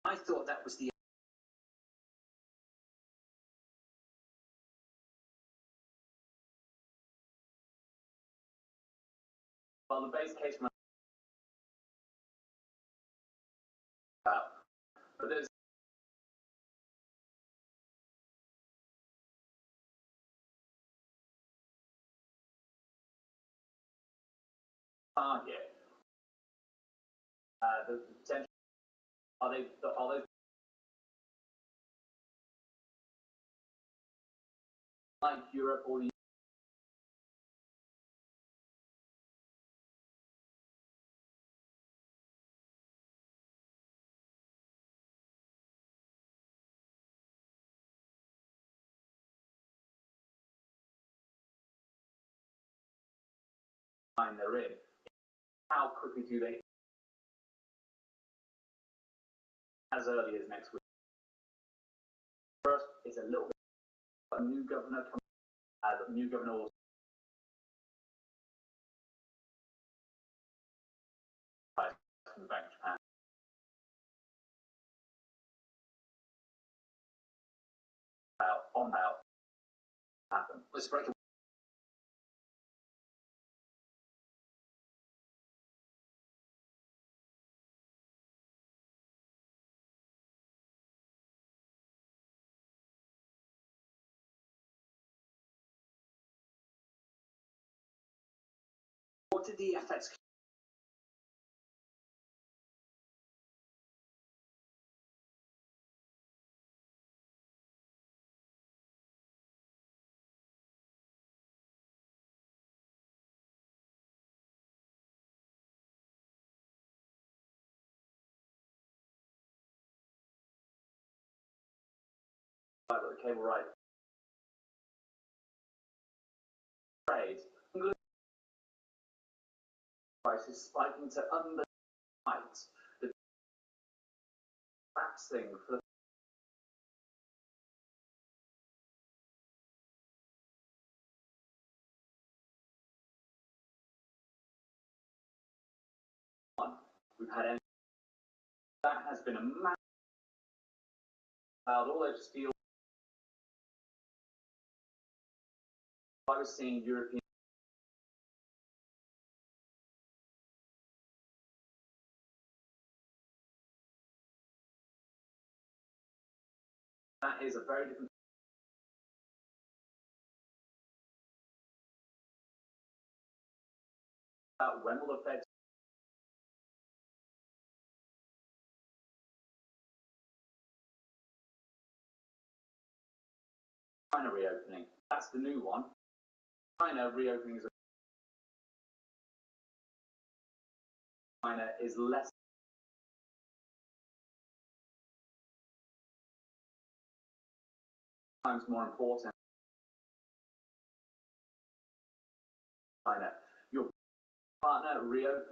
I thought that was the. Well, the base case might out, but there's. Target. The potential. Are they like Europe or the line they're in? How quickly do they? As early as next week. First, it's a little bit. A new governor comes. A new governor will. From the Bank of Japan. Out happen. Let's break it. What did the FX? The cable right. Trade. Price is spiking to under height. The tax thing for the one we've had. Any, that has been a massive. All those steel. I was seeing European. That is a very different. When will the Fed? China reopening. That's the new one. China reopening is. China is less. Times more important. China. Your partner reopening.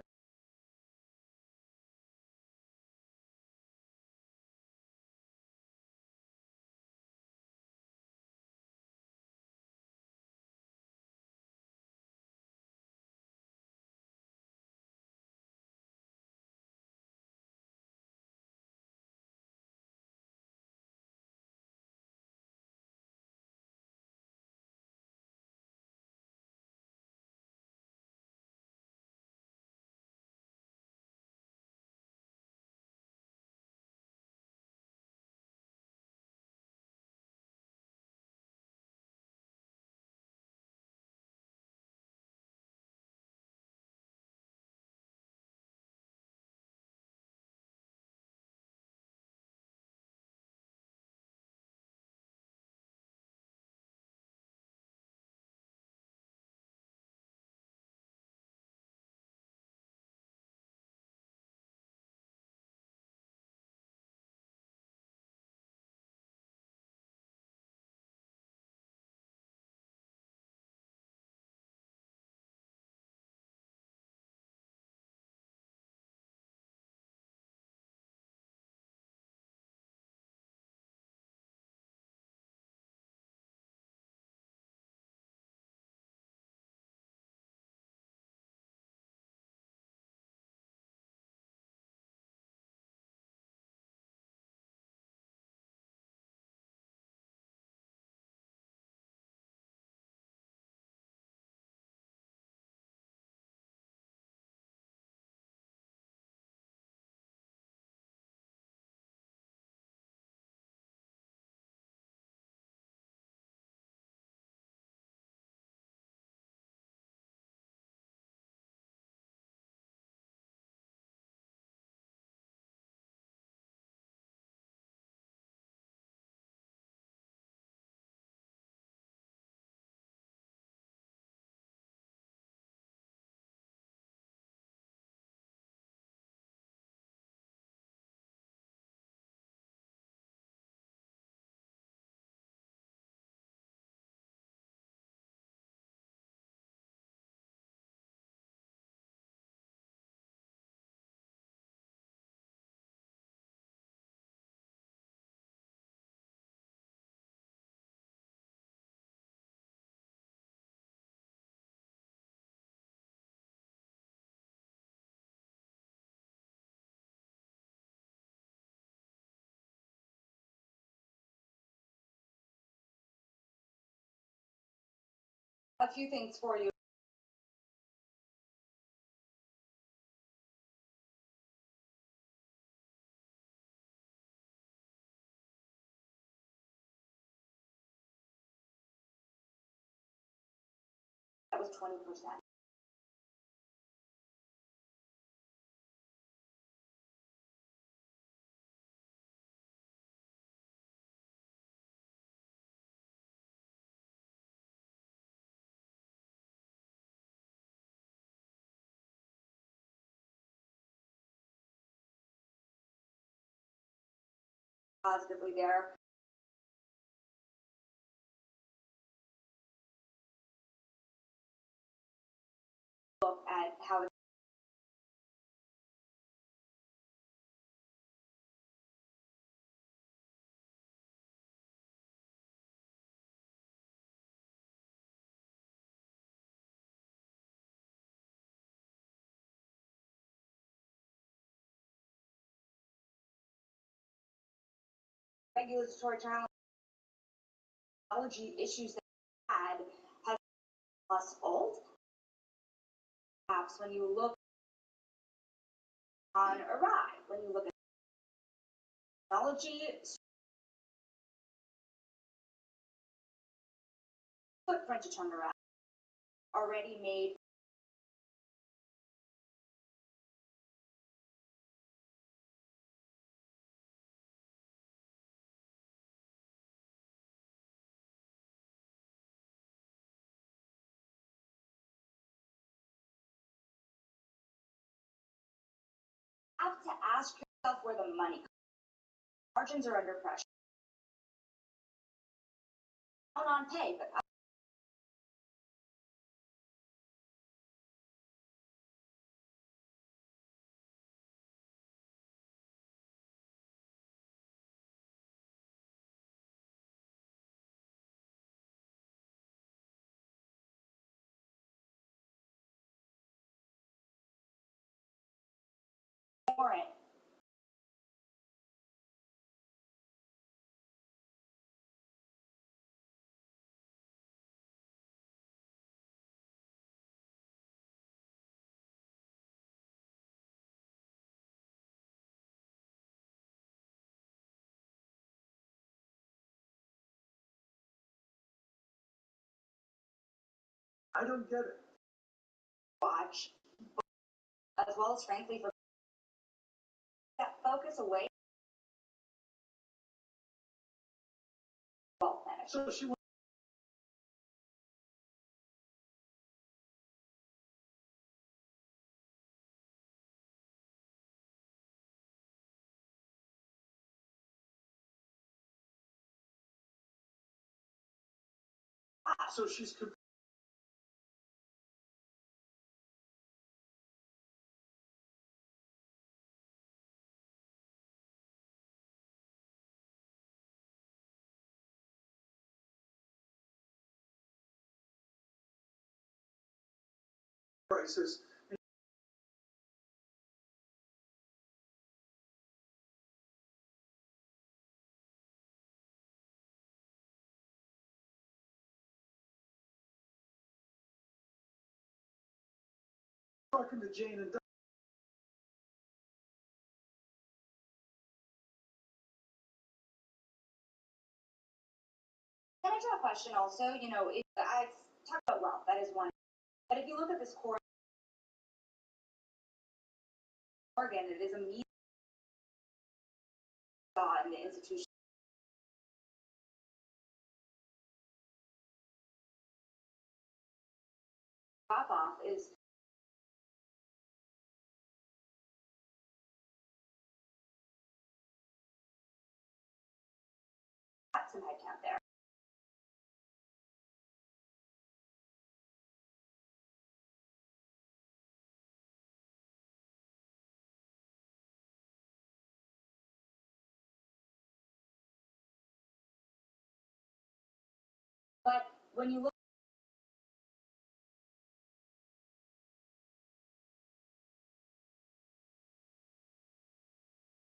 A few things for you. That was 20%. Positively there. Look at how it's regulatory technology issues that we had has us old. Perhaps when you look on arrive, when you look at technology, footprint to turn around, already made. Have to ask yourself where the money comes. Margins are under pressure. Down on pay, but warrant. I don't get it. Watch, as well as frankly for that focus away. Wealth management. So she So she's. Can Crisis. Talking to Jane and Doug. I draw a question also? You know, I talk about wealth, that is one. But if you look at this core organ, it is a media in the institution. Drop off is got some headcount there. But when you look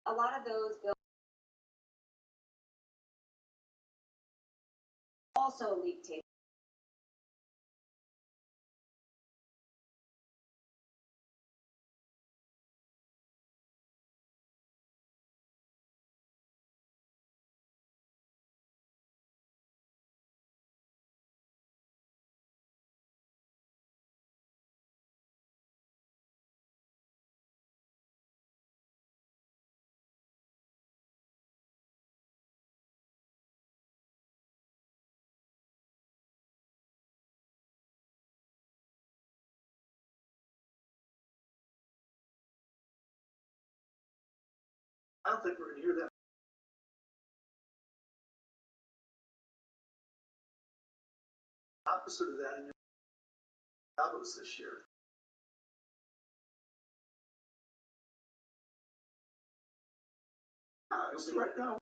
a lot of those bills also leak tape. I don't think we're going to hear that. Opposite of that in your Davos this year. Right now.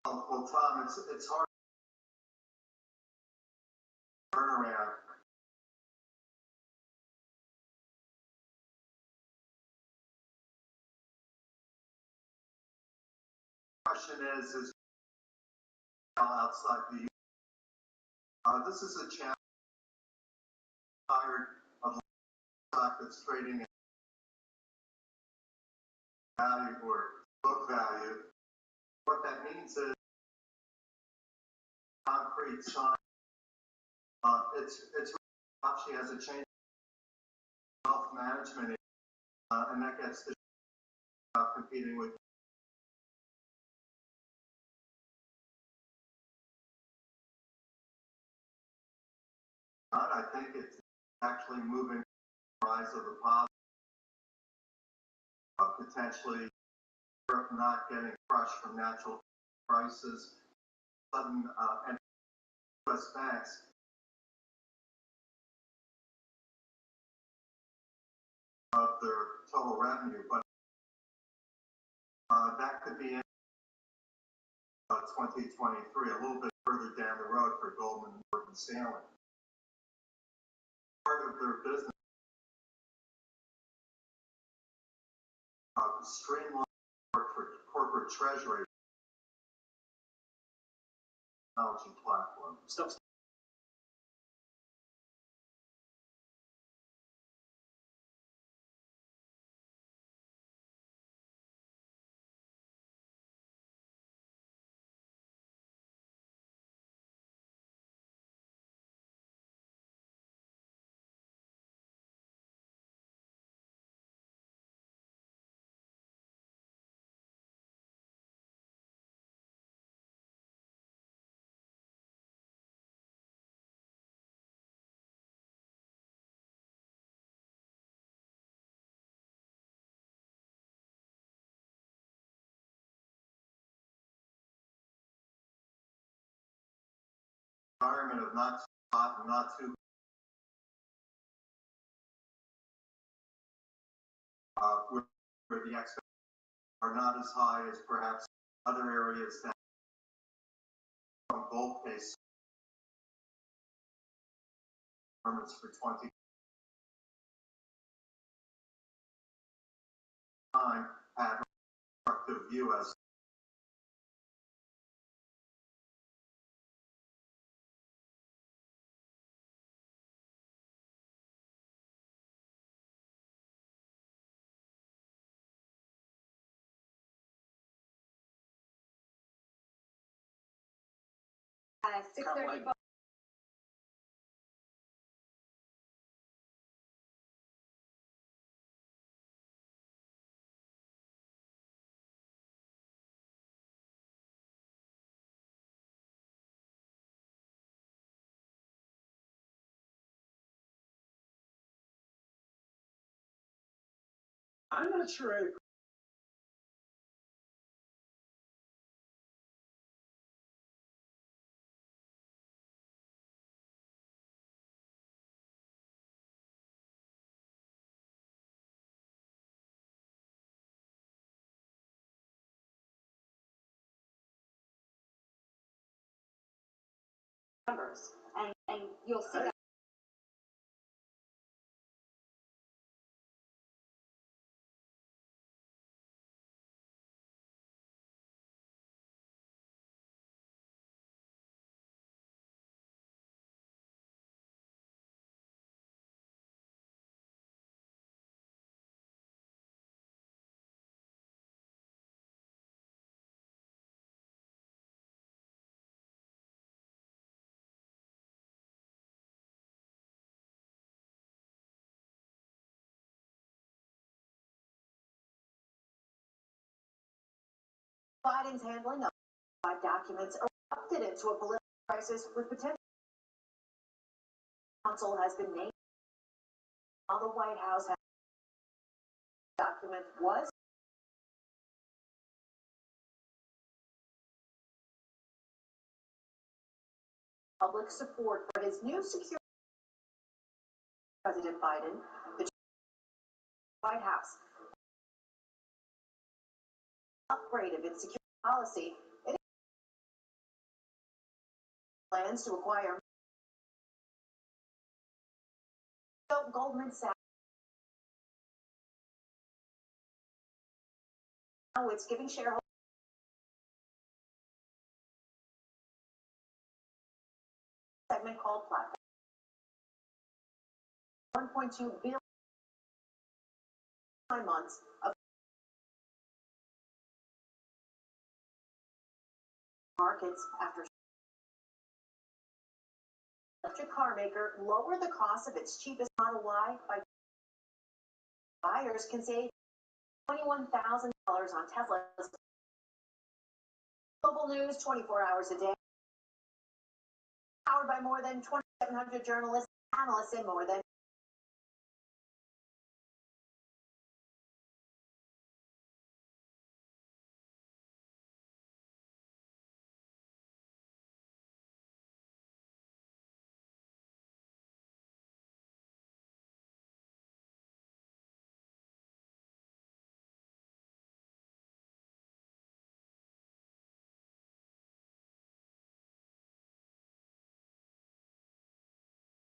Well, Tom, it's hard to turn around. Question is outside the this is a challenge of stock that's trading at value or book value. What that means is concrete sign. It's she has a change in wealth management, and that gets the competing with. I think it's actually moving the rise of the positive, potentially Europe not getting crushed from natural prices, sudden and U.S. banks of their total revenue, but that could be in 2023, a little bit further down the road for Goldman and Morgan Stanley. Part of their business streamline for corporate treasury technology platform. Environment of not too hot and not too where the expectations are not as high as perhaps other areas that from gold case performance for 20 time had a constructive view as at 6:30. I'm not sure I agree. Numbers, and you'll see that. Biden's handling of documents erupted into a political crisis with potential. Council has been named. While the White House has document was public support for his new security. President Biden, the White House upgrade of its security policy. It plans to acquire Goldman Sachs. Now it's giving shareholders a segment called Platform. 1.2 billion months of markets after electric car maker lower the cost of its cheapest Model Y by buyers can save $21,000 on Tesla's. Global news 24 hours a day, powered by more than 2,700 journalists, analysts, and more than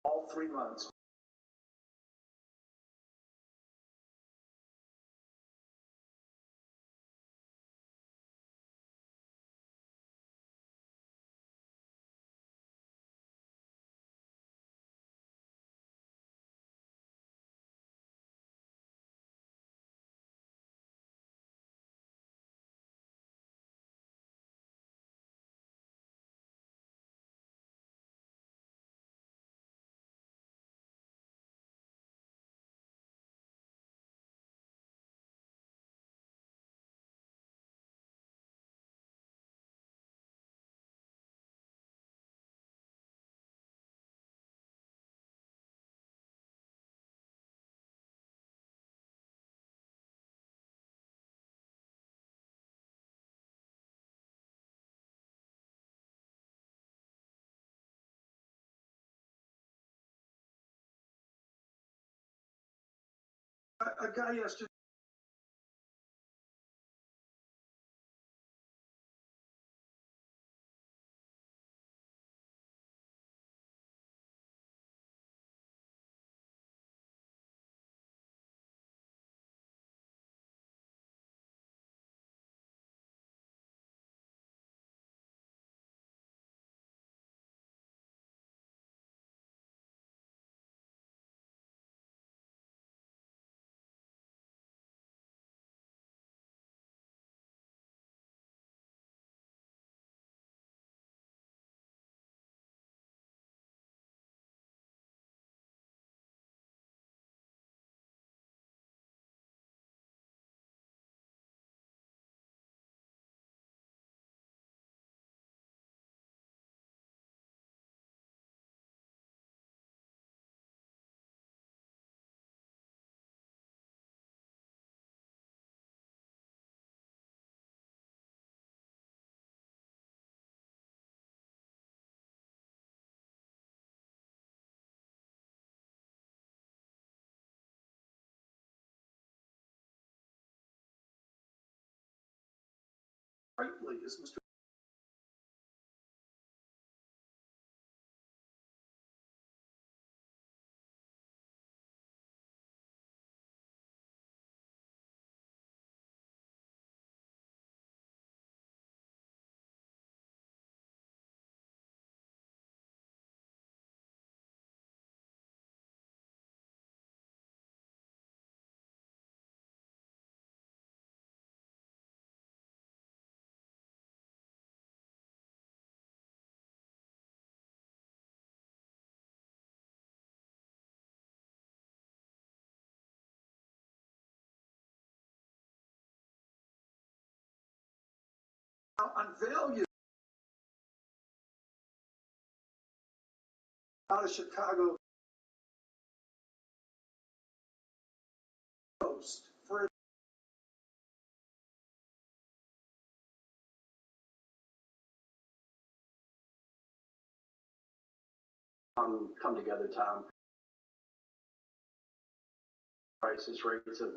all 3 months. A guy yesterday rightly is Mr. unveil you out of Chicago Coast for come together, Tom. Crisis rates of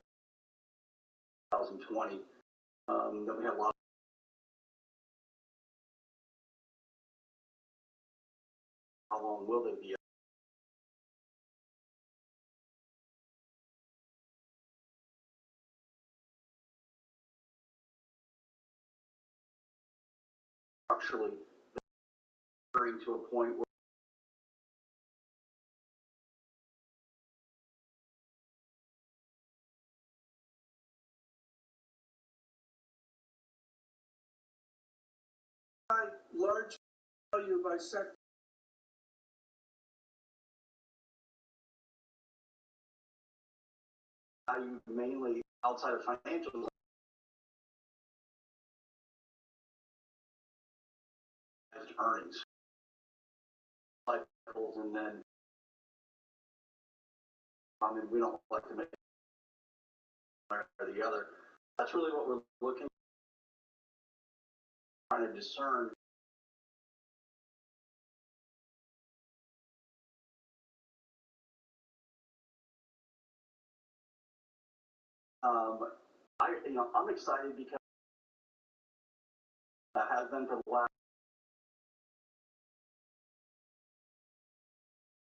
2020. Then we had a lot. How long will they be? Structurally, referring to a point where large value by sector. Value mainly outside of financials as earnings cycles, and then I mean we don't like to make one or the other. That's really what we're looking trying to discern. I'm excited because that has been for the last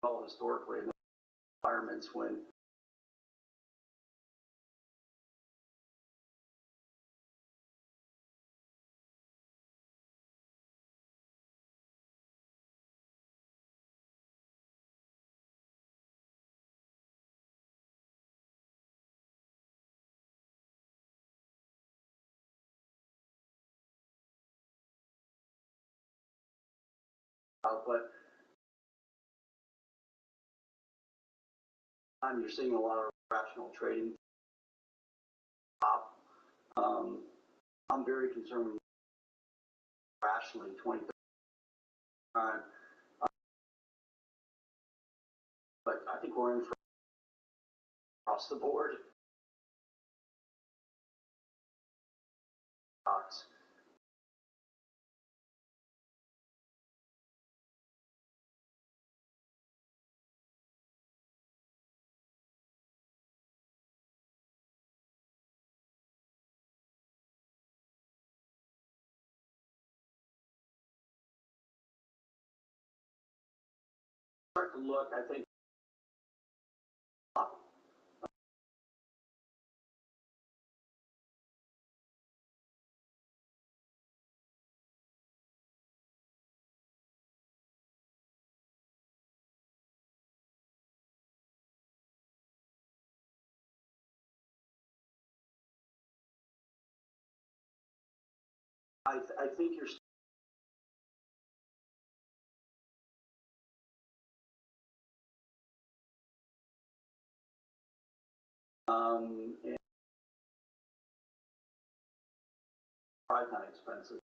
well historically in environments when but you're seeing a lot of rational trading top. I'm very concerned with rationally 20 time, but I think we're in for across the board. Stocks. Start to look, I think. I think you're and probably not expensive.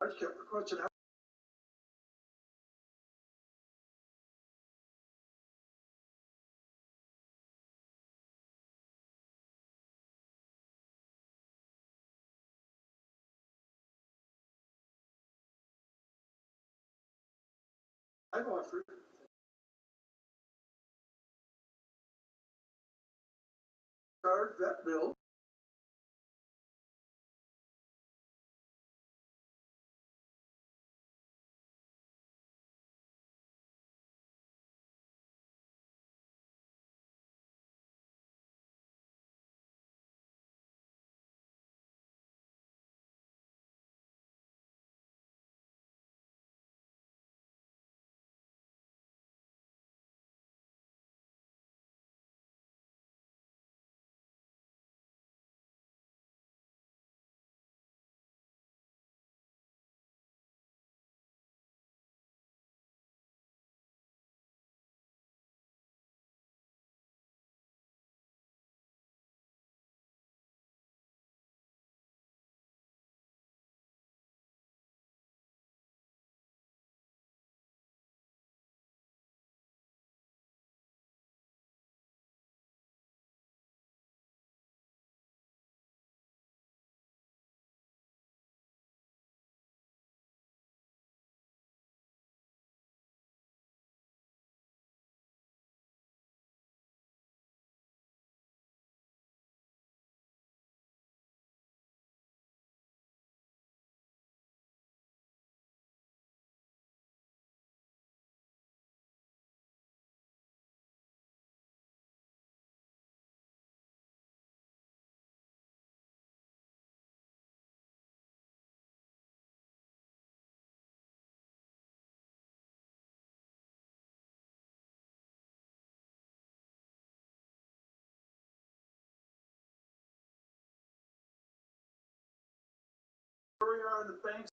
I kept the question out. I've offered start that bill. we are on the banks.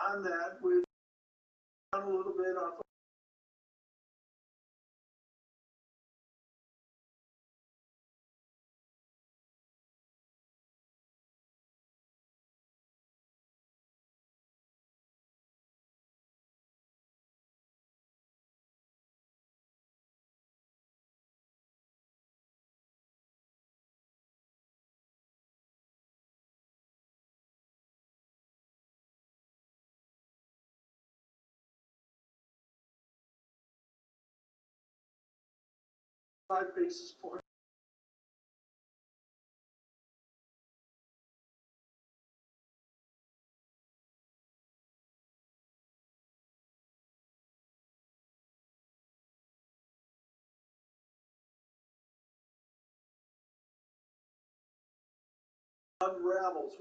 On that, we've done a little bit off. Five basis points. Unravels.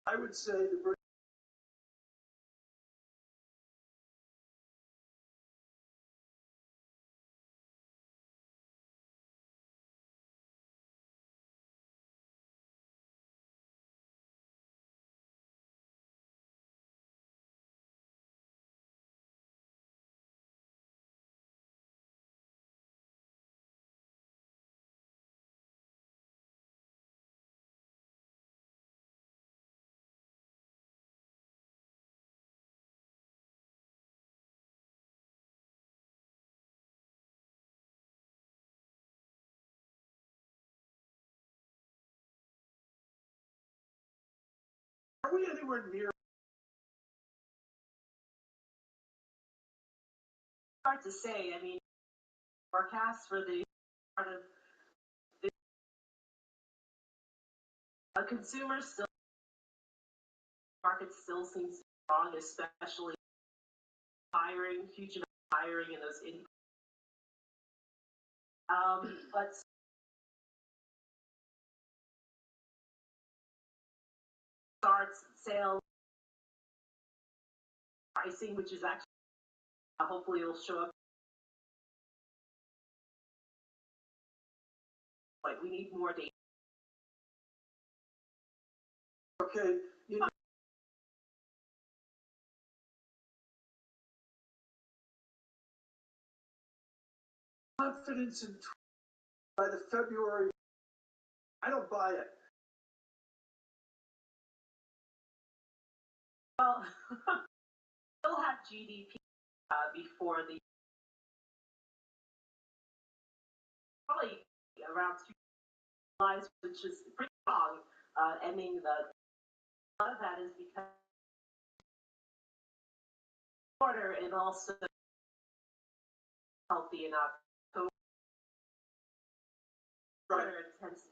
I would say the are we anywhere near? Hard to say. I mean, forecast for the part of the consumer still market still seems strong, especially hiring, huge amount of hiring in those in. But starts sales pricing, which is actually hopefully it'll show up. Like we need more data. Okay, you know. Confidence in by the February. I don't buy it. Well, we'll have GDP before the probably around 2 lines, which is pretty strong. Ending the a lot of that is because quarter and also healthy enough. So quarter tends to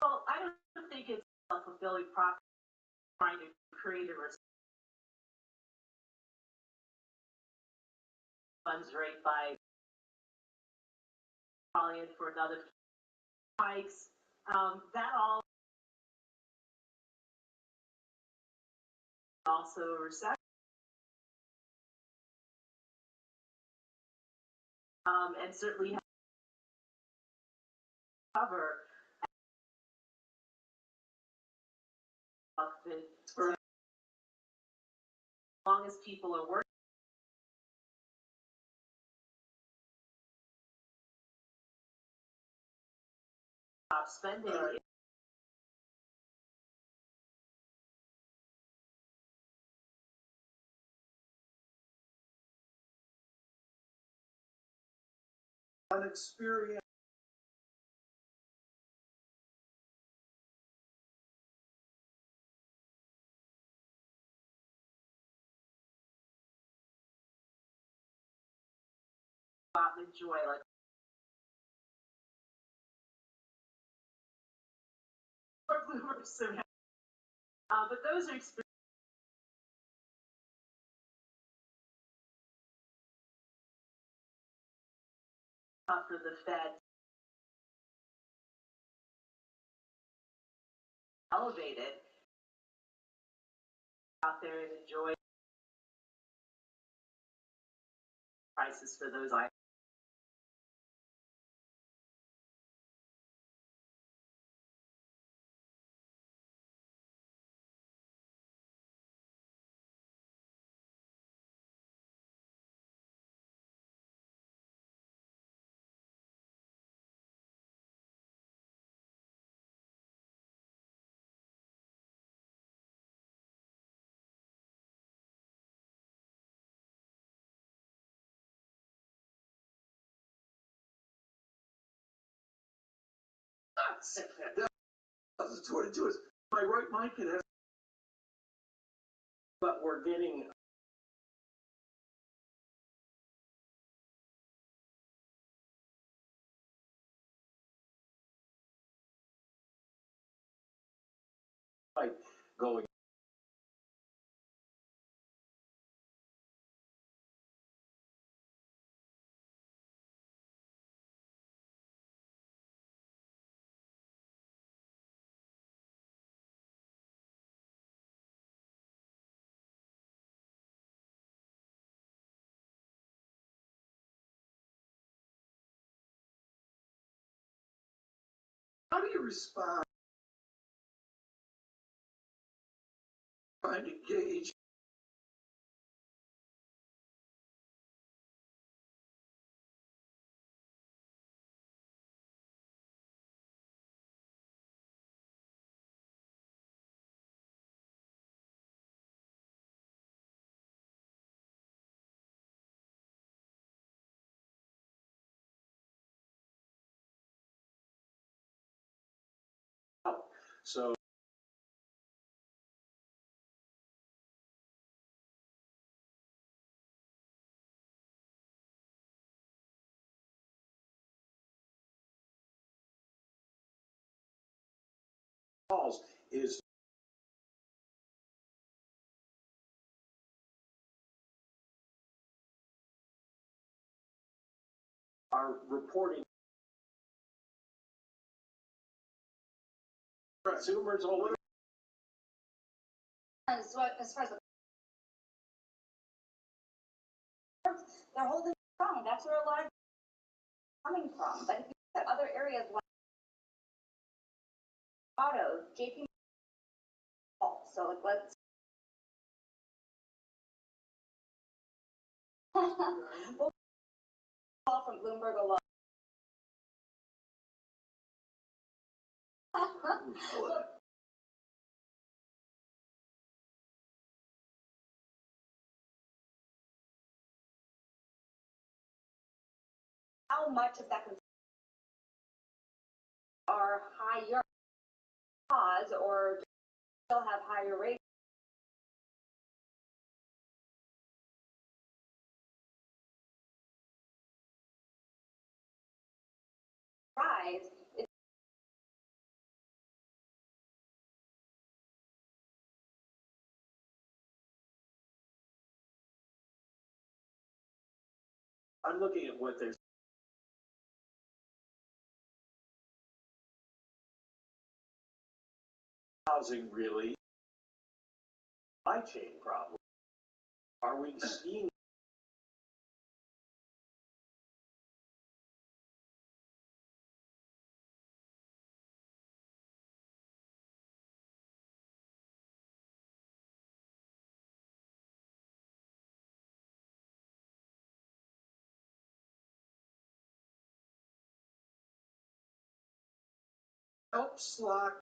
well, I don't think it's self-fulfilling prophecy trying to create a funds rate by probably in for another hikes. That all also a recession. And certainly cover as long as people are working. Spending Unexperienced. out and enjoy like but those are experiences for the Fed elevated out there and enjoy prices for those items. That's what it is. My right mind can have, but we're getting like going how do you respond trying to gauge so calls is are reporting consumers all over. As far as they're holding strong. That's where a lot of coming from. But if you look at other areas like auto, JP, so let's we'll call from Bloomberg alone. How much of that are higher cause or still have higher rates? Rise. I'm looking at what they're housing really supply chain problem. Are we seeing helps lock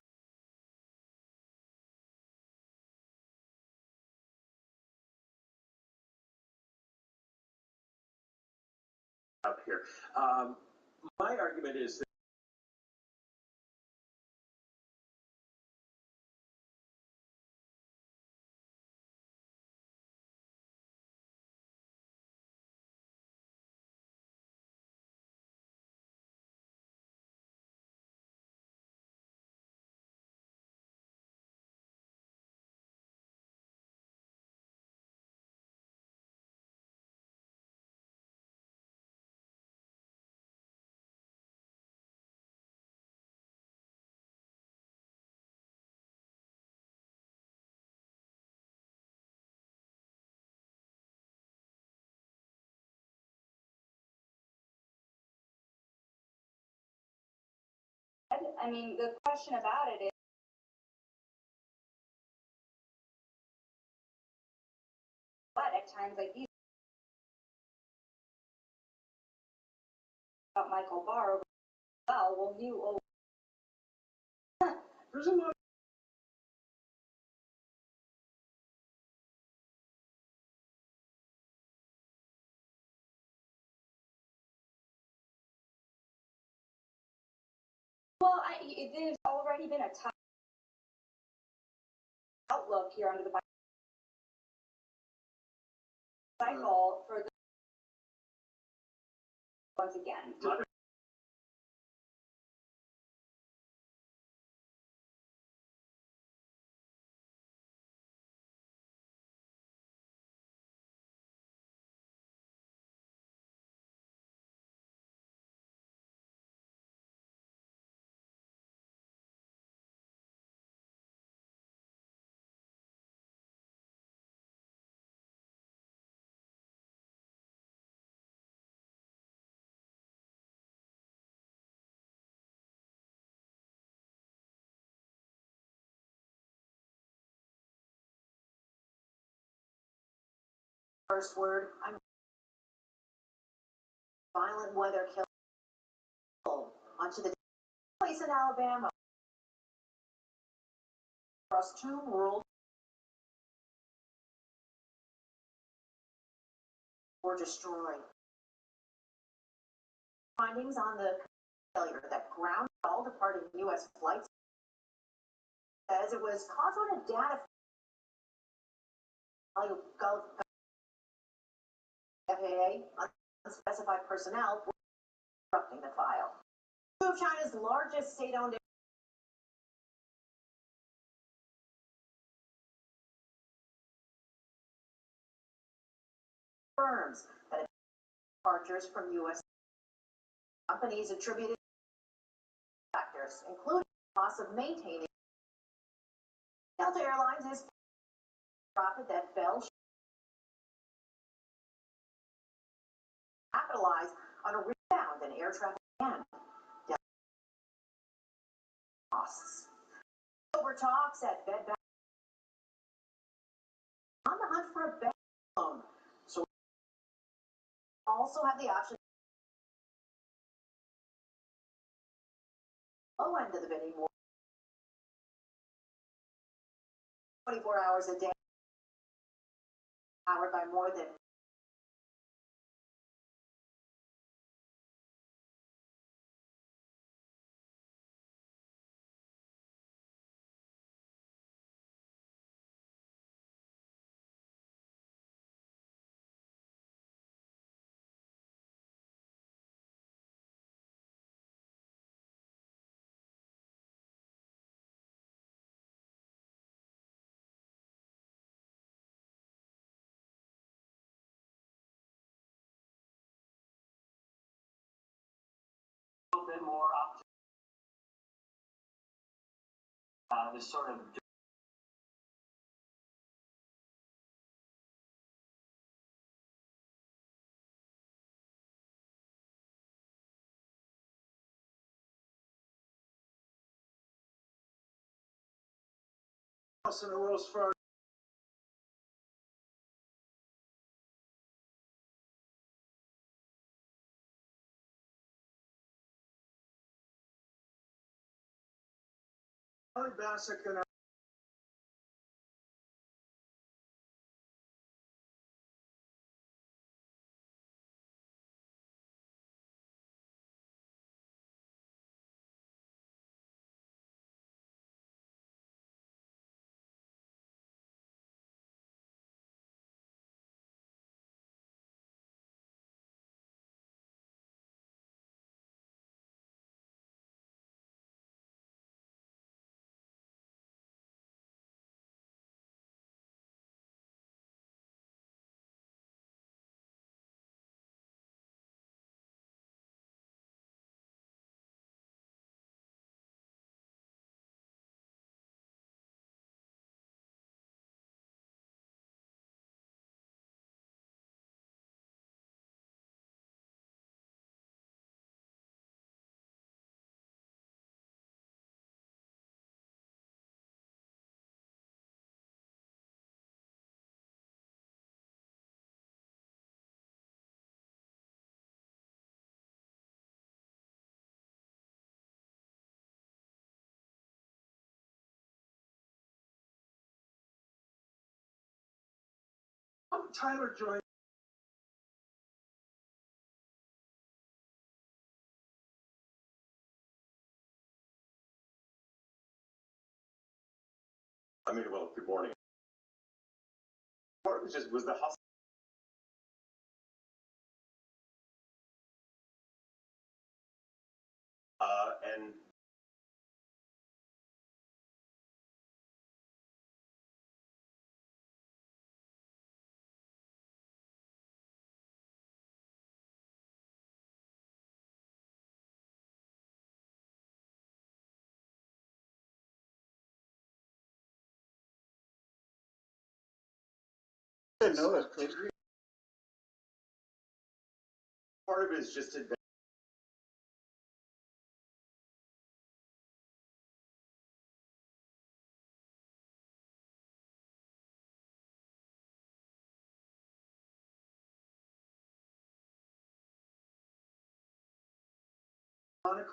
up here? My argument is that I mean, the question about it is, but at times like these, about Michael Barr, well, you, there's a lot. Well, there's already been a tough outlook here under the cycle for the, once again. First word, I'm violent weather killed much of the place in Alabama across 2 rural were destroyed. Findings on the failure that ground all departing U.S. flights says it was caused on a data FAA unspecified personnel were disrupting the file. Two of China's largest state-owned firms that have departures from U.S. companies attributed factors, including the cost of maintaining. Delta Airlines is profit that fell capitalize on a rebound in air traffic and costs. Over talks at Bed Bath on the hunt for a bed loan, so also have the option low end of the bidding war 24 hours a day, powered by more than a little bit more this sort of in the world's first. Bassick and Tyler joined. I mean, well, good morning. Part of it was the hustle. And I didn't know that. Part of it is just advanced.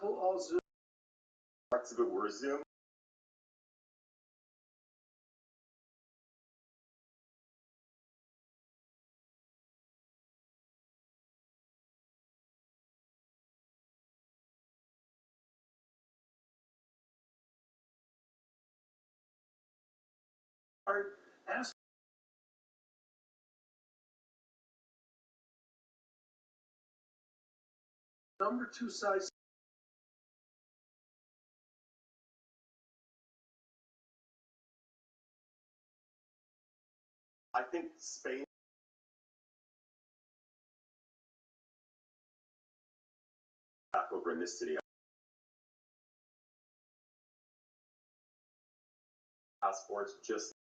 All Zoom. Parts of it were Zoom. Ask number 2 size. I think Spain. Back over in this city. Passports just.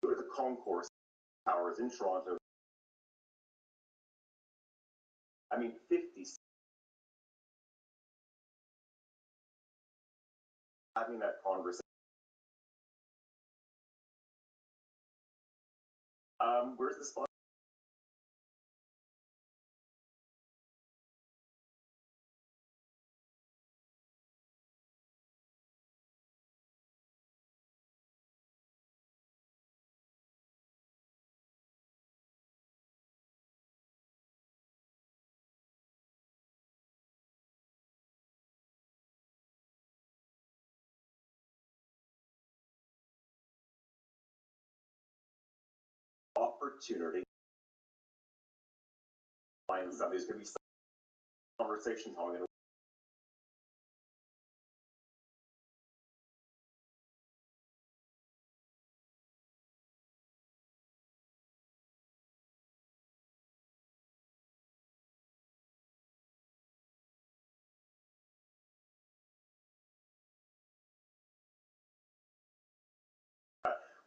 The concourse towers in Toronto. I mean, 50. Having that conversation. Where's the spot? Opportunity. Find something. There's going to be some conversation talking.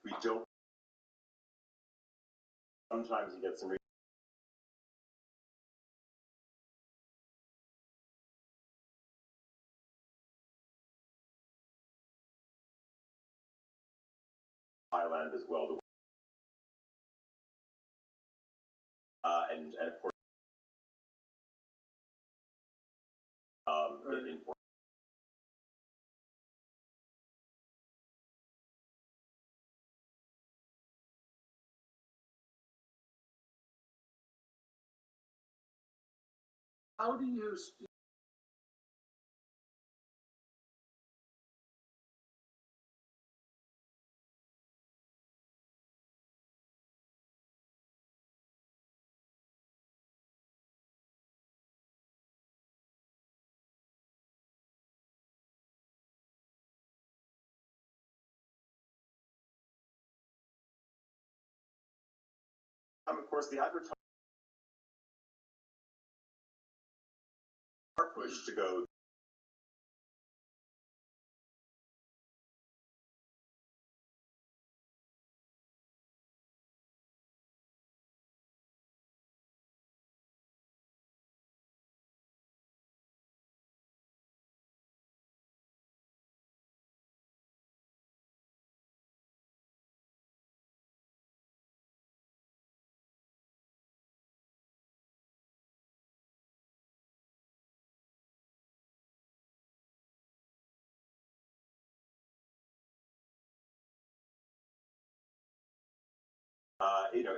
We don't. Sometimes you get some. Thailand as well. And of course, in how do you course, the advertising are pushed to go.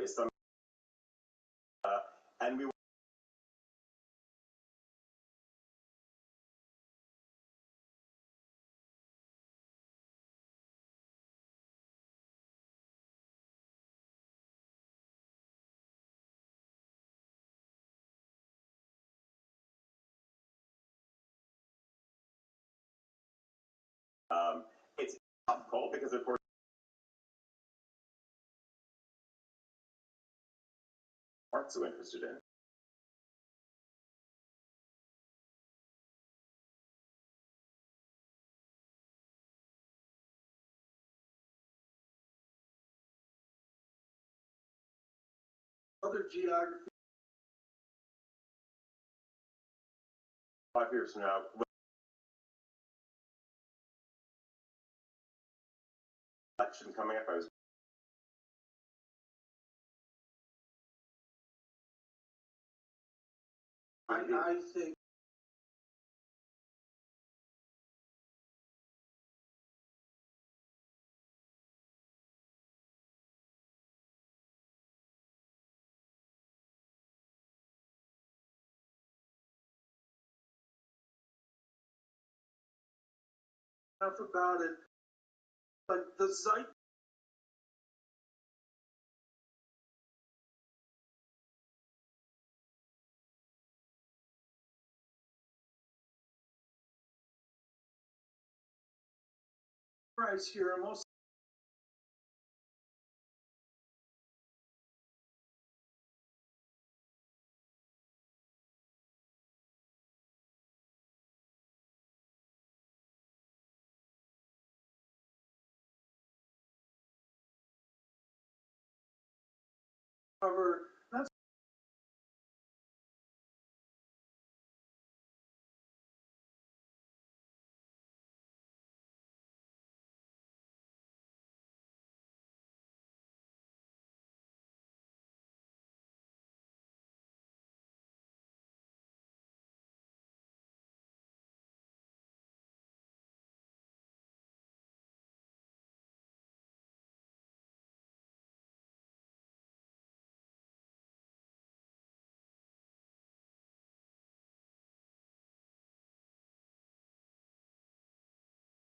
Is some, and we. It's difficult because, of course, aren't so interested in. Other geography. 5 years from now. Election coming up. I think enough about it, but the site. Price here, most. However, that's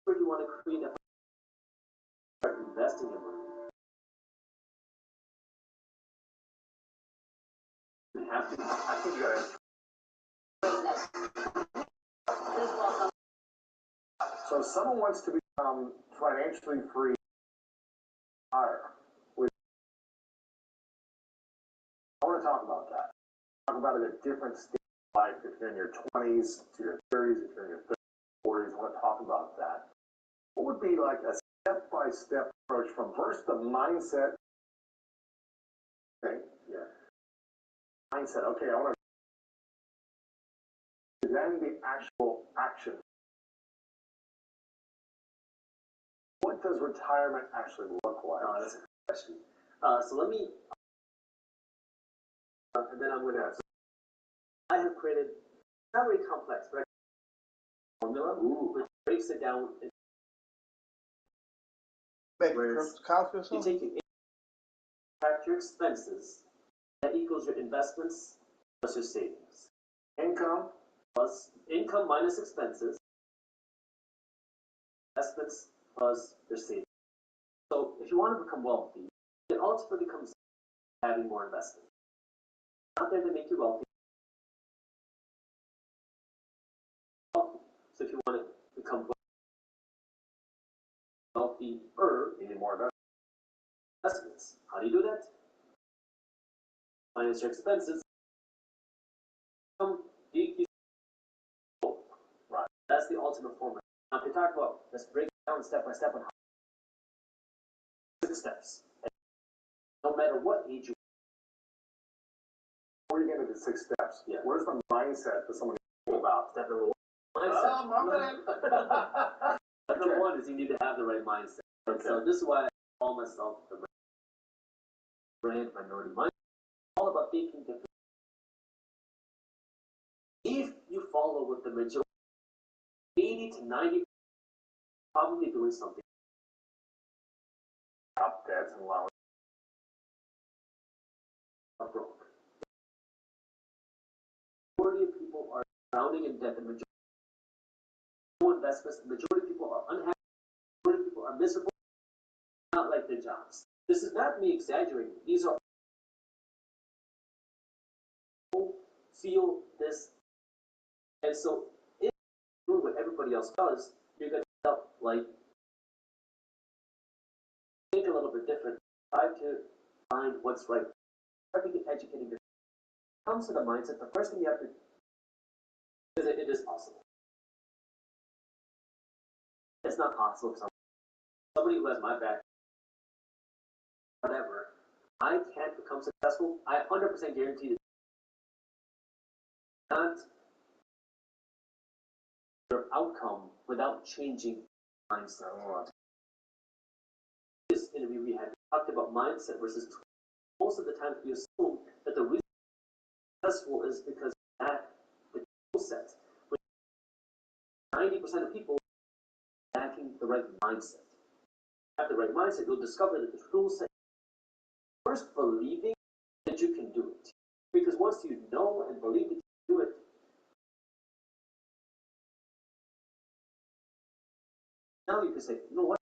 where you want to create a start investing in money. You have to. I think you guys. So if someone wants to become financially free, I want to talk about that. Talk about it at different stages of life. If you're in your 20s to your 30s, if you're in your 30s, 40s, I want to talk about that. What would be like a step-by-step approach from first the mindset? Okay, yeah. Mindset. Okay, I want to. Then the actual action. What does retirement actually look like? That's a good question. So let me, and then I'm going to ask. I have created not very complex, but formula which breaks it down. You take your expenses, that equals your investments plus your savings. Income minus expenses, investments plus your savings. So if you want to become wealthy, it ultimately comes to having more investment. Not there to make you wealthy. So if you want to become wealthier, you need more investments. How do you do that? Minus your expenses. Decrease. Right. That's the ultimate formula. Now, if you talk about, let's break it down step by step on how 6 steps. And no matter what age you Before you get into 6 steps, yeah. Where's the mindset that someone needs about? Step number 1. Mindset. Step number 1 is you need to have the right mindset. Okay. So this is why I call myself the brand minority mindset. It's all about thinking different. If you follow with the majority, 80 to 90, probably doing something. Top debts and allowing. Are broke. The majority of people are drowning in debt. The majority of investments. The majority of people are unhappy. The majority of people are miserable. Not like their jobs. This is not me exaggerating. These are feel this, and so if you do what everybody else does, you're going to end up like think a little bit different. Try to find what's right. Try to get educated. When it comes to the mindset, the first thing you have to is it is possible. It's not possible for somebody who has my back, whatever. I can't become successful. I 100% guarantee it. Not your outcome without changing mindset. This interview we had talked about mindset versus most of the time we assume that the reason successful is because that the tool set. 90% of people lacking the right mindset. Have the right mindset, you'll discover that the tool set first believing that you can do it. Because once you know and believe that you can do it, now you can say, you know what?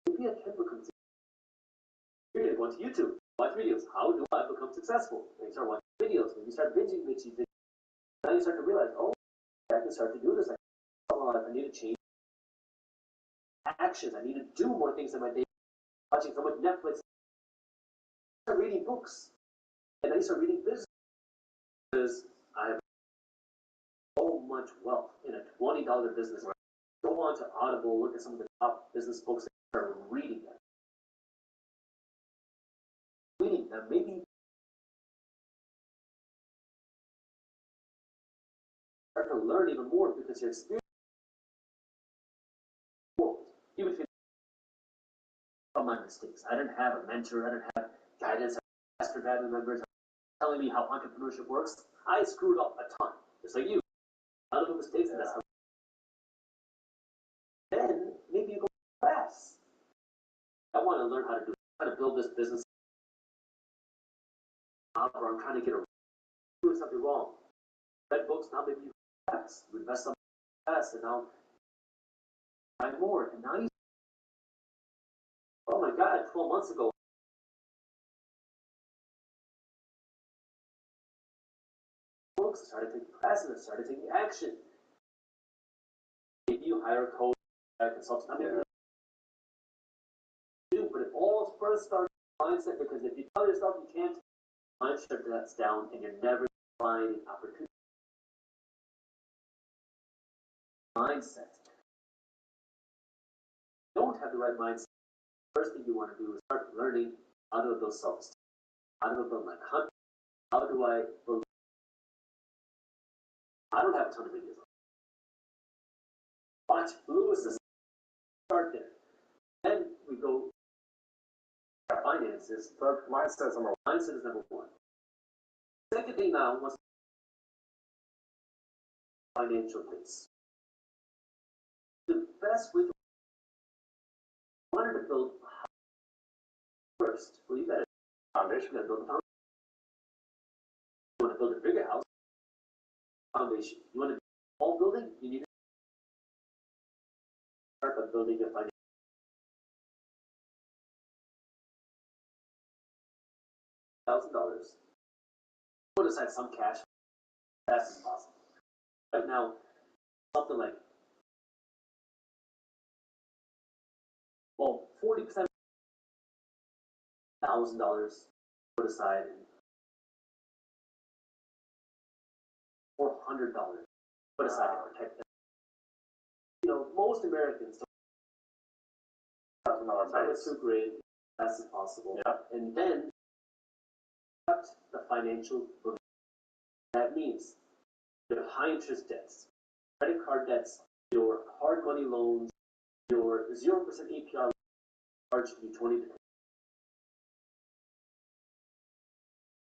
Maybe I can become successful. You're going to go onto YouTube, watch videos. How do I become successful? And you start watching videos. When you start binging videos, now you start to realize, oh, I can start to do this. I need to change actions. I need to do more things in my day. Watching so much Netflix. I start reading books. And I start reading business. Because I have so much wealth in a $20 business. Go on to Audible, look at some of the top business books and start reading them. Reading them, maybe start to learn even more because you're experiencing the world. Even if you from my mistakes. I didn't have a mentor, I didn't have guidance, master family members telling me how entrepreneurship works. I screwed up a ton, just like you. A lot of mistakes, and that's how. Then maybe you go fast. I want to learn how to do it. I'm trying to build this business. Or I'm trying to get a doing something wrong. Read books, now maybe you fast. You invest something fast, and now buy more. And now you, oh my God, 12 months ago, books, started taking classes, started taking action. Maybe you hire a coach, a consultant. I mean, but it all first starts with mindset, because if you tell yourself you can't, mindset that's down and you're never finding opportunity. Mindset. Don't have the right mindset. First thing you want to do is start learning how to build self-esteem. How to build my confidence. How do I build? I don't have a ton of videos. Watch Lewis is start there. Then we go our finances. Mindset is number one. Mindset is number one. Second thing now was financial base. The best way to wanted to build first. Well, you got a foundation. You got to build a foundation. You want to build a bigger house. Foundation. You want to build a small building. You need to start by building a financial. $1,000. Put aside some cash as fast as possible. Right now, something like 40% $1,000 put aside. $400 put aside to protect them. Most Americans don't start with super grade as fast as possible, and then cut the financial burden. That means your high interest debts, credit card debts, your hard money loans, your 0% APR charge you 20 to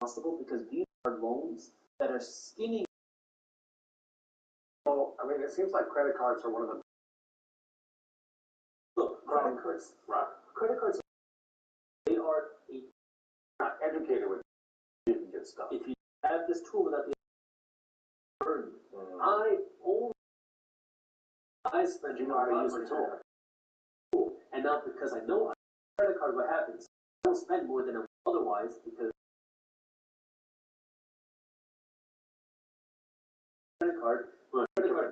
possible, because these are loans that are skinny. Well, I mean, it seems like credit cards are one of the credit cards. Right. Credit cards, they are not educated with. You can get stuff. If you have this tool without the burden, I spend how to use the tool. And not because I know credit card, what happens? I don't spend more than I would otherwise, because credit card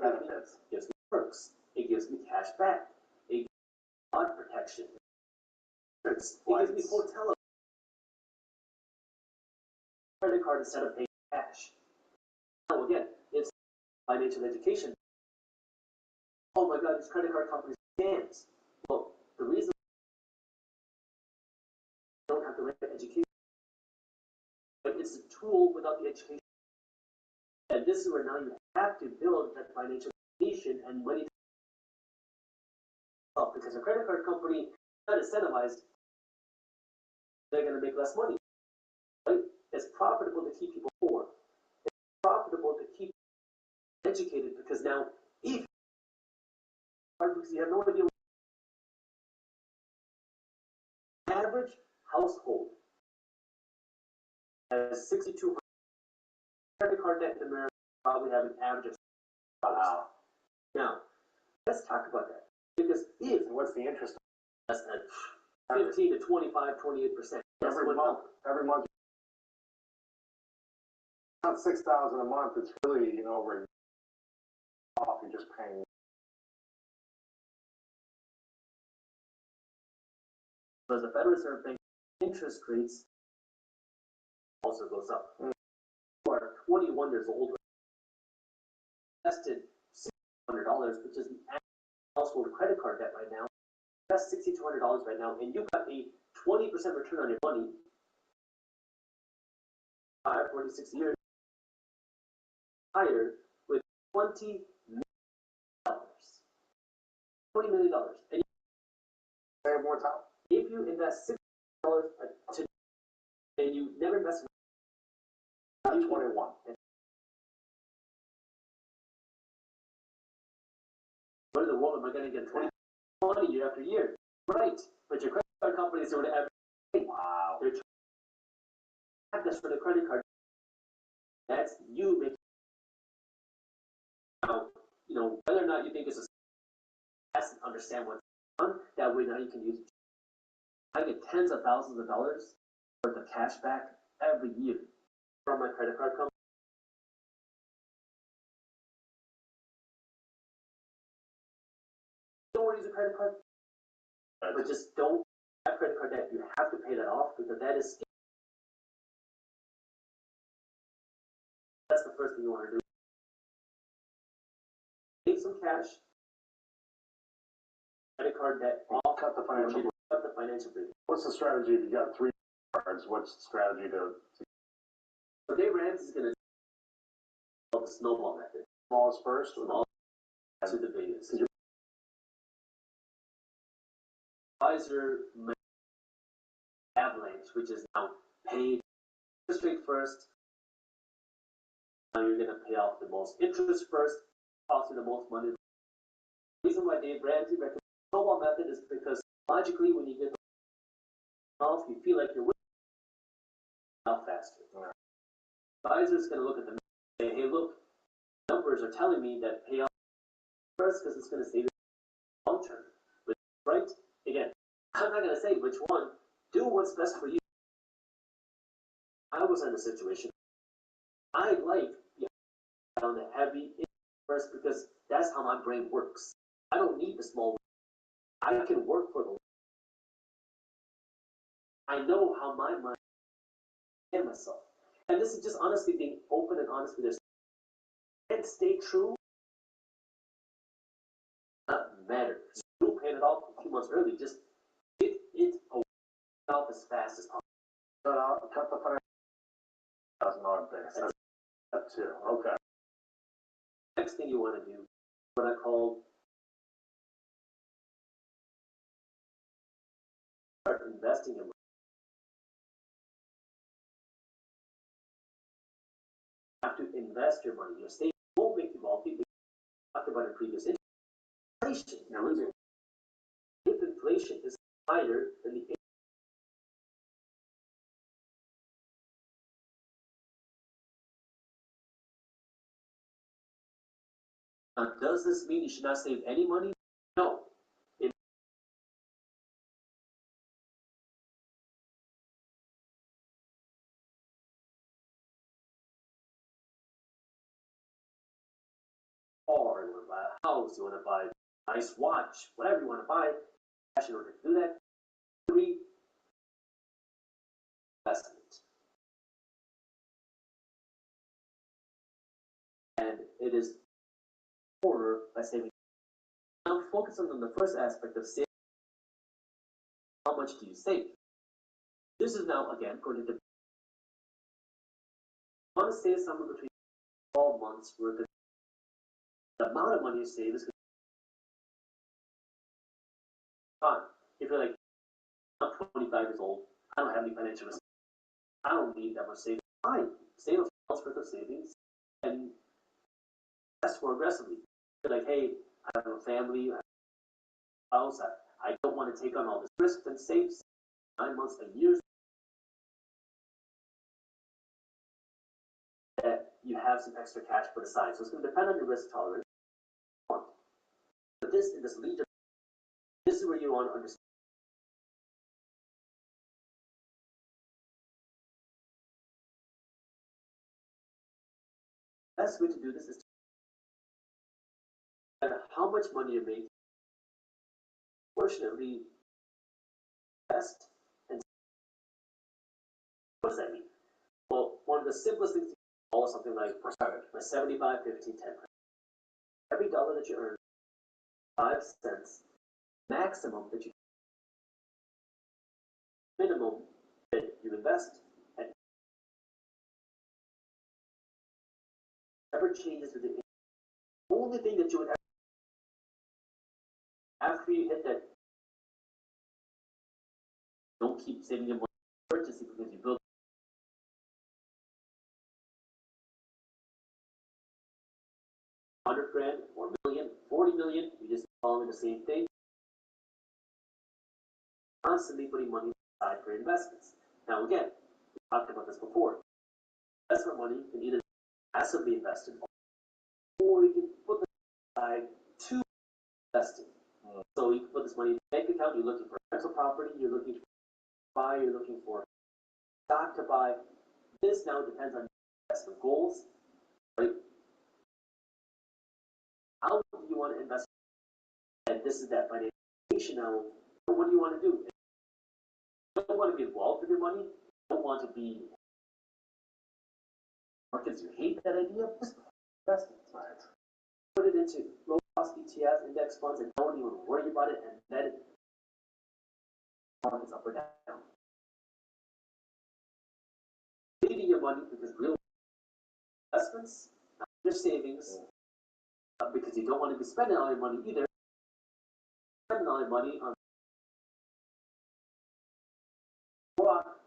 benefits gives me perks. It gives me cash back. It gives me fraud protection. It gives me hotel credit card instead of paying cash. Now again, it's financial education. Oh my God, these credit card companies are scams. Well, the reason they don't have the right education, but it's a tool without the education. And this is where now you have to build that financial education and money, because a credit card company is not incentivized, they're going to make less money. Right? It's profitable to keep people poor. It's profitable to keep educated, because now if you have no idea, average household has 6,200 credit card debt in America. Probably have an average of $6. Now, let's talk about that, because if what's the interest? That's 15 to 25, 28%. Every month. Not $6,000 a month. It's really over off. You're just paying. So as the Federal Reserve Bank interest rates also goes up. You are 21 years old, invested $600, which is the household credit card debt right now. That's $6,200 right now, and you got a 20% return on your money. 46 years higher with $20 million. $20 million. And say it more time. If you invest $6 today, and you never invest, 21. What in the world am I going to get 20 year after year? Right, but your credit card company is doing it every day. Wow. They're trying to this for the credit card. That's you making. Now, whether or not you think it's a has to understand what's on. That way now you can use it. I get tens of thousands of dollars worth of cash back every year from my credit card company. Don't want to use a credit card, but just don't have credit card debt. You have to pay that off, because that is. That's the first thing you want to do. Take some cash, credit card debt off. Cut the financial. Cut the financial bill. What's the strategy if you got 3 cards? What's the strategy to? So Dave Ramsey is going to do the snowball method. Smallest first, or small to the biggest. Pfizer Avalanche, which is now paid interest rate first. Now you're going to pay off the most interest first, costing the most money. The reason why Dave Ramsey recommends the snowball method is because logically, when you get off, you feel like you're winning out faster. Pfizer is going to look at them and say, hey, look, numbers are telling me that pay off first because it's going to save you long term. Right? Again, I'm not going to say which one. Do what's best for you. I was in a situation. I like on the heavy first, because that's how my brain works. I don't need the small. I can work for the. I know how my mind and myself. And this is just honestly being open and honest with yourself. and stay true, not matter. You'll pay it off a few months early. Just get it off as fast as possible. Cut the $5,000 base. That's two. Okay. Next thing you want to do, what I call start investing in money. You have to invest your money. Your savings won't make you wealthy. We talked about in previous inflation. Now, if inflation is higher than the now, does this mean you should not save any money? No. Car, you want to buy a house, you want to buy a nice watch, whatever you want to buy, cash in order to do that. 3, investment. And it is order by saving. Now focus on the first aspect of saving. How much do you save? This is now again going to depend. I want to save somewhere between 12 months worth of the amount of money you save is fine. If you're like, I'm 25 years old, I don't have any financial risk, I don't need that much savings. Fine, save a month's worth of savings and invest more aggressively. You're like, hey, I have a family, I have a house, I don't want to take on all this risk, then save 9 months, a year that you have some extra cash put aside. So it's going to depend on your risk tolerance. But this in this lead, this is where you want to understand. The best way to do this is to find out how much money you make. Fortunately, best and what does that mean? Well, one of the simplest things to call is something like percentage, 75, 15, 10. Every dollar that you earn, 5 cents, maximum that you minimum that you invest, and never changes with the only thing that you would after you hit that, don't keep saving your money for purchasing because you build $100,000 or million, 40 million, you just following the same thing. Constantly putting money aside for investments. Now again, we talked about this before. Investment money can either be passively invested or you can put this aside to investing. So you can put this money in the bank account, you're looking for rental property, you're looking for buy, you're looking for stock to buy. This now depends on investment goals, right? How do you want to invest? And this is that financial now. What do you want to do? You don't want to be involved with your money. You don't want to be markets. You hate that idea. Just invest it. Right. Put it into low-cost ETF index funds and don't even worry about it. And let it markets up or down. Leaving your money because real investments, not your savings, because you don't want to be spending all your money either. Spending all your money on rock.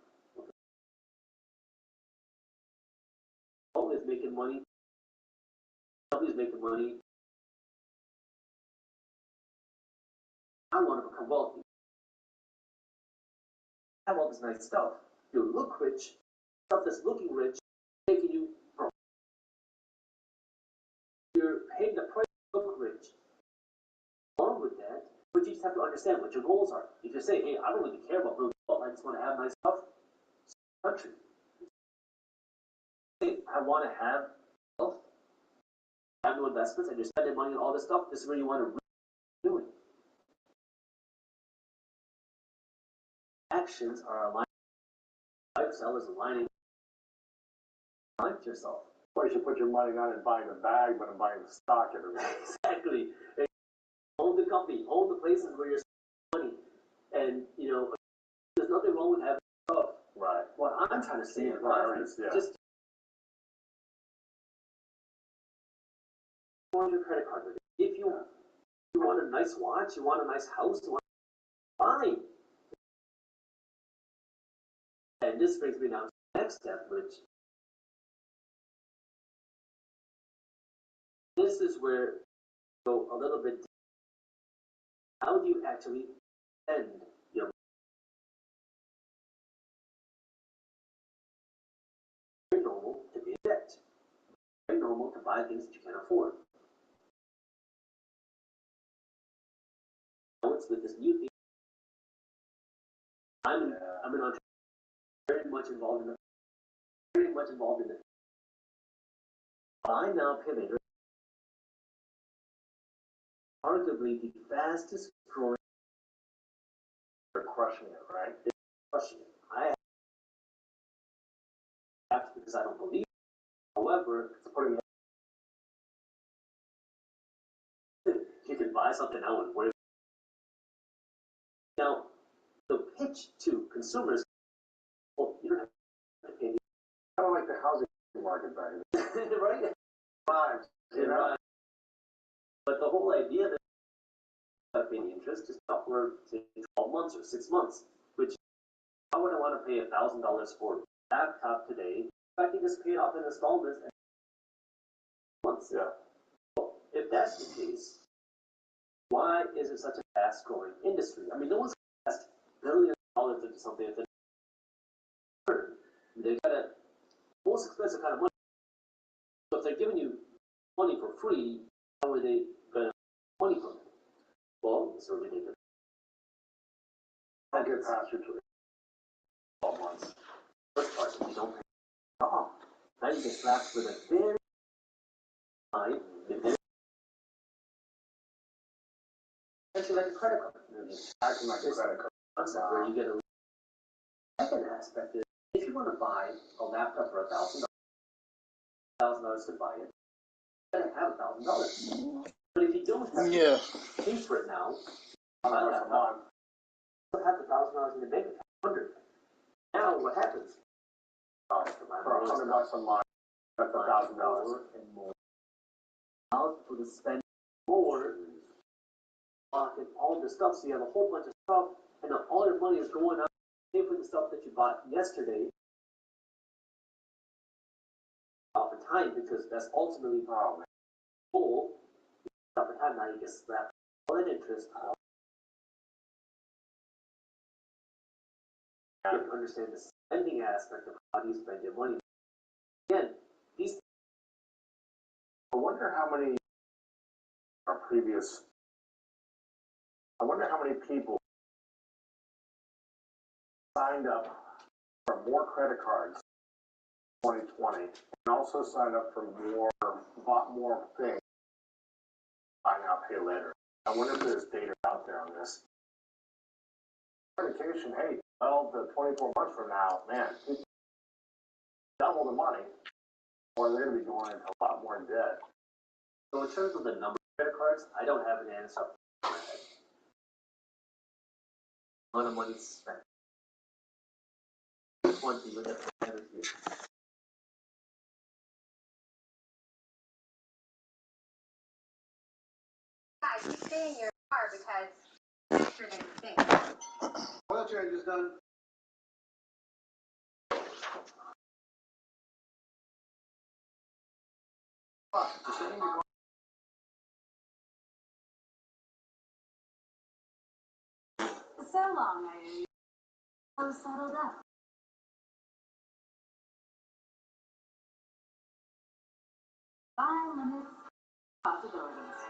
Always making money. Somebody's making money. I want to become wealthy. I have all this nice stuff. You look rich. Stuff that's looking rich, making you broke. You're paying the price to look rich. Along with that, but you just have to understand what your goals are. If you say, hey, I don't really care about building wealth, I just want to have nice stuff, country. Say, I want to have wealth, have no investments, and you're spending money on all this stuff, this is where you want to really do it. Actions are aligned. Lifestyle is aligning. Align yourself. Well, you should put your money not in buying the bag, but in buying the stock every week. Exactly. And own the company, own the places where you're spending money. And, you know, there's nothing wrong with having stuff. Right. What I'm trying to say is, yeah. just on your credit card with it. If you want a nice watch, you want a nice house, you want fine. And this brings me down to the next step, which this is where go a little bit deeper. How do you actually spend your money? Very normal to be in debt. Very normal to buy things that you can't afford. Now it's with this new thing. I'm an entrepreneur, very much involved in the I now pivot arguably the fastest growing. They're crushing it, right? It's crushing it. I have to because I don't believe it. However, it's putting you can buy something now and what if now the pitch to consumers, well, you don't have to pay. Kind of like the housing market back then. Right? Times, you know? Right. But the whole idea that paying interest is not for say 12 months or 6 months, which I wouldn't want to pay $1,000 for a laptop today. I can just pay it off in installments and months. Yeah. Well, if that's the case, why is it such a fast growing industry? I mean, no one's going to invest billions of dollars into something that's they got a most expensive kind of money. So if they're giving you money for free, how are they going to make money from it? Well, it's a ridiculous. I'll get past your 12 months. First part, you don't pay at all. Now you get slapped with a very high, actually like a credit card. Acting like a credit card. Concept where you get a second aspect is if you want to buy a laptop for $1,000 to buy it, you gotta have $1,000. But if you don't have to pay for it now, buy a laptop, you have the $1,000 in the bank account. $100. Now what happens? For $100 a month, that's $1,000 and more. Now for the spend more, and all this stuff. So you have a whole bunch of stuff, and then all your money is going out to pay for the stuff that you bought yesterday. Off the time because that's ultimately full. Off the time now you get slapped all that interest. You have to understand the spending aspect of how you spend your money. Again, these. I wonder how many people signed up for more credit cards in 2020 and also signed up for bought more things. Buy now, pay later. I wonder if there's data out there on this. Indication, hey, 12 to 24 months from now, man, double the money, or they're going to be going into a lot more debt. So in terms of the number of credit cards, I don't have an answer off the top of my head. A lot of money spent. Which one do you look at the other here? Guys, you stay in your car because you're going to think. Oil change is done. So long, I settled up. Time limits, possibilities.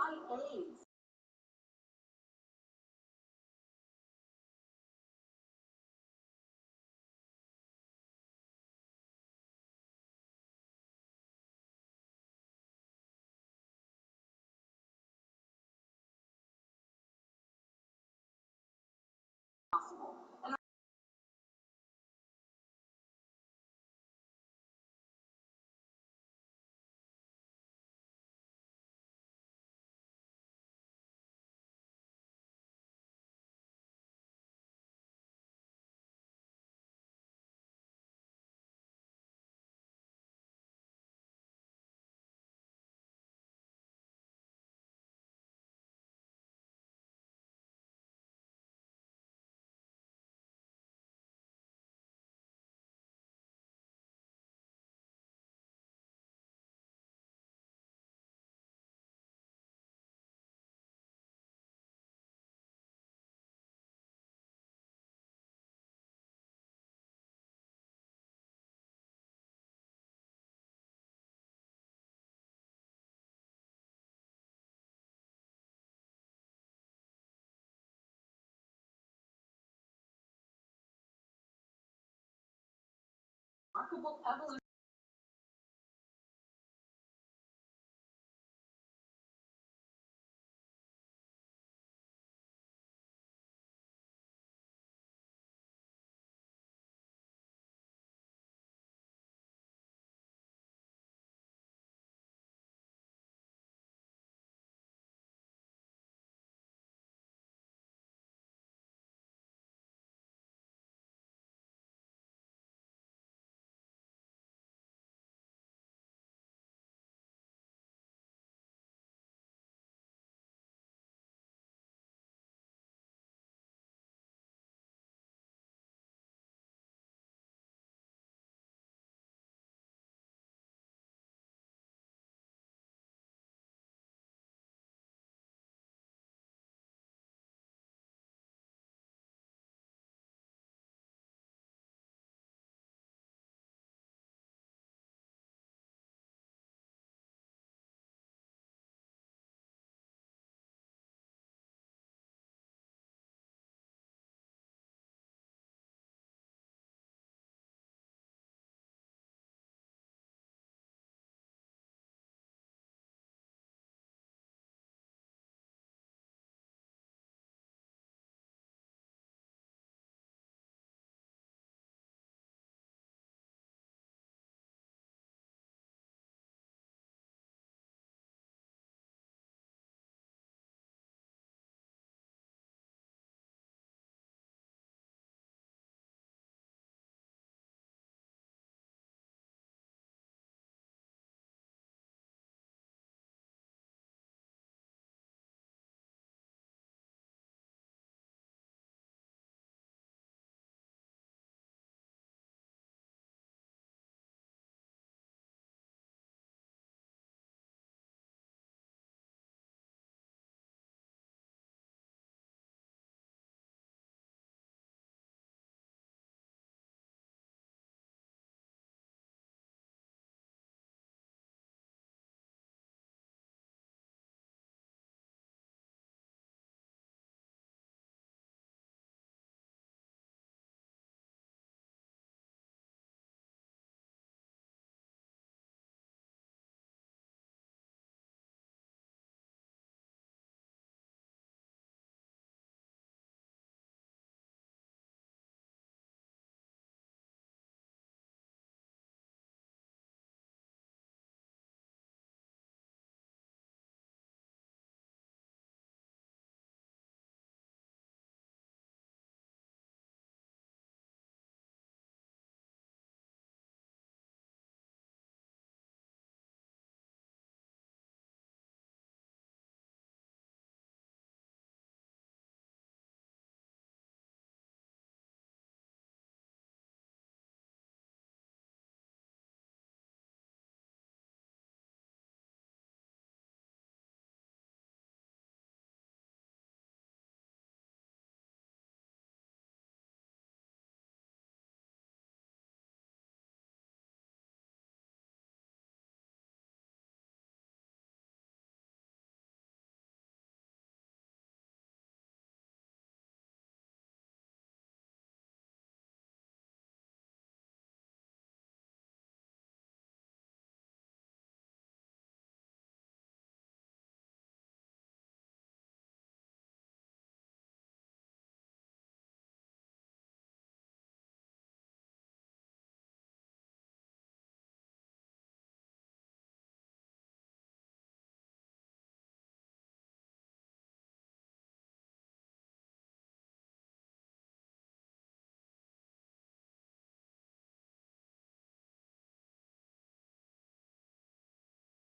AIDS. Possible. And remarkable evolution.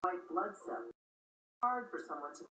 white blood cells. Hard for someone to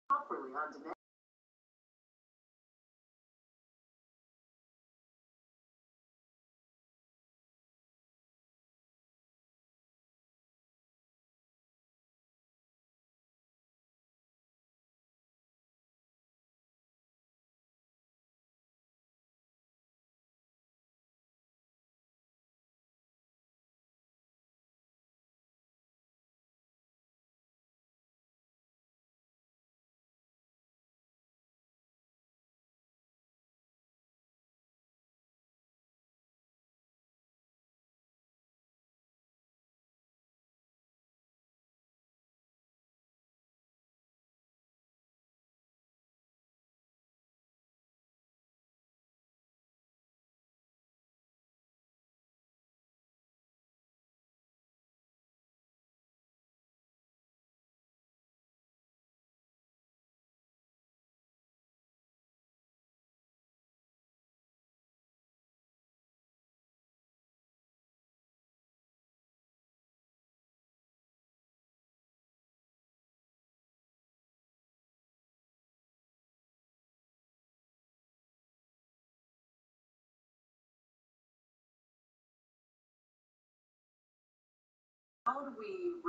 properly on demand. How do we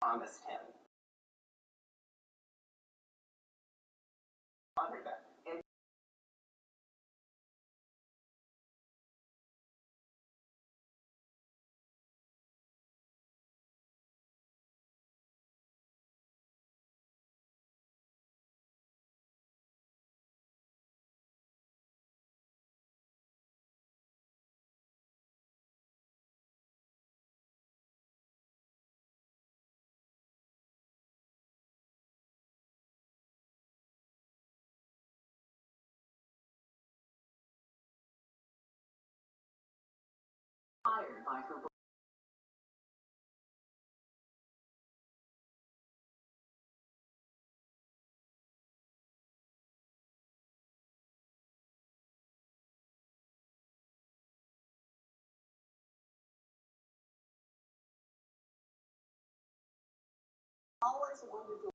promised him. Honored that. Fired by her. Always wondered to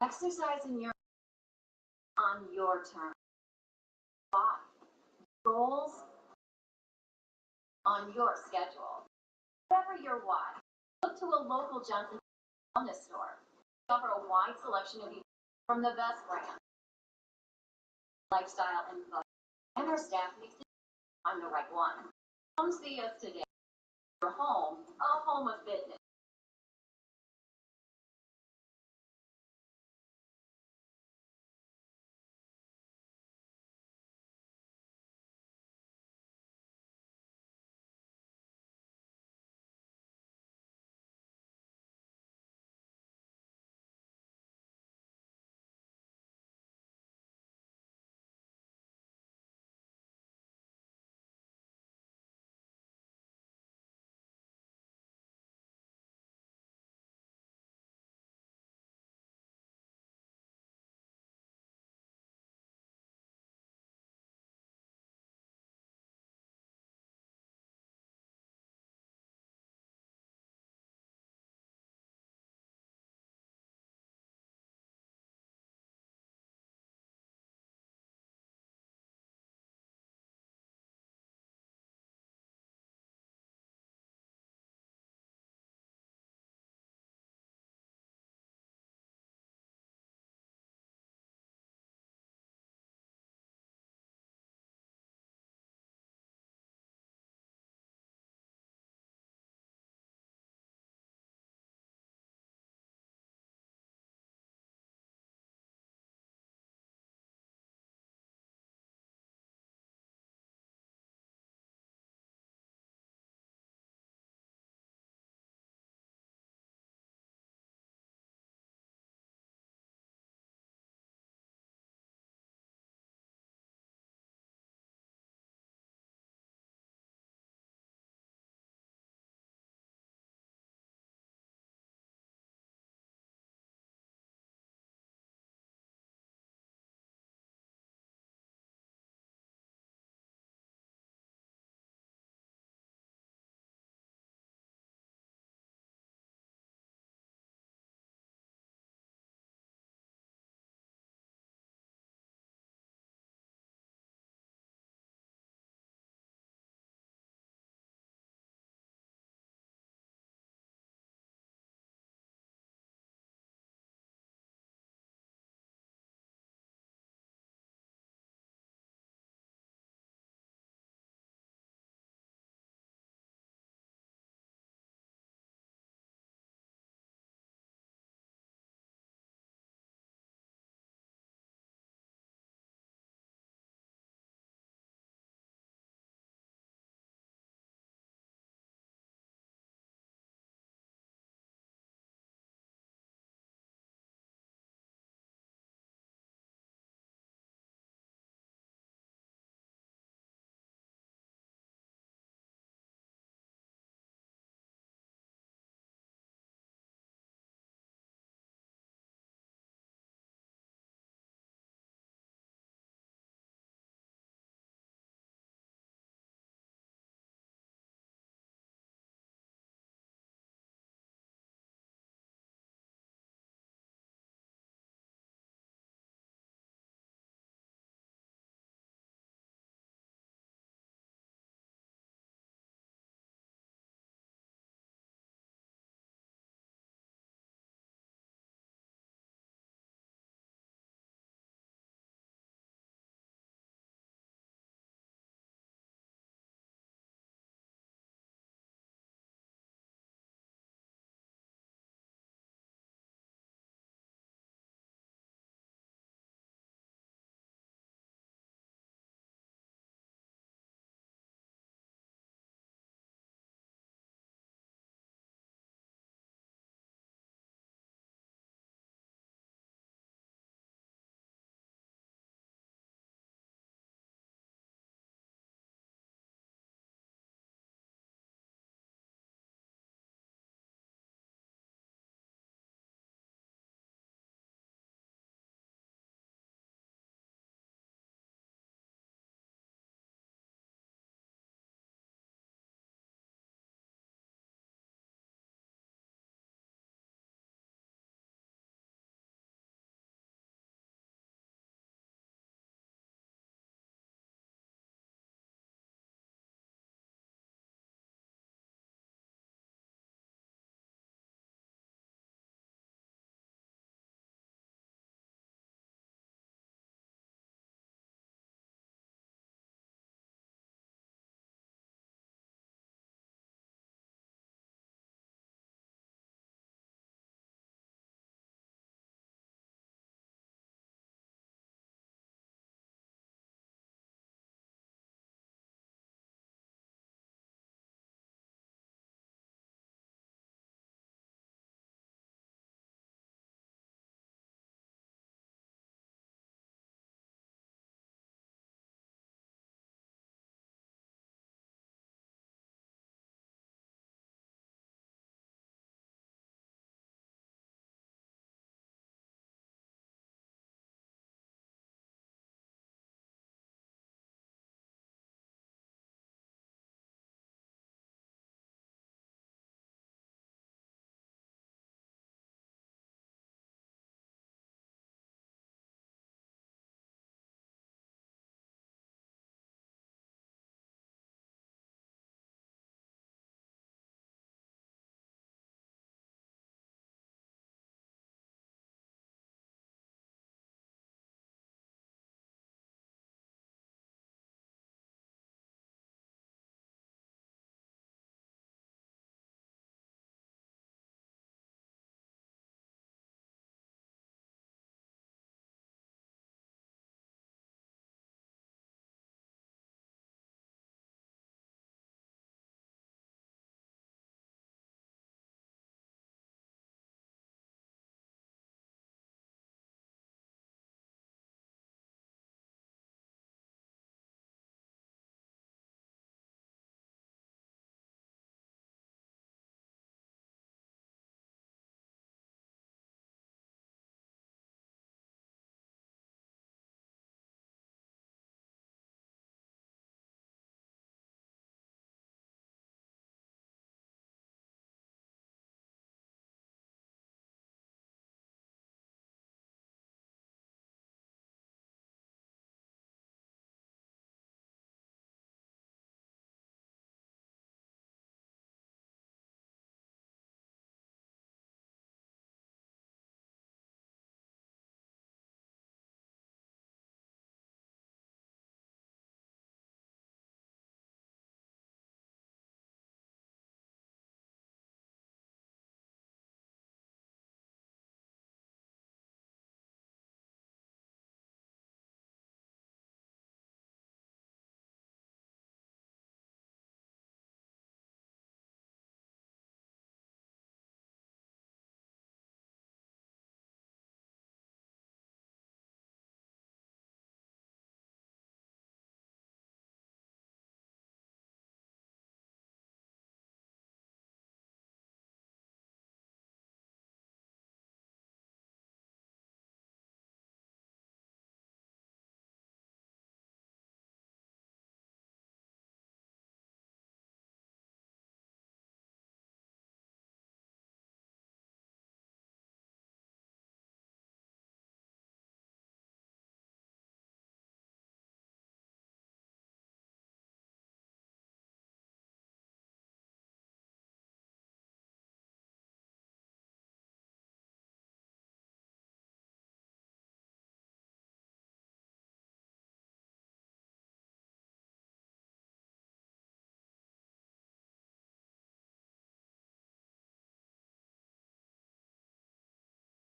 Exercising your on your terms. Why? Goals on your schedule. Whatever your why, look to a local Johnson wellness store. We offer a wide selection of from the best brands, lifestyle and fun. And our staff makes it I'm the right one. Come see us today. Your home, a home of fitness.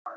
So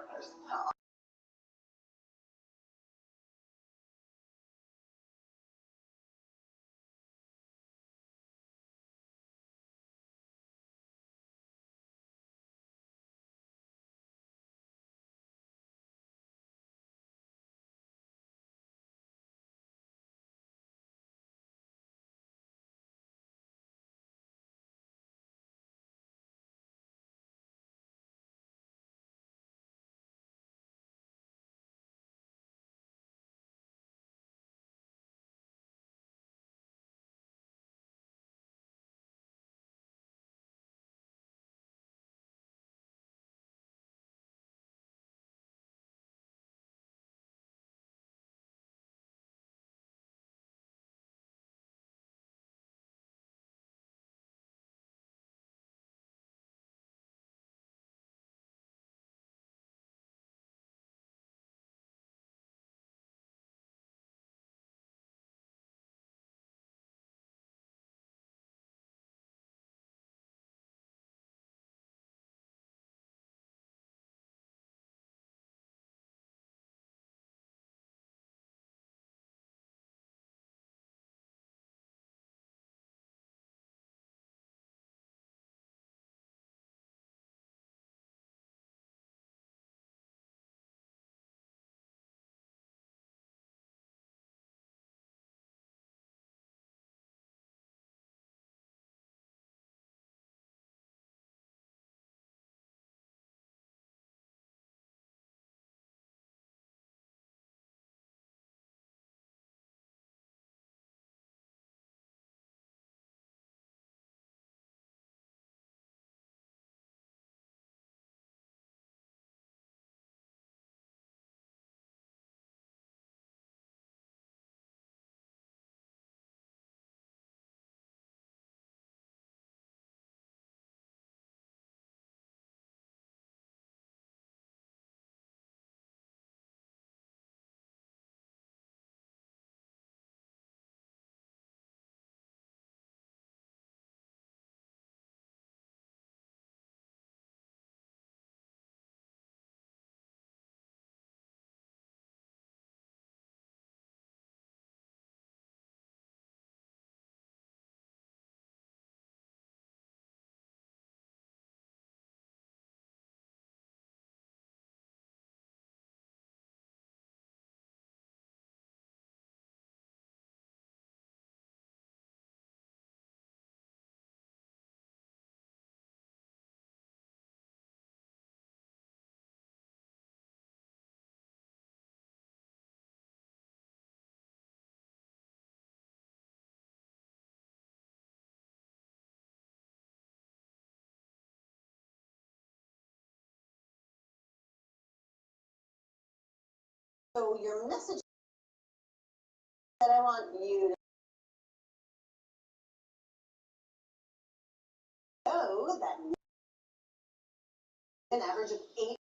your message that I want you to know that an average of 8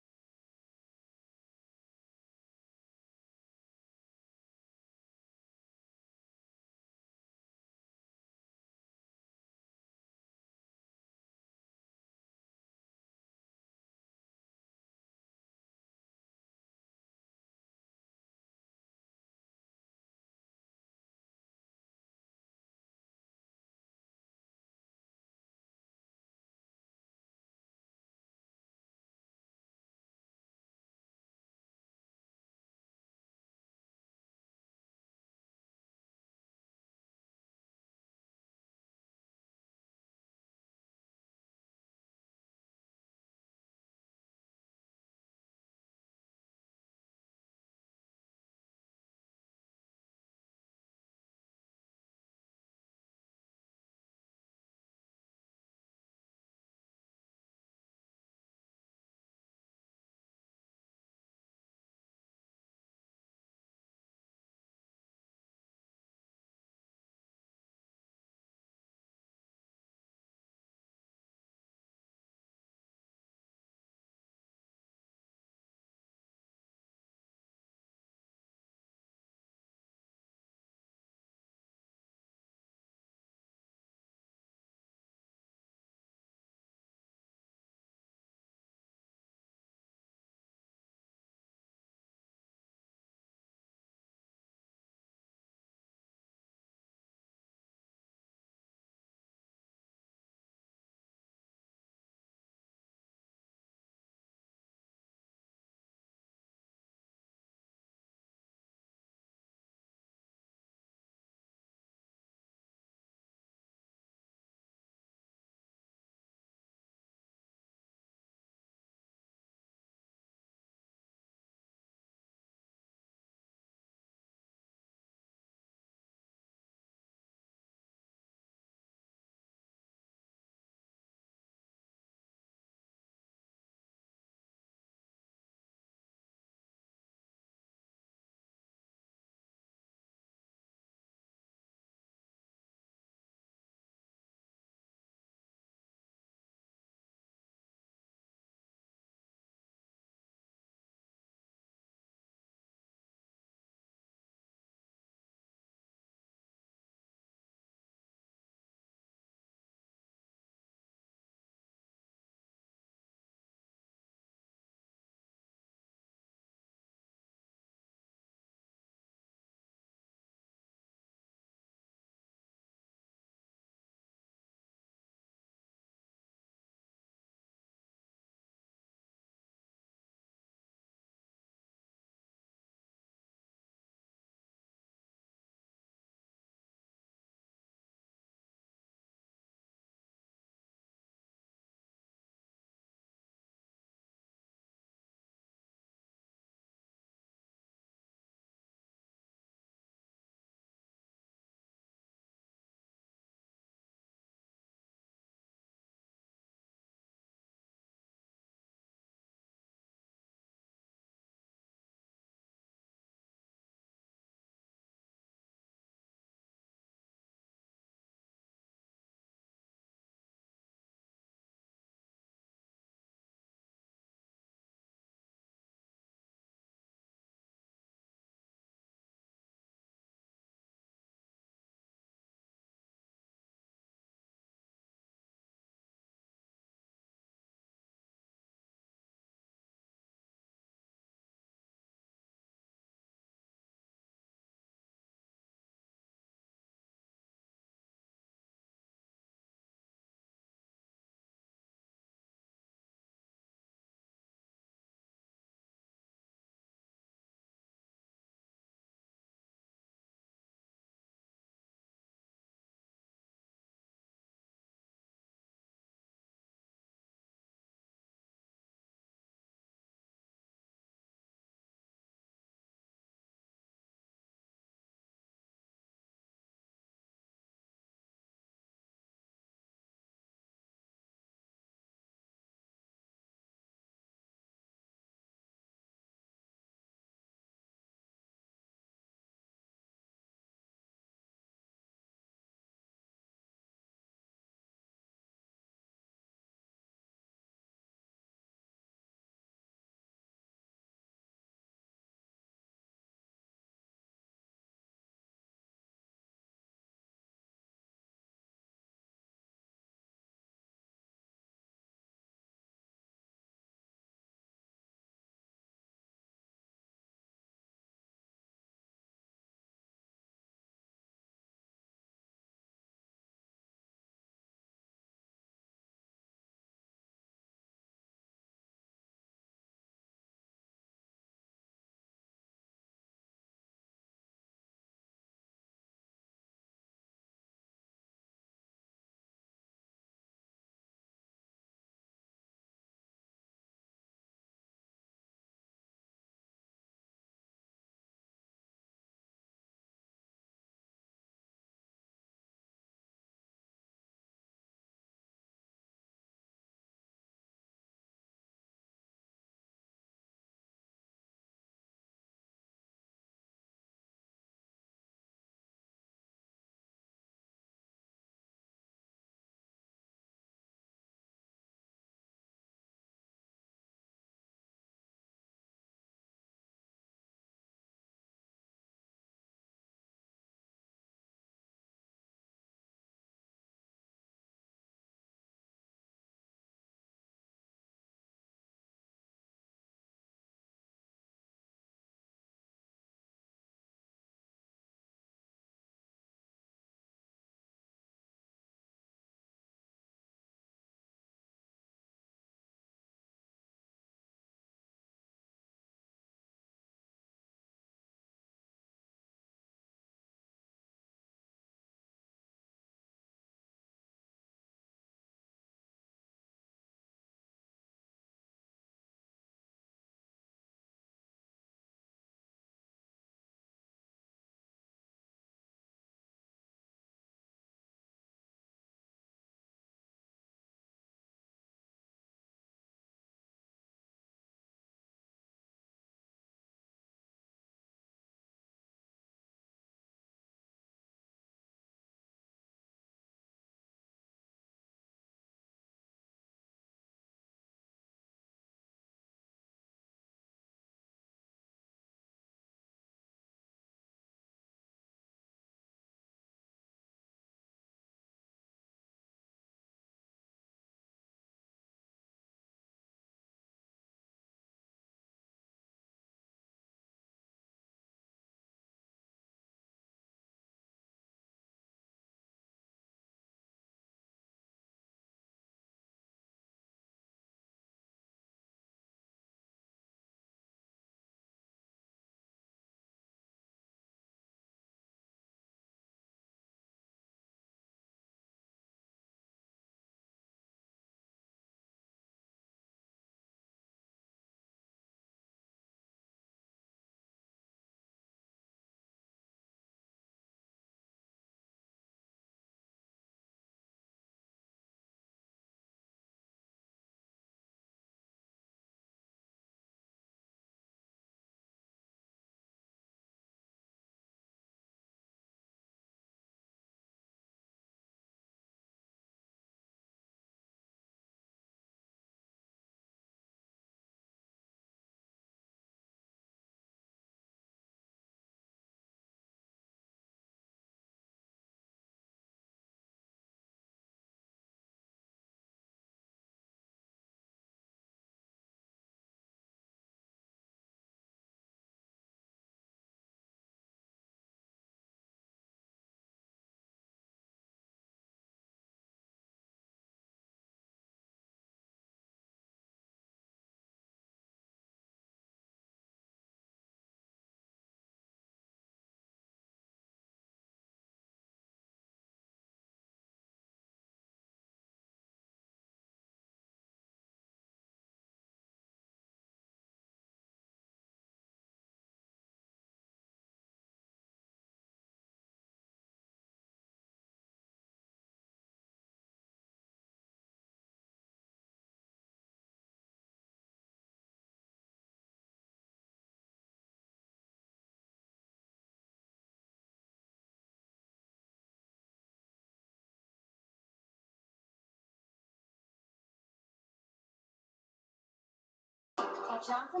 At Johnson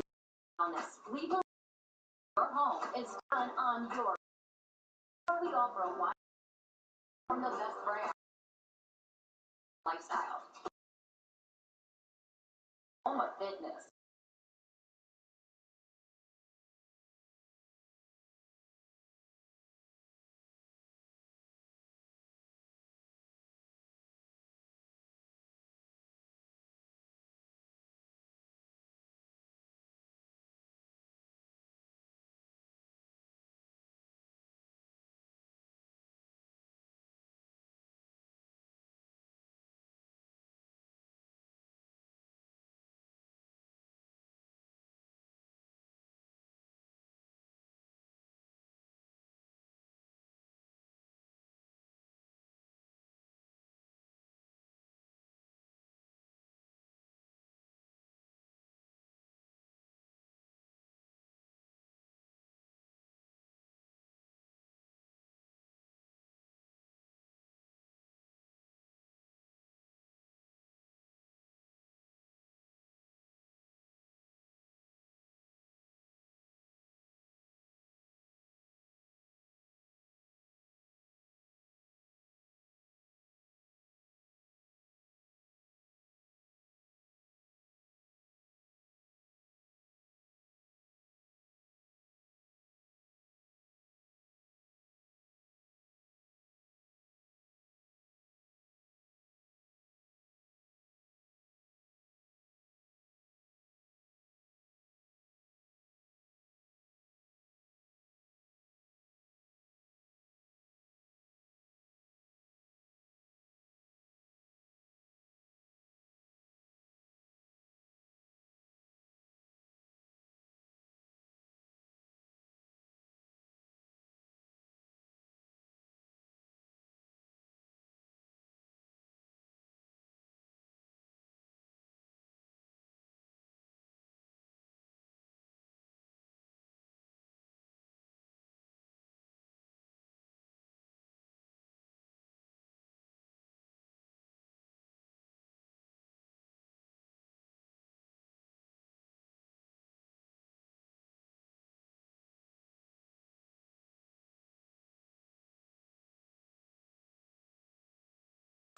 Wellness, we believe your home is done on your. We offer a wide from the best brand lifestyle, home of fitness.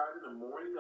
In the morning,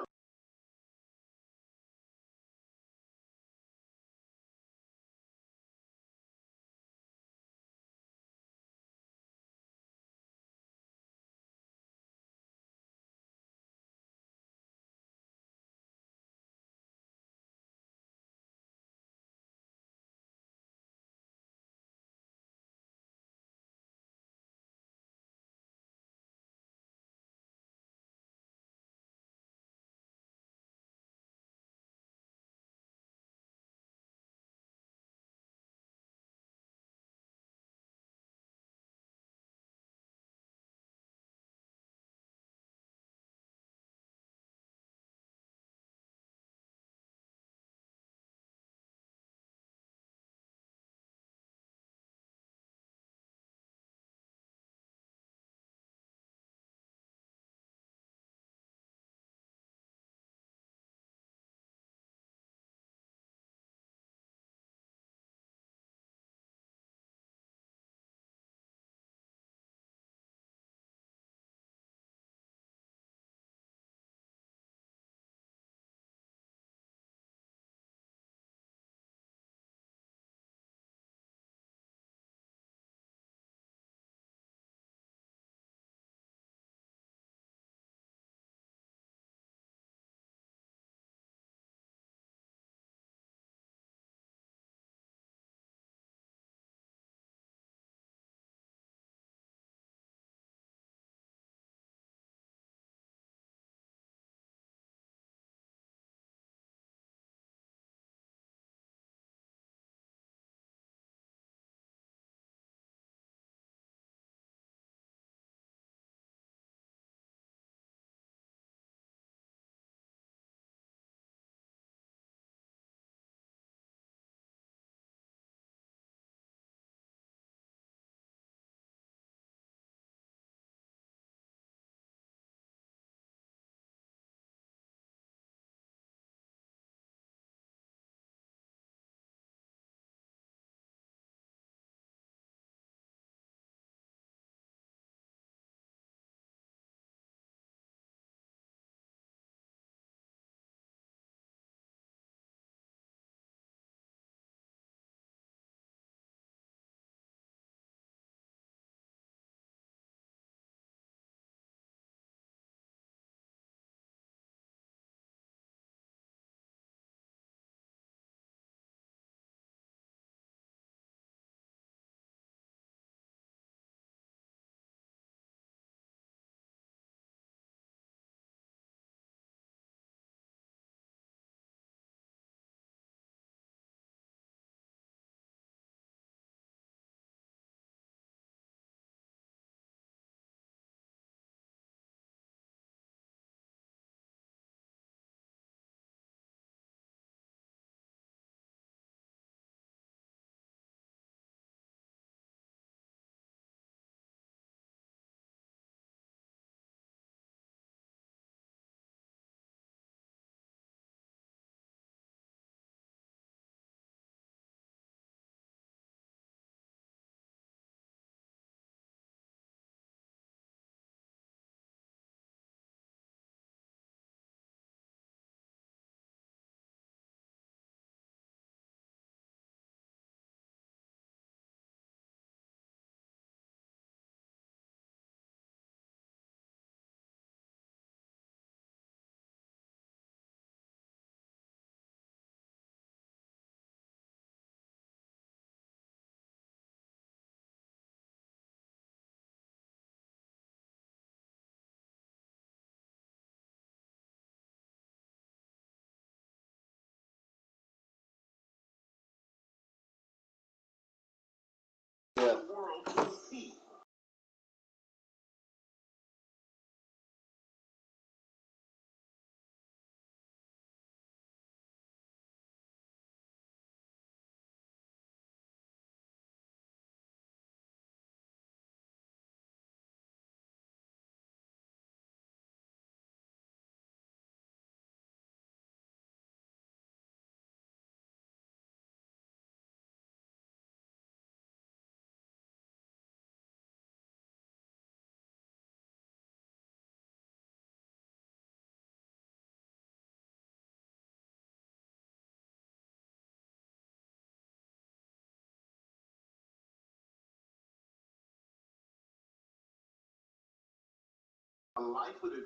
life with it.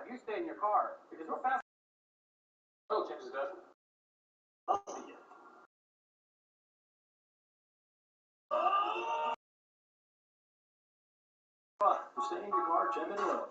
You stay in your car because we're fast. Oil changes, doesn't it? You stay in your car, check it oil.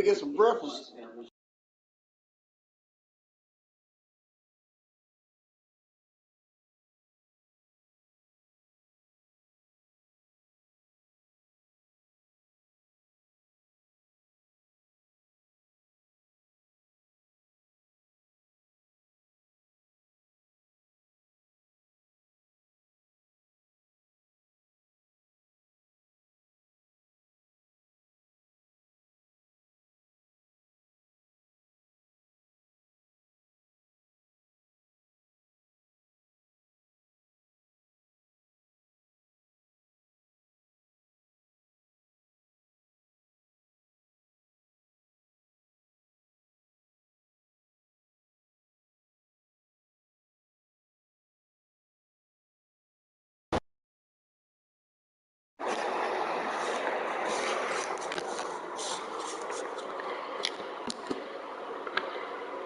get some breakfast.